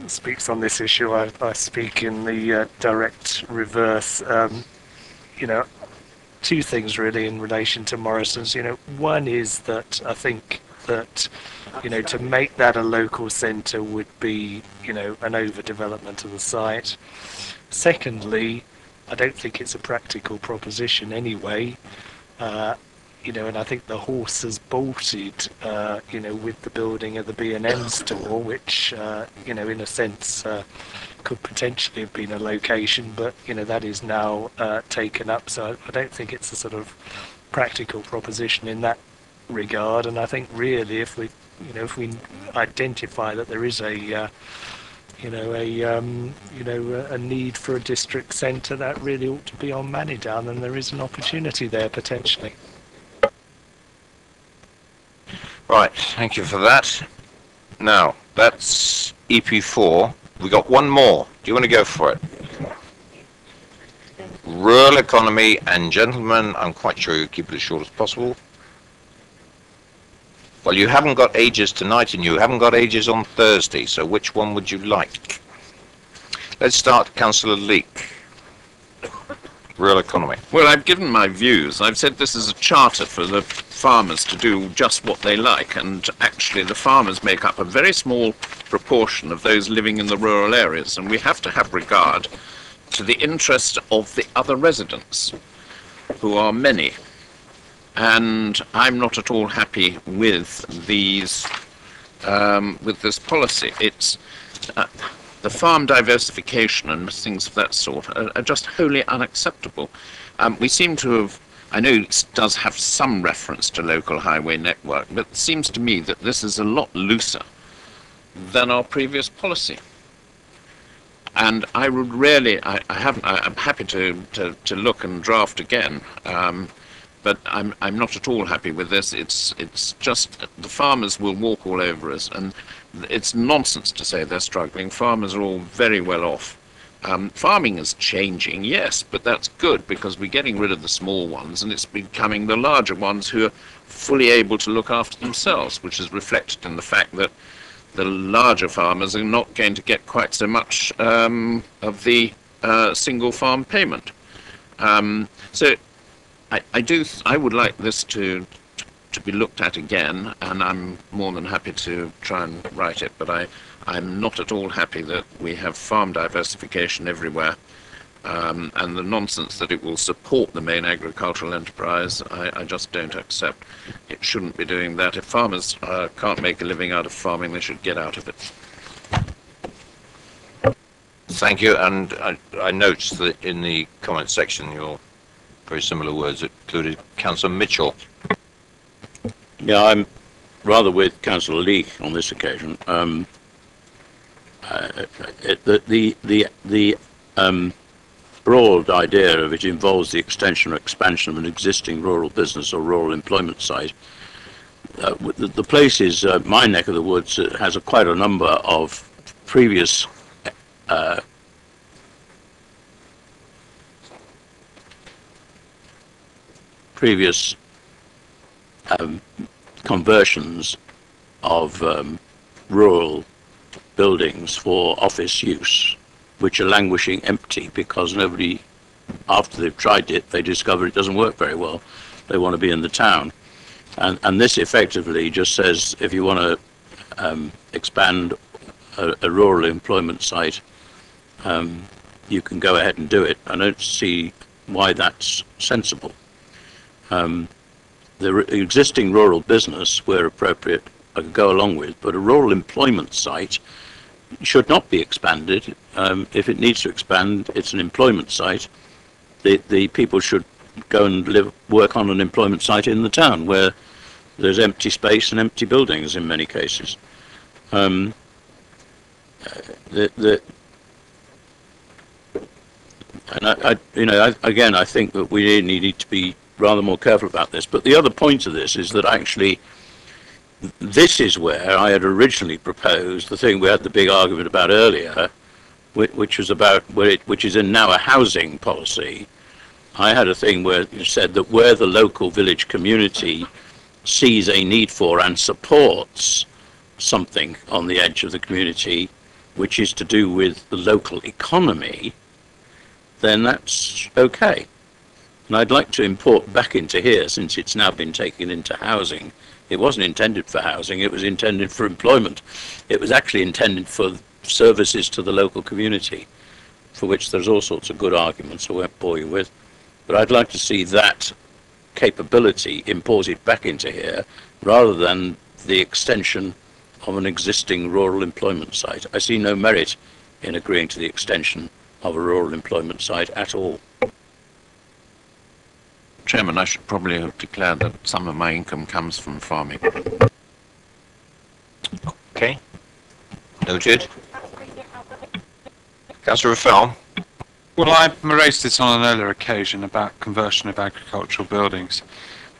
speaks on this issue, I speak in the direct reverse. Two things really in relation to Morrison's. One is that I think that, to make that a local centre would be, an overdevelopment of the site. Secondly, I don't think it's a practical proposition anyway. And I think the horse has bolted, with the building of the B&M store, which, in a sense, could potentially have been a location, but, that is now taken up. So I don't think it's a sort of practical proposition in that regard. And I think really if we identify that there is a a need for a district centre, that really ought to be on Manidown, and there is an opportunity there potentially. Right, thank you for that. Now, that's EP4. We got one more. Do you want to go for it? Rural economy, and gentlemen, I'm quite sure you keep it as short as possible. Well, you haven't got ages tonight and you haven't got ages on Thursday, so which one would you like? Let's start, Councillor Leake. Rural economy. Well, I've given my views. I've said this is a charter for the farmers to do just what they like, and actually the farmers make up a very small proportion of those living in the rural areas, and we have to have regard to the interest of the other residents, who are many. And I'm not at all happy with these, with this policy. It's the farm diversification and things of that sort are just wholly unacceptable. We seem to have, I know it does have some reference to local highway network, but it seems to me that this is a lot looser than our previous policy. And I would really, I'm happy to look and draft again, but I'm not at all happy with this. It's just the farmers will walk all over us, and it's nonsense to say they're struggling. Farmers are all very well off. Farming is changing, yes, but that's good because we're getting rid of the small ones, and it's becoming the larger ones who are fully able to look after themselves, which is reflected in the fact that the larger farmers are not going to get quite so much of the single farm payment. So I would like this to be looked at again, and I'm more than happy to try and write it, but I'm not at all happy that we have farm diversification everywhere, and the nonsense that it will support the main agricultural enterprise, I just don't accept. It shouldn't be doing that. If farmers can't make a living out of farming, they should get out of it. Thank you, and I noticed that in the comment section your very similar words included Councillor Mitchell. Yeah, I'm rather with Councillor Leake on this occasion. The broad idea of it involves the extension or expansion of an existing rural business or rural employment site. The place is my neck of the woods. It has quite a number of previous conversions of rural buildings for office use, which are languishing empty because nobody, after they've tried it, they discover it doesn't work very well. They want to be in the town. And this effectively just says if you want to expand a rural employment site, you can go ahead and do it. I don't see why that's sensible. The existing rural business, where appropriate, I could go along with, but a rural employment site should not be expanded. If it needs to expand, it's an employment site. The people should go and work on an employment site in the town where there's empty space and empty buildings in many cases. And again, I think that we need to be rather more careful about this. But the other point of this is that actually this is where I had originally proposed the thing we had the big argument about earlier, which was about which is in now a housing policy. I had a thing where it said that where the local village community sees a need for and supports something on the edge of the community, which is to do with the local economy, then that's okay. And I'd like to import back into here, since it's now been taken into housing. It wasn't intended for housing, it was intended for employment. It was actually intended for services to the local community, for which there's all sorts of good arguments I won't bore you with. But I'd like to see that capability imported back into here, rather than the extension of an existing rural employment site. I see no merit in agreeing to the extension of a rural employment site at all. Chairman, I should probably have declared that some of my income comes from farming. Okay. Noted. Councillor Raffel. Well, I raised this on an earlier occasion about conversion of agricultural buildings,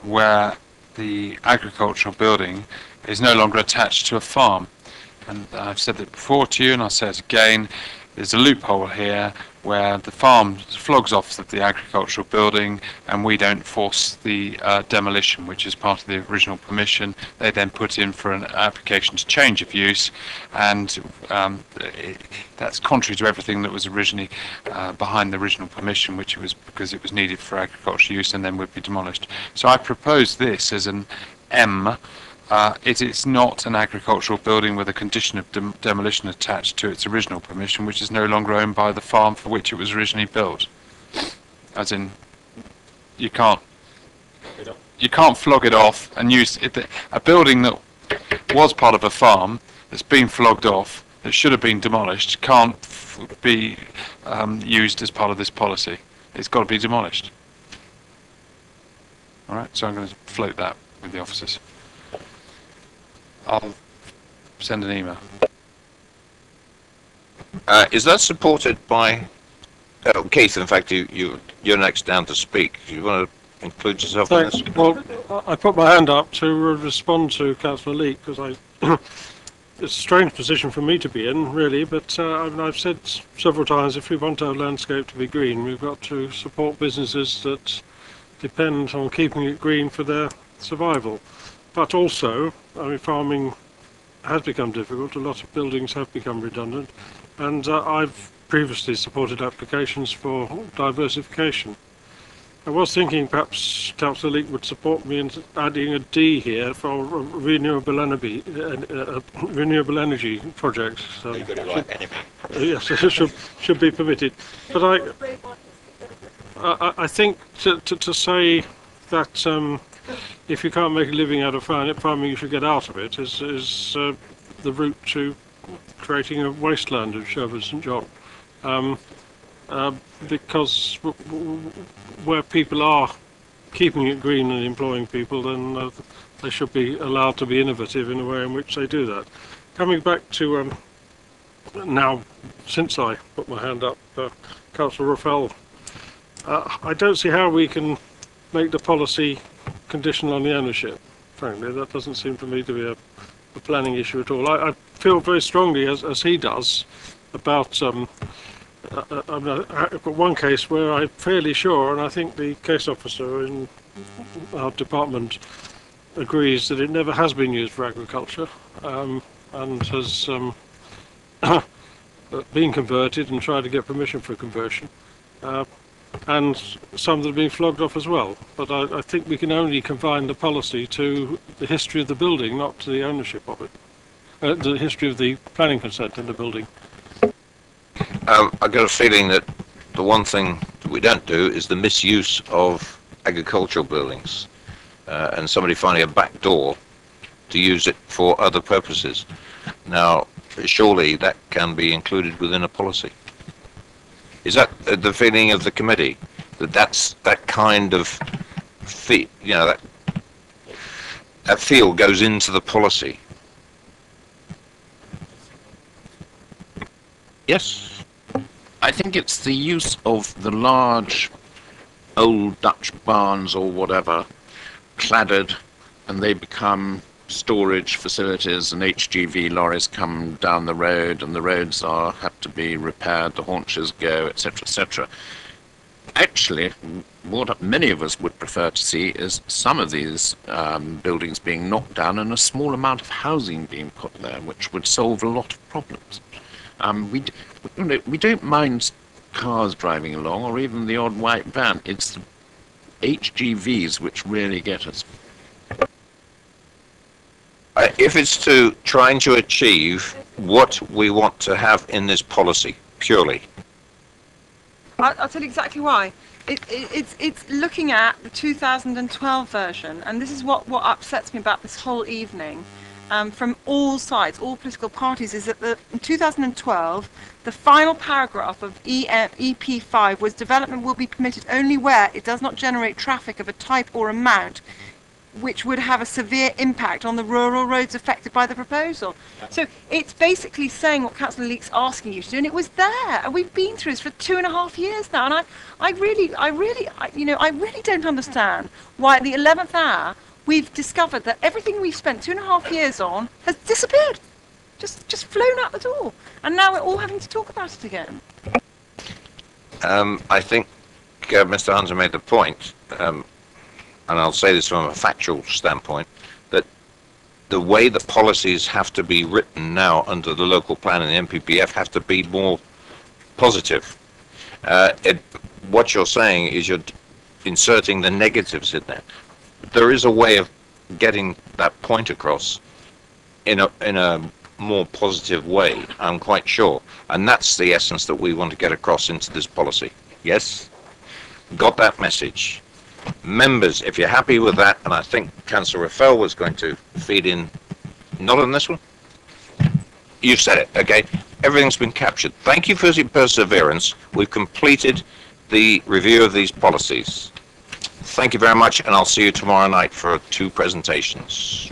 where the agricultural building is no longer attached to a farm. And I've said that before to you, and I'll say it again, there's a loophole here where the farm flogs off the agricultural building and we don't force the demolition, which is part of the original permission. They then put in for an application to change of use, and that's contrary to everything that was originally behind the original permission, which was because it was needed for agricultural use and then would be demolished. So I propose this as an M. It is not an agricultural building with a condition of demolition attached to its original permission, which is no longer owned by the farm for which it was originally built. As in, you can't flog it off and use it. A building that was part of a farm that's been flogged off, that should have been demolished, can't be used as part of this policy. It's got to be demolished. All right, so I'm going to float that with the officers. I'll send an email. Is that supported by Keith? In fact, you're next down to speak. Do you want to include yourself in this? Well, I put my hand up to respond to Councillor Leake because it's a strange position for me to be in, really. But I've said several times, if we want our landscape to be green, we've got to support businesses that depend on keeping it green for their survival. But also, I mean, farming has become difficult. A lot of buildings have become redundant, and I've previously supported applications for diversification. I was thinking perhaps Councillor Leake would support me in adding a D here for renewable energy projects. So you got it right, anyway. Yes, it should be permitted. But I think to say that. If you can't make a living out of farming, you should get out of it, is the route to creating a wasteland of Sherwood St John. Because where people are keeping it green and employing people, then they should be allowed to be innovative in a way in which they do that. Coming back to now, since I put my hand up, Councillor Raffel, I don't see how we can make the policy conditional on the ownership. Frankly, that doesn't seem to me to be a planning issue at all. I feel very strongly, as he does, about I've got one case where I'm fairly sure, and I think the case officer in our department agrees, that it never has been used for agriculture, and has been converted and tried to get permission for conversion. And some that have been flogged off as well. But I think we can only confine the policy to the history of the building, not to the ownership of it. The history of the planning consent in the building. I've got a feeling that the one thing that we don't do is the misuse of agricultural buildings and somebody finding a back door to use it for other purposes. Now, surely that can be included within a policy. Is that the feeling of the committee, that's that kind of that feel goes into the policy? Yes. I think it's the use of the large old Dutch barns or whatever, cladded, and they become storage facilities, and HGV lorries come down the road, and the roads have to be repaired, the haunches go, etc., etc. Actually, what many of us would prefer to see is some of these buildings being knocked down and a small amount of housing being put there, which would solve a lot of problems. We don't mind cars driving along, or even the odd white van. It's the HGVs which really get us. If it's to trying to achieve what we want to have in this policy, purely. I'll tell you exactly why. It's looking at the 2012 version, and this is what upsets me about this whole evening, from all sides, all political parties, is that in 2012, the final paragraph of EP5 was development will be permitted only where it does not generate traffic of a type or amount which would have a severe impact on the rural roads affected by the proposal. So it's basically saying what Councillor Leake's asking you to do, and it was there, and we've been through this for 2.5 years now, and I really don't understand why at the 11th hour we've discovered that everything we've spent 2.5 years on has disappeared, just flown out the door, and now we're all having to talk about it again. I think Mr. Hunter made the point, and I'll say this from a factual standpoint, that the way that policies have to be written now under the local plan and the MPPF have to be more positive. What you're saying is you're inserting the negatives in there. There is a way of getting that point across in a more positive way, I'm quite sure, and that's the essence that we want to get across into this policy. Yes? Got that message. Members, if you're happy with that, and I think Councillor Raffel was going to feed in, not on this one? You said it, okay? Everything's been captured. Thank you for your perseverance. We've completed the review of these policies. Thank you very much, and I'll see you tomorrow night for 2 presentations.